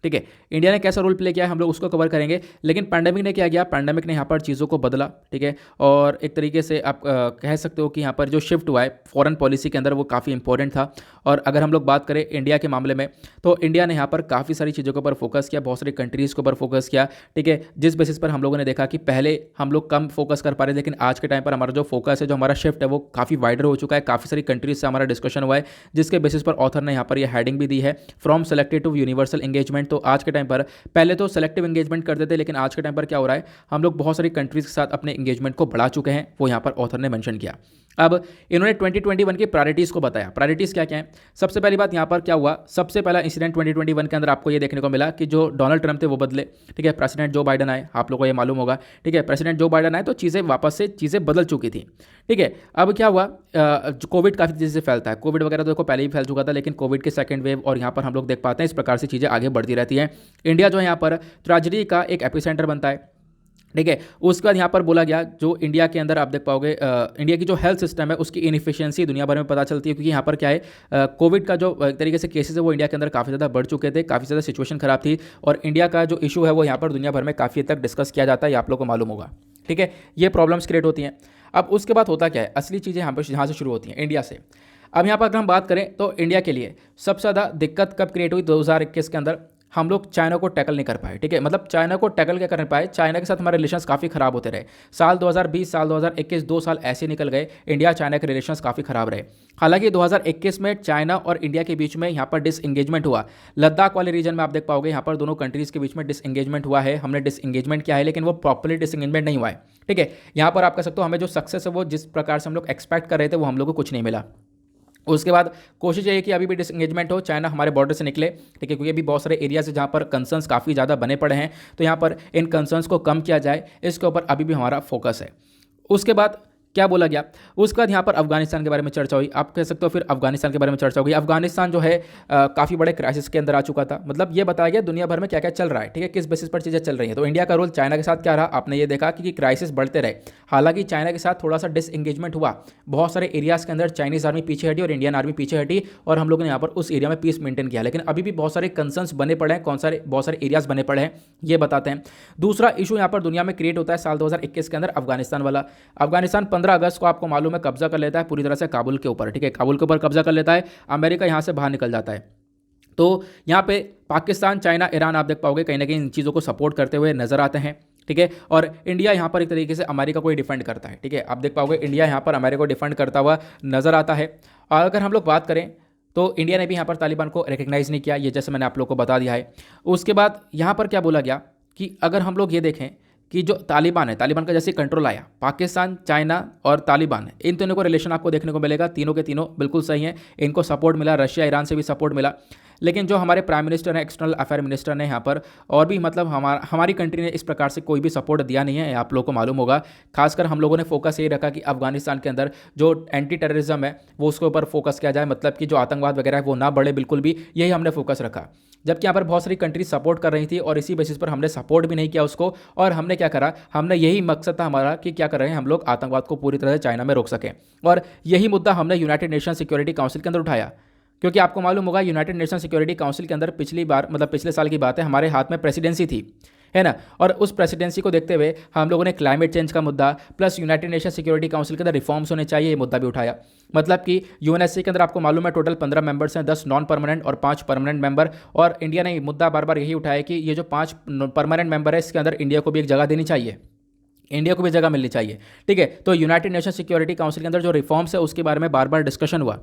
ठीक है, इंडिया ने कैसा रोल प्ले किया है हम लोग उसको कवर करेंगे। लेकिन पैंडेमिक ने क्या किया, पैंडेमिक ने यहाँ पर चीज़ों को बदला, ठीक है, और एक तरीके से आप कह सकते हो कि यहाँ पर जो शिफ्ट हुआ है फॉरेन पॉलिसी के अंदर वो काफ़ी इंपॉर्टेंट था। और अगर हम लोग बात करें इंडिया के मामले में, तो इंडिया ने यहाँ पर काफ़ी सारी चीज़ों के ऊपर फोकस किया, बहुत सारी कंट्रीज़ के ऊपर फोकस किया, ठीक है, जिस बेसिस पर हम लोगों ने देखा कि पहले हम लोग कम फोकस कर पा रहे थे, लेकिन आज के टाइम पर हमारा जो फोकस है, जो हमारा शिफ्ट है वो काफ़ी वाइडर हो चुका है। काफ़ी सारी कंट्रीज से हमारा डिस्कशन हुआ है, जिसके बेसिस पर ऑथर ने यहाँ पर यह हेडिंग भी दी है, from selected to universal engagement. तो आज के टाइम पर पहले तो सेलेक्टिव एंगेजमेंट करते थे, लेकिन आज के टाइम पर क्या हो रहा है, हम लोग बहुत सारी कंट्रीज के साथ अपने एंगेजमेंट को बढ़ा चुके हैं, वो यहाँ पर ऑथर ने मेंशन किया। अब इन्होंने 2021 की प्रायोरिटीज़ को बताया। प्रायोरिटीज़ क्या क्या है, सबसे पहली बात यहाँ पर क्या हुआ, सबसे पहला इंसिडेंट 2021 के अंदर आपको ये देखने को मिला कि जो डोनाल्ड ट्रंप थे वो बदले, ठीक है, प्रेसिडेंट जो बाइडन आए, आप लोगों को ये मालूम होगा, ठीक है, प्रेसिडेंट जो बाइडन आए तो चीज़ें वापस से चीज़ें बदल चुकी थी, ठीक है। अब क्या हुआ, कोविड काफ़ी तेज़ी से फैलता है, कोविड वगैरह तो देखो पहले ही फैल चुका था, लेकिन कोविड के सेकंड वेव और यहाँ पर हम लोग देख पाते हैं इस प्रकार से चीज़ें आगे बढ़ती रहती हैं। इंडिया जो है यहाँ पर ट्रेजेडी का एक एपिसेंटर बनता है, ठीक है। उसके बाद यहाँ पर बोला गया जो इंडिया के अंदर आप देख पाओगे, इंडिया की जो हेल्थ सिस्टम है उसकी इनएफिशिएंसी दुनिया भर में पता चलती है, क्योंकि यहाँ पर क्या है, कोविड का जो एक तरीके से केसेस है वो इंडिया के अंदर काफ़ी ज़्यादा बढ़ चुके थे, काफ़ी ज़्यादा सिचुएशन खराब थी, और इंडिया का जो इशू है वो यहाँ पर दुनिया भर में काफ़ी हद तक डिस्कस किया जाता है, ये आप लोग को मालूम होगा, ठीक है। ये प्रॉब्लम्स क्रिएट होती हैं। अब उसके बाद होता क्या है, असली चीज़ें यहाँ से शुरू होती हैं, इंडिया से। अब यहाँ पर अगर हम बात करें तो इंडिया के लिए सबसे ज़्यादा दिक्कत कब क्रिएट हुई, 2021 के अंदर हम लोग चाइना को टैकल नहीं कर पाए, ठीक है, मतलब चाइना को टैकल क्या कर पाए, चाइना के साथ हमारे रिलेशंस काफ़ी खराब होते रहे। साल 2020, साल 2021, 2 साल ऐसे निकल गए, इंडिया चाइना के रिलेशंस काफ़ी खराब रहे। हालांकि 2021 में चाइना और इंडिया के बीच में यहाँ पर डिसएंगेजमेंट हुआ, लद्दाख वाले रीजन में आप देख पाओगे यहाँ पर दोनों कंट्रीज़ के बीच में डिसएंगेजमेंट हुआ है, हमने डिसएंगेजमेंट किया है, लेकिन वो प्रॉपरली डिसएंगेजमेंट नहीं हुआ है, ठीक है। यहाँ पर आप कह सकते हो हमें जो सक्सेस है वो जिस प्रकार से हम लोग एक्सपेक्ट कर रहे थे वो हम लोग को कुछ नहीं मिला। उसके बाद कोशिश ये है कि अभी भी डिसएंगेजमेंट हो, चाइना हमारे बॉर्डर से निकले, ठीक है, क्योंकि अभी बहुत सारे एरियाज है जहाँ पर कंसर्न्स काफ़ी ज़्यादा बने पड़े हैं, तो यहाँ पर इन कंसर्न्स को कम किया जाए, इसके ऊपर अभी भी हमारा फोकस है। उसके बाद क्या बोला गया, उसके बाद यहाँ पर अफगानिस्तान के बारे में चर्चा हुई, आप कह सकते हो फिर अफगानिस्तान के बारे में चर्चा होगी। अफगानिस्तान जो है काफ़ी बड़े क्राइसिस के अंदर आ चुका था, मतलब ये बताया गया दुनिया भर में क्या क्या चल रहा है, ठीक है, किस बेसिस पर चीज़ें चल रही हैं। तो इंडिया का रोल चाइना के साथ क्या रहा, आपने ये देखा कि क्राइसिस बढ़ते रहे। हालांकि चाइना के साथ थोड़ा सा डिसएंगेजमेंट हुआ, बहुत सारे एरियाज़ के अंदर चाइनीज़ आर्मी पीछे हटी और इंडियन आर्मी पीछे हटी, और हम लोगों ने यहाँ पर उस एरिया में पीस मेंटेन किया, लेकिन अभी भी बहुत सारे कंसर्न्स बने पड़े हैं, बहुत सारे एरियाज़ बने पड़े हैं, ये बताते हैं। दूसरा इशू यहाँ पर दुनिया में क्रिएट होता है साल 2021 के अंदर, अफगानिस्तान वाला। अफगानिस्तान 15 अगस्त को आपको में कब्जा कर लेता है पूरी तरह से काबुल के ऊपर, ठीक है, काबुल के ऊपर कब्जा कर लेता है, अमेरिका यहां से बाहर निकल जाता है। तो यहां पे पाकिस्तान, चाइना, ईरान आप देख पाओगे कहीं ना कहीं इन चीज़ों को सपोर्ट करते हुए नजर आते हैं, ठीक है, और इंडिया यहां पर एक तरीके से अमेरिका को ही डिफेंड करता है, ठीक है, आप देख पाओगे इंडिया यहां पर अमेरिका को डिफेंड करता हुआ नजर आता है। और अगर हम लोग बात करें तो इंडिया ने भी यहाँ पर तालिबान को रिकग्नाइज नहीं किया, ये जैसे मैंने आप लोग को बता दिया है। उसके बाद यहाँ पर क्या बोला गया कि अगर हम लोग ये देखें कि जो तालिबान है, तालिबान का जैसे कंट्रोल आया, पाकिस्तान, चाइना और तालिबान, इन तीनों को रिलेशन आपको देखने को मिलेगा, तीनों के तीनों बिल्कुल सही हैं, इनको सपोर्ट मिला, रशिया, ईरान से भी सपोर्ट मिला। लेकिन जो हमारे प्राइम मिनिस्टर हैं, एक्सटर्नल अफेयर मिनिस्टर ने यहाँ पर, और भी मतलब हमारी कंट्री ने इस प्रकार से कोई भी सपोर्ट दिया नहीं है, आप लोगों को मालूम होगा। खासकर हम लोगों ने फोकस यही रखा कि अफगानिस्तान के अंदर जो एंटी टेररिज्म है वो उसके ऊपर फोकस किया जाए, मतलब कि जो आतंकवाद वगैरह है वो ना बढ़े बिल्कुल भी, यही हमने फोकस रखा। जबकि यहाँ पर बहुत सारी कंट्रीज सपोर्ट कर रही थी और इसी बेसिस पर हमने सपोर्ट भी नहीं किया उसको, और हमने क्या करा, हमने यही मकसद था हमारा कि क्या कर रहे हैं हम लोग, आतंकवाद को पूरी तरह से चाइना में रोक सकें। और यही मुद्दा हमने यूनाइटेड नेशन सिक्योरिटी काउंसिल के अंदर उठाया, क्योंकि आपको मालूम होगा यूनाइटेड नेशन सिक्योरिटी काउंसिल के अंदर पिछली बार, मतलब पिछले साल की बात है, हमारे हाथ में प्रेसिडेंसी थी, है ना, और उस प्रेसिडेंसी को देखते हुए हम लोगों ने क्लाइमेट चेंज का मुद्दा plus United nation security council के अंदर रिफॉर्म्स होने चाहिए, ये मुद्दा भी उठाया। मतलब कि यूएनएससी के अंदर आपको मालूम है टोटल 15 मेंबर्स हैं, 10 नॉन परमानेंट और 5 परमानेंट मेंबर, और इंडिया ने मुद्दा बार बार यही उठाया कि ये जो 5 परमानेंट मेंबर है इसके अंदर इंडिया को भी एक जगह देनी चाहिए, इंडिया को भी जगह मिलनी चाहिए, ठीक है। तो यूनाइटेड नेशन सिक्योरिटी काउंसिल के अंदर जो रिफॉर्म्स है उसके बारे में बार बार डिस्कशन हुआ,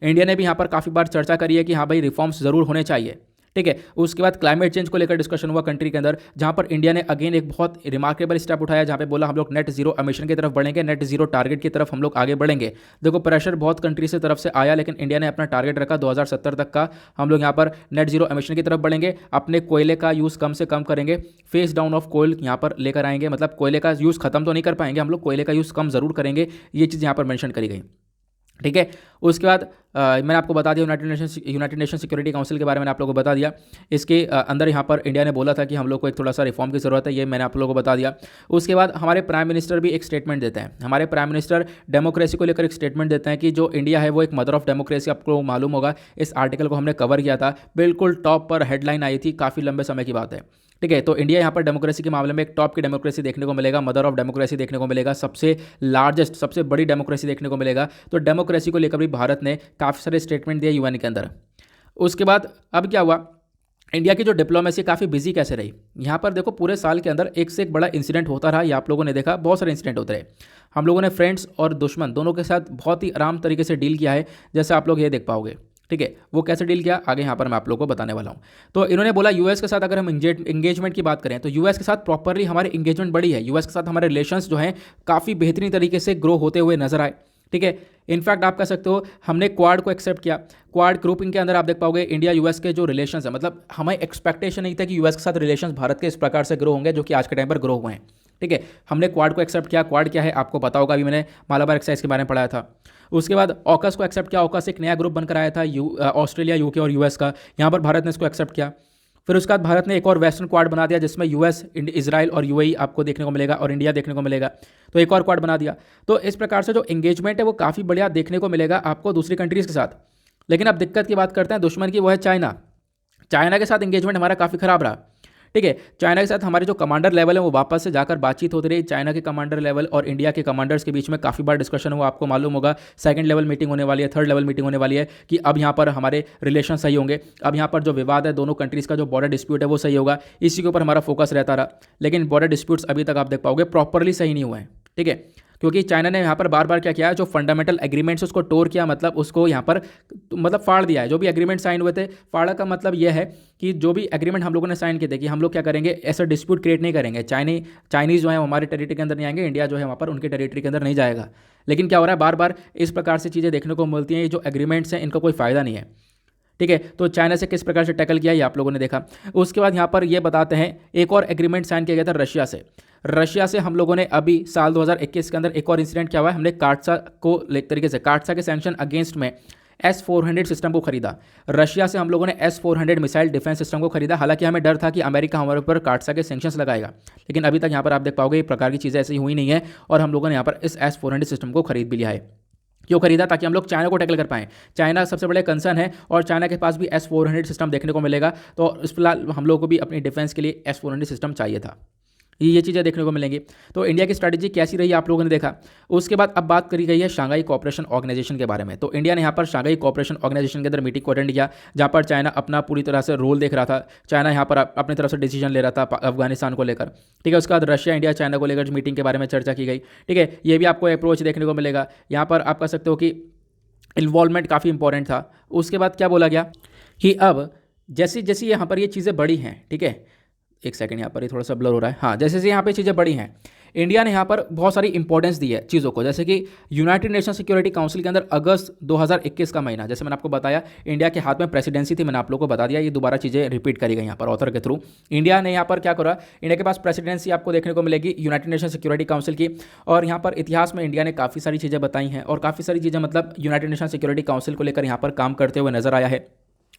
इंडिया ने भी यहाँ पर काफ़ी बार चर्चा करी है कि हाँ भाई रिफॉर्म्स ज़रूर होने चाहिए, ठीक है। उसके बाद क्लाइमेट चेंज को लेकर डिस्कशन हुआ कंट्री के अंदर, जहाँ पर इंडिया ने अगेन एक बहुत रिमार्केबल स्टेप उठाया, जहाँ पे बोला हम लोग नेट जीरो एमिशन की तरफ बढ़ेंगे, नेट जीरो टारगेट की तरफ हम लोग आगे बढ़ेंगे। देखो प्रेशर बहुत कंट्री से तरफ से आया, लेकिन इंडिया ने अपना टारगेट रखा 2070 तक का, हम लोग यहाँ पर नेट जीरो एमिशन की तरफ बढ़ेंगे, अपने कोयले का यूज़ कम से कम करेंगे, फेस डाउन ऑफ कोयल यहाँ पर लेकर आएंगे, मतलब कोयले का यूज़ खत्म तो नहीं कर पाएंगे हम लोग, कोयले का यूज़ कम ज़रूर करेंगे, ये चीज़ यहाँ पर मैंशन करी गई, ठीक है। उसके बाद मैंने आपको बता दिया यूनाइटेड नेशन सिक्योरिटी काउंसिल के बारे में, मैंने आप लोगों को बता दिया। इसके अंदर यहाँ पर इंडिया ने बोला था कि हम लोग को एक थोड़ा सा रिफॉर्म की ज़रूरत है, ये मैंने आप लोगों को बता दिया। उसके बाद हमारे प्राइम मिनिस्टर भी एक स्टेटमेंट देते हैं। हमारे प्राइम मिनिस्टर डेमोक्रेसी को लेकर एक स्टेटमेंट देते हैं कि जो इंडिया है वो एक मदर ऑफ डेमोक्रेसी, आपको मालूम होगा। इस आर्टिकल को हमने कवर किया था, बिल्कुल टॉप पर हेडलाइन आई थी, काफ़ी लंबे समय की बात है। ठीक है, तो इंडिया यहाँ पर डेमोक्रेसी के मामले में एक टॉप की डेमोक्रेसी देखने को मिलेगा, मदर ऑफ डेमोक्रेसी देखने को मिलेगा, सबसे लार्जेस्ट, सबसे बड़ी डेमोक्रेसी देखने को मिलेगा। तो डेमोक्रेसी को लेकर भी भारत ने काफ़ी सारे स्टेटमेंट दिए यूएन के अंदर। उसके बाद अब क्या हुआ, इंडिया की जो डिप्लोमेसी काफ़ी बिजी कैसे रही। यहाँ पर देखो पूरे साल के अंदर एक से एक बड़ा इंसिडेंट होता रहा, ये आप लोगों ने देखा, बहुत सारे इंसिडेंट होते रहे। हम लोगों ने फ्रेंड्स और दुश्मन दोनों के साथ बहुत ही आराम तरीके से डील किया है, जैसे आप लोग ये देख पाओगे। ठीक है, वो कैसे डील किया आगे यहाँ पर मैं आप लोगों को बताने वाला हूँ। तो इन्होंने बोला यूएस के साथ अगर हम इंगेजमेंट की बात करें तो यूएस के साथ प्रॉपरली हमारी इंगेजमेंट बढ़ी है। यूएस के साथ हमारे रिलेशंस जो हैं काफ़ी बेहतरीन तरीके से ग्रो होते हुए नजर आए। ठीक है, इनफैक्ट आप कह सकते हो हमने क्वाड को एक्सेप्ट किया। क्वाड ग्रुपिंग के अंदर आप देख पाओगे इंडिया यूएस के जो रिलेशंस है, मतलब हमें एक्सपेक्टेशन नहीं था कि यूएस के साथ रिलेशंस भारत के इस प्रकार से ग्रो होंगे जो कि आज के टाइम पर ग्रो हुए हैं। ठीक है, हमने क्वाड को एक्सेप्ट किया। क्वाड क्या है आपको पता होगा, अभी मैंने मालाबार एक्सरसाइज के बारे में पढ़ाया था। उसके बाद ऑकस को एक्सेप्ट किया। ऑकस एक नया ग्रुप बनकर आया था ऑस्ट्रेलिया, यूके और यूएस का, यहाँ पर भारत ने इसको एक्सेप्ट किया। फिर उसके बाद भारत ने एक और वेस्टर्न क्वाड बना दिया जिसमें यूएस, इजराइल और यूएई आपको देखने को मिलेगा और इंडिया देखने को मिलेगा। तो एक और क्वाड बना दिया। तो इस प्रकार से जो एंगेजमेंट है वो काफ़ी बढ़िया देखने को मिलेगा आपको दूसरी कंट्रीज़ के साथ। लेकिन अब दिक्कत की बात करते हैं दुश्मन की, वो है चाइना। चाइना के साथ एंगेजमेंट हमारा काफ़ी खराब रहा। ठीक है, चाइना के साथ हमारे जो कमांडर लेवल है वो वापस से जाकर बातचीत होती रही। चाइना के कमांडर लेवल और इंडिया के कमांडर्स के बीच में काफ़ी बार डिस्कशन हुआ, आपको मालूम होगा। सेकंड लेवल मीटिंग होने वाली है, थर्ड लेवल मीटिंग होने वाली है कि अब यहाँ पर हमारे रिलेशन सही होंगे। अब यहाँ पर जो विवाद है दोनों कंट्रीज़ का, जो बॉर्डर डिस्प्यूट है वो सही होगा। इसी के ऊपर हमारा फोकस रहता रहा। लेकिन बॉर्डर डिस्प्यूट्स अभी तक आप देख पाओगे प्रॉपरली सही नहीं हुए हैं। ठीक है, क्योंकि चाइना ने यहाँ पर बार बार क्या किया है, जो फंडामेंटल एग्रीमेंट्स उसको टोर किया, मतलब उसको यहाँ पर मतलब फाड़ दिया है। जो भी एग्रीमेंट साइन हुए थे, फाड़ा का मतलब यह है कि जो भी एग्रीमेंट हम लोगों ने साइन किए थे कि हम लोग क्या करेंगे, ऐसा डिस्प्यूट क्रिएट नहीं करेंगे। चाइनीज़ जो है हमारे टेरिटरी के अंदर नहीं आएंगे, इंडिया जो है वहाँ पर उनके टेरिटरी के अंदर नहीं जाएगा। लेकिन क्या हो रहा है, बार बार इस प्रकार से चीज़ें देखने को मिलती हैं। ये जो एग्रीमेंट्स हैं इनका कोई फ़ायदा नहीं है। ठीक है, तो चाइना से किस प्रकार से टैकल किया ये आप लोगों ने देखा। उसके बाद यहाँ पर ये बताते हैं एक और एग्रीमेंट साइन किया गया था रशिया से। रशिया से हम लोगों ने अभी साल 2021 के अंदर एक और इंसिडेंट क्या हुआ है, हमने काटसा को एक तरीके से काटसा के सैंक्शन अगेंस्ट में S-400 सिस्टम को खरीदा। रशिया से हम लोगों ने S-400 मिसाइल डिफेंस सिस्टम को खरीदा। हालांकि हमें डर था कि अमेरिका हमारे ऊपर काटसा के सैंक्शंस लगाएगा, लेकिन अभी तक यहाँ पर आप देख पाओगे ये प्रकार की चीज़ें ऐसी हुई नहीं है और हम लोगों ने यहाँ पर इस S-400 सिस्टम को खरीद भी लिया है। क्यों खरीदा, ताकि हम लोग चाइना को टैकल कर पाएँ। चाइना सबसे बड़े कंसर्न है और चाइना के पास भी S-400 सिस्टम देखने को मिलेगा। तो इस फिलहाल हम लोग को भी अपनी डिफेंस के लिए S-400 सिस्टम चाहिए था। ये चीज़ें देखने को मिलेंगी। तो इंडिया की स्ट्रैटेजी कैसी रही आप लोगों ने देखा। उसके बाद अब बात करी गई है शांघाई कोऑपरेशन ऑर्गेनाइजेशन के बारे में। तो इंडिया ने यहाँ पर शांघाई कोऑपरेशन ऑर्गेनाइजेशन के अंदर मीटिंग को अटेंड किया, जहाँ पर चाइना अपना पूरी तरह से रोल देख रहा था। चाइना यहाँ पर अपनी तरफ से डिसीजन ले रहा था अफगानिस्तान को लेकर। ठीक है, उसके बाद रशिया, इंडिया, चाइना को लेकर मीटिंग के बारे में चर्चा की गई। ठीक है, ये भी आपको अप्रोच देखने को मिलेगा। यहाँ पर आप कह सकते हो कि इन्वॉल्वमेंट काफ़ी इंपॉर्टेंट था। उसके बाद क्या बोला गया कि अब जैसी जैसी यहाँ पर ये चीज़ें बड़ी हैं, ठीक है, एक सेकंड यहाँ पर ये थोड़ा सा ब्लर हो रहा है। हाँ, जैसे जैसे यहाँ पे चीज़ें बड़ी हैं, इंडिया ने यहाँ पर बहुत सारी इंपॉर्टेंस दी है चीज़ों को। जैसे कि यूनाइटेड नेशन सिक्योरिटी काउंसिल के अंदर अगस्त 2021 का महीना, जैसे मैंने आपको बताया इंडिया के हाथ में प्रेसिडेंसी थी, मैंने आप लोगों को बता दिया। ये दोबारा चीज़ें रिपीट करी गई यहाँ पर ऑथर के थ्रू। इंडिया ने यहाँ पर क्या करा, इंडिया के पास प्रेसिडेंसी आपको देखने को मिलेगी यूनाइटेड नेशन सिक्योरिटी काउंसिल की। और यहाँ पर इतिहास में इंडिया ने काफ़ी सारी चीज़ें बताई हैं और काफ़ी सारी चीज़ें मतलब यूनाइटेड नेशन सिक्योरिटी काउंसिल को लेकर यहाँ पर काम करते हुए नजर आया है।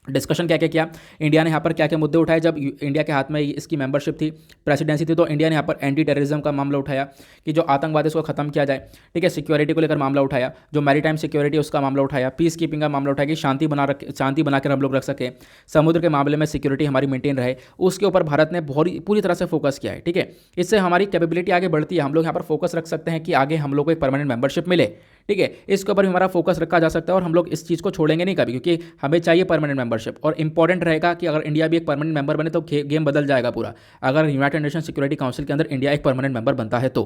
डिस्कशन क्या क्या किया इंडिया ने, यहाँ पर क्या क्या मुद्दे उठाए। जब इंडिया के हाथ में इसकी मेंबरशिप थी, प्रेसिडेंसी थी, तो इंडिया ने यहाँ पर एंटी टेररिज्म का मामला उठाया कि जो आतंकवाद है उसको खत्म किया जाए। ठीक है, सिक्योरिटी को लेकर मामला उठाया, जो मैरीटाइम सिक्योरिटी उसका मामला उठाया, पीस कीपिंग का मामला उठाया कि शांति बनाकर हम लोग रख सकें, समुद्र के मामले में सिक्योरिटी हमारी मेंटेन रहे, उसके ऊपर भारत ने पूरी तरह से फोकस किया है। ठीक है, इससे हमारी कैपेबिलिटी आगे बढ़ती है, हम लोग यहाँ पर फोकस रख सकते हैं कि आगे हम लोग को एक परमानेंट मेंबरशिप मिले। ठीक है, इसके ऊपर भी हमारा फोकस रखा जा सकता है और हम लोग इस चीज़ को छोड़ेंगे नहीं कभी, क्योंकि हमें चाहिए परमानेंट मेंबरशिप। और इंपॉर्टेंट रहेगा कि अगर इंडिया भी एक परमानेंट मेंबर बने तो गेम बदल जाएगा पूरा, अगर यूनाइटेड नेशन सिक्योरिटी काउंसिल के अंदर इंडिया एक परमानेंट मेंबर बनता है तो।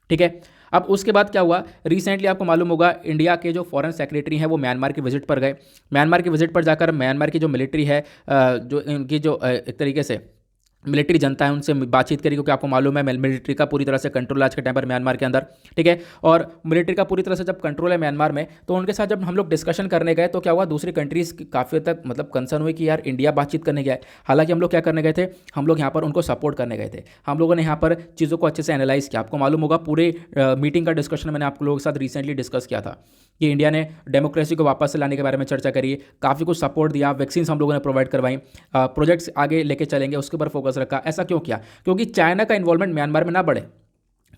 ठीक है, अब उसके बाद क्या हुआ, रिसेंटली आपको मालूम होगा इंडिया के जो फॉरेन सेक्रेटरी हैं वो म्यांमार की विजिट पर गए। म्यांमार की विजिट पर जाकर म्यांमार की जो मिलिट्री है, जो इनकी जो एक तरीके से मिलिट्री जनता है उनसे बातचीत करी, क्योंकि आपको मालूम है मिलिट्री का पूरी तरह से कंट्रोल आज के टाइम पर म्यांमार के अंदर, ठीक है। और मिलिट्री का पूरी तरह से जब कंट्रोल है म्यांमार में, तो उनके साथ जब हम लोग डिस्कशन करने गए तो क्या हुआ, दूसरी कंट्रीज काफ़ी हद तक मतलब कंसर्न हुई कि यार इंडिया बातचीत करने गया है। हालांकि हम लोग क्या करने गए थे, हम लोग यहाँ पर उनको सपोर्ट करने गए थे। हम लोगों ने यहाँ पर चीज़ों को अच्छे से एनालाइज किया। आपको मालूम होगा पूरे मीटिंग का डिस्कशन मैंने आप लोगों के साथ रिसेंटली डिस्कस किया था कि इंडिया ने डेमोक्रेसी को वापस से लाने के बारे में चर्चा करी, काफ़ी कुछ सपोर्ट दिया, वैक्सीन हम लोगों ने प्रोवाइड करवाई, प्रोजेक्ट्स आगे लेके चलेंगे उसके ऊपर फोकस रखा। ऐसा क्यों किया? क्योंकि चाइना का इन्वॉल्वमेंट म्यांमार में ना बढ़े,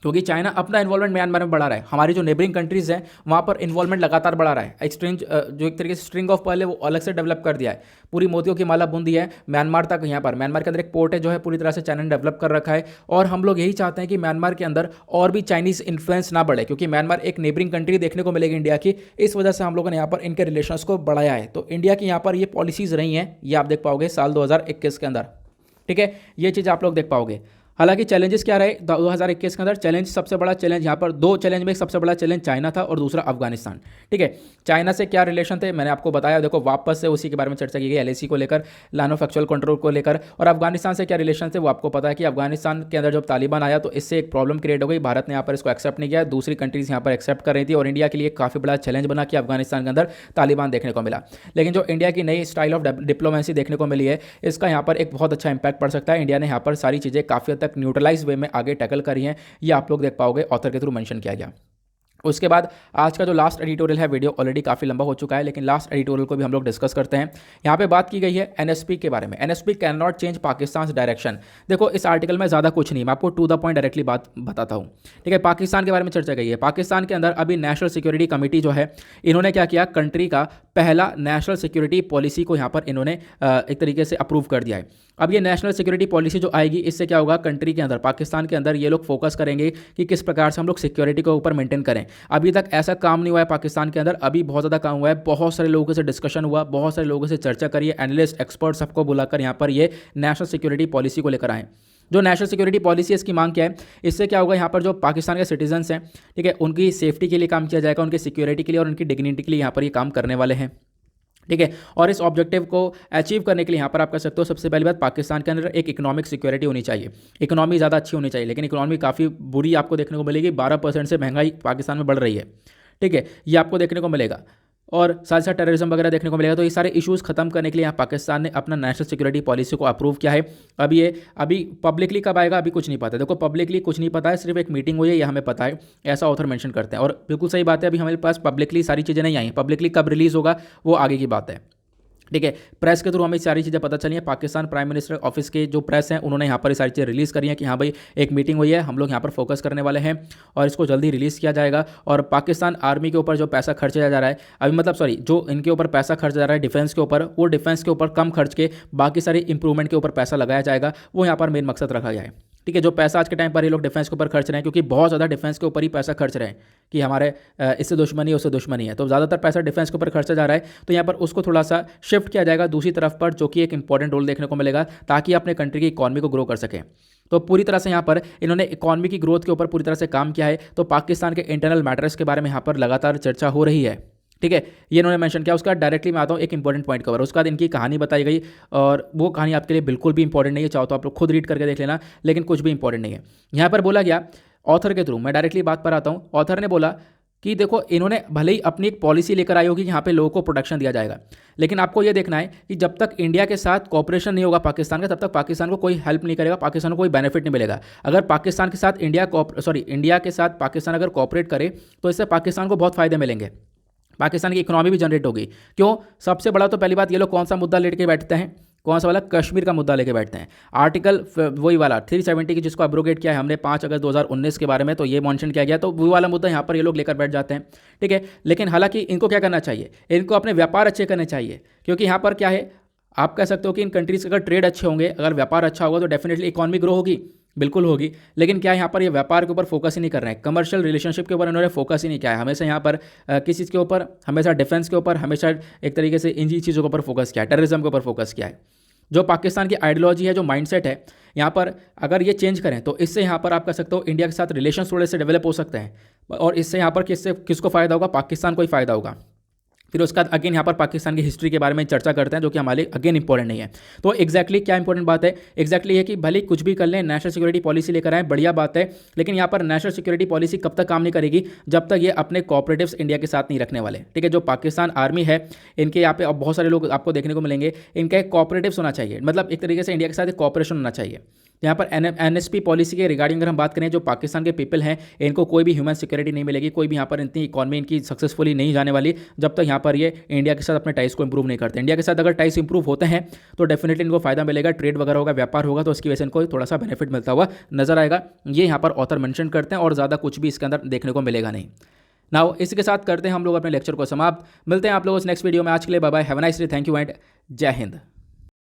क्योंकि चाइना अपना इन्वॉल्वमेंट म्यांमार में बढ़ा रहा है। हमारी जो नेबरिंग कंट्रीज हैं वहाँ पर इन्वॉल्वमेंट लगातार बढ़ा रहा है। एक्सट्रीम जो एक तरीके से स्ट्रिंग ऑफ पहले वो अलग से डेवलप कर दिया है, पूरी मोतियों की माला बुन दी है म्यांमार तक। यहाँ पर म्यांमार के अंदर एक पोर्ट है जो है पूरी तरह से चाइना ने डेवलप कर रखा है, और हम लोग यही चाहते हैं कि म्यांमार के अंदर और भी चाइनीज इन्फ्लुएंस ना बढ़े, क्योंकि म्यांमार एक नेबरिंग कंट्री देखने को मिलेगी इंडिया की। इस वजह से हम लोगों ने यहाँ पर इनके रिलेशंस को बढ़ाया है। तो इंडिया की यहाँ पर ये पॉलिसीज रही हैं, ये आप देख पाओगे साल 2021 के अंदर, ठीक है। ये चीज़ आप लोग देख पाओगे। हालांकि चैलेंजेस क्या रहे 2021 के अंदर, चैलेंज सबसे बड़ा चैलेंज यहाँ पर दो चैलेंज में, सबसे बड़ा चैलेंज चाइना था और दूसरा अफगानिस्तान, ठीक है। चाइना से क्या रिलेशन थे मैंने आपको बताया, देखो वापस से उसी के बारे में चर्चा की गई, एलएसी को लेकर, लाइन ऑफ एक्चुअल कंट्रोल को लेकर। और अफगानिस्तान से क्या रिलेशन थे वो आपको पता है कि अफगानिस्तान के अंदर जब तालिबान आया तो इससे एक प्रॉब्लम क्रिएट हो गई। भारत ने यहाँ पर इसको एक्सेप्ट नहीं किया, दूसरी कंट्रीज यहाँ पर एक्सेप्ट कर रही थी, और इंडिया के लिए काफ़ी बड़ा चैलेंज बना कि अफगानिस्तान के अंदर तालिबान देखने को मिला। लेकिन जो इंडिया की नई स्टाइल ऑफ डिप्लोमेसी देखने को मिली है, इसका यहाँ पर एक बहुत अच्छा इंपैक्ट पड़ सकता है। इंडिया ने यहाँ पर सारी चीज़ें काफ़ी हद तक न्यूट्रलाइज वे में आगे टैकल करी हैं, ये आप लोग देख पाओगे, ऑथर के थ्रू मेंशन किया गया। उसके बाद आज का जो लास्ट एडिटोरियल है, वीडियो ऑलरेडी काफ़ी लंबा हो चुका है, लेकिन लास्ट एडिटोरियल को भी हम लोग डिस्कस करते हैं। यहाँ पे बात की गई है एनएसपी के बारे में। NSP can not change Pakistan direction. देखो इस आर्टिकल में ज़्यादा कुछ नहीं, मैं आपको टू द पॉइंट डायरेक्टली बात बताता हूँ, ठीक है। पाकिस्तान के बारे में चर्चा गई है। पाकिस्तान के अंदर अभी नेशनल सिक्योरिटी कमेटी जो है, इन्होंने क्या किया, कंट्री का पहला नेशनल सिक्योरिटी पॉलिसी को यहाँ पर इन्होंने एक तरीके से अप्रूव कर दिया है। अब ये नेशनल सिक्योरिटी पॉलिसी जो आएगी, इससे क्या होगा, कंट्री के अंदर, पाकिस्तान के अंदर ये लोग फोकस करेंगे कि किस प्रकार से हम लोग सिक्योरिटी को ऊपर मेंटेन करें। अभी तक ऐसा काम नहीं हुआ है पाकिस्तान के अंदर, अभी बहुत ज़्यादा काम हुआ है, बहुत सारे लोगों से डिस्कशन हुआ, बहुत सारे लोगों से चर्चा करिए, एनालिस्ट एक्सपर्ट सबको बुलाकर यहाँ पर ये नेशनल सिक्योरिटी पॉलिसी को लेकर आए। जो नेशनल सिक्योरिटी पॉलिसी है, इसकी मांग क्या है, इससे क्या होगा, यहाँ पर जो पाकिस्तान के सिटीजन्स हैं, ठीक है, उनकी सेफ्टी के लिए काम किया जाएगा, उनकी सिक्योरिटी के लिए और उनकी डिग्निटी के लिए यहाँ पर ये काम करने वाले हैं, ठीक है। और इस ऑब्जेक्टिव को अचीव करने के लिए यहाँ पर आप कर सकते हो, सबसे पहली बात, पाकिस्तान के अंदर एक इकोनॉमिक सिक्योरिटी होनी चाहिए, इकोनॉमी ज़्यादा अच्छी होनी चाहिए। लेकिन इकोनॉमी काफ़ी बुरी आपको देखने को मिलेगी, 12% से महंगाई पाकिस्तान में बढ़ रही है, ठीक है, ये आपको देखने को मिलेगा। और साथ साथ टेररिज्म वगैरह देखने को मिलेगा। तो ये सारे इश्यूज़ खत्म करने के लिए यहाँ पाकिस्तान ने अपना नेशनल सिक्योरिटी पॉलिसी को अप्रूव किया है। अभी पब्लिकली कब आएगा अभी कुछ नहीं पता है। देखो पब्लिकली कुछ नहीं पता है, सिर्फ एक मीटिंग हुई है ये हमें पता है, ऐसा ऑथर मेंशन करते हैं। और बिल्कुल सही बात है, अभी हमारे पास पब्लिकली सारी चीज़ें नहीं आई, पब्लिकली कब रिलीज़ होगा वो आगे की बात है, ठीक है। प्रेस के थ्रू हमें सारी चीज़ें पता चली हैं। पाकिस्तान प्राइम मिनिस्टर ऑफिस के जो प्रेस हैं उन्होंने यहाँ पर ये सारी चीज़ें रिलीज़ करी हैं कि हाँ भाई एक मीटिंग हुई है, हम लोग यहाँ पर फोकस करने वाले हैं और इसको जल्दी रिलीज़ किया जाएगा। और पाकिस्तान आर्मी के ऊपर जो पैसा खर्चा जा रहा है अभी, मतलब सॉरी, जो इनके ऊपर पैसा खर्चा जा रहा है डिफेंस के ऊपर, वो डिफेंस के ऊपर कम खर्च के बाकी सारी इंप्रूवमेंट के ऊपर पैसा लगाया जाएगा, वो यहाँ पर मेन मकसद रखा गया है, ठीक है। जो पैसा आज के टाइम पर ये लोग डिफेंस के ऊपर खर्च रहे हैं, क्योंकि बहुत ज़्यादा डिफेंस के ऊपर ही पैसा खर्च रहे हैं कि हमारे इससे दुश्मनी है उससे दुश्मनी है, तो ज़्यादातर पैसा डिफेंस के ऊपर खर्चा जा रहा है। तो यहाँ पर उसको थोड़ा सा शिफ्ट किया जाएगा दूसरी तरफ पर, जो कि एक इंपॉर्टेंट रोल देखने को मिलेगा, ताकि अपने कंट्री की इकॉनमी को ग्रो कर सकें। तो पूरी तरह से यहाँ पर इन्होंने इकॉनमी की ग्रोथ के ऊपर पूरी तरह से काम किया है। तो पाकिस्तान के इंटरनल मैटर्स के बारे में यहाँ पर लगातार चर्चा हो रही है, ठीक है, ये इन्होंने मेंशन किया। उसके बाद डायरेक्टली मैं आता हूँ एक इंपॉर्टेंट पॉइंट कवर, उसके बाद इनकी कहानी बताई गई, और वो कहानी आपके लिए बिल्कुल भी इंपॉर्टेंट नहीं है, चाहो तो आप लोग खुद रीड करके देख लेना, लेकिन कुछ भी इंपॉर्टेंट नहीं है। यहाँ पर बोला गया ऑथर के थ्रू, मैं डायरेक्टली बात पर आता हूँ। ऑथर ने बोला कि देखो इन्होंने भले ही अपनी एक पॉलिसी लेकर आई होगी कि यहाँ पे लोगों को प्रोटेक्शन दिया जाएगा, लेकिन आपको ये देखना है कि जब तक इंडिया के साथ कॉपरेशन नहीं होगा पाकिस्तान का, तब तक पाकिस्तान को कोई हेल्प नहीं करेगा, पाकिस्तान को कोई बेनिफिट नहीं मिलेगा। अगर पाकिस्तान के साथ इंडिया के साथ पाकिस्तान अगर कॉपरेट करे तो इससे पाकिस्तान को बहुत फायदे मिलेंगे, पाकिस्तान की इकोनॉमी भी जनरेट होगी। क्यों? सबसे बड़ा तो पहली बात, ये लोग कौन सा मुद्दा लेके बैठते हैं, कौन सा वाला, कश्मीर का मुद्दा लेके बैठते हैं। आर्टिकल वही वाला 370 की जिसको एब्रोगेट किया है हमने 5 अगस्त 2019 के बारे में, तो ये मेंशन किया गया, तो वो वाला मुद्दा यहाँ पर ये लोग लेकर बैठ जाते हैं, ठीक है। लेकिन हालांकि इनको क्या करना चाहिए, इनको अपने व्यापार अच्छे करने चाहिए, क्योंकि यहाँ पर क्या है, आप कह सकते हो कि इन कंट्रीज के अगर ट्रेड अच्छे होंगे, अगर व्यापार अच्छा होगा तो डेफिनेटली इकॉनमी ग्रो होगी, बिल्कुल होगी। लेकिन क्या यहाँ पर ये व्यापार के ऊपर फोकस ही नहीं कर रहे हैं, कमर्शियल रिलेशनशिप के ऊपर इन्होंने फोकस ही नहीं किया है। हमेशा यहाँ पर किस चीज़ के ऊपर, हमेशा डिफेंस के ऊपर, हमेशा एक तरीके से इन चीज़ों के ऊपर फोकस किया है, टेररिज्म के ऊपर फोकस किया है। जो पाकिस्तान की आइडियोलॉजी है, जो माइंडसेट है, यहाँ पर अगर ये चेंज करें तो इससे यहाँ पर आप कह सकते हो इंडिया के साथ रिलेशन थोड़े से डेवलप हो सकते हैं, और इससे यहाँ पर किसको फ़ायदा होगा, पाकिस्तान को ही फ़ायदा होगा। फिर उसके बाद अगेन यहाँ पर पाकिस्तान की हिस्ट्री के बारे में चर्चा करते हैं, जो कि हमारे अगेन इंपॉर्टेंट नहीं है। तो एक्जैक्टली क्या इंपॉर्टेंट बात है, एक्जैक्टली है कि भले कुछ भी कर लें, नेशनल सिक्योरिटी पॉलिसी लेकर आए, बढ़िया बात है, लेकिन यहाँ पर नेशनल सिक्योरिटी पॉलिसी कब तक काम नहीं करेगी, जब तक ये अपने कोऑपरेटिव्स इंडिया के साथ नहीं रखने वाले। ठीक है, जो पाकिस्तान आर्मी है, इनके यहाँ पे अब बहुत सारे लोग आपको देखने को मिलेंगे, इनका एक कोऑपरेटिव्स होना चाहिए, मतलब एक तरीके से इंडिया के साथ एक कोऑपरेशन होना चाहिए। यहाँ पर एनएसपी पॉलिसी के रिगार्डिंग अगर हम बात करें, जो पाकिस्तान के पीपल हैं, इनको कोई भी ह्यूमन सिक्योरिटी नहीं मिलेगी, कोई भी यहाँ पर इतनी इकॉनमी इनकी सक्सेसफुली नहीं जाने वाली, जब तक यहाँ पर ये इंडिया के साथ अपने टाइस को इंप्रूव नहीं करते। इंडिया के साथ अगर टाइस इंप्रूव होते हैं तो डेफिनेटली इनको फायदा मिलेगा, ट्रेड वगैरह होगा, व्यापार होगा, तो इसकी वजह से इनको थोड़ा सा बेनिफिट मिलता हुआ नजर आएगा। ये यहाँ पर ऑथर मेंशन करते हैं और ज़्यादा कुछ भी इसके अंदर देखने को मिलेगा नहीं। नाउ इसी के साथ करते हैं हम लोग अपने लेक्चर को समाप्त। मिलते हैं आप लोगों से नेक्स्ट वीडियो में। आज के लिए bye bye, have a nice day, thank you and Jai Hind.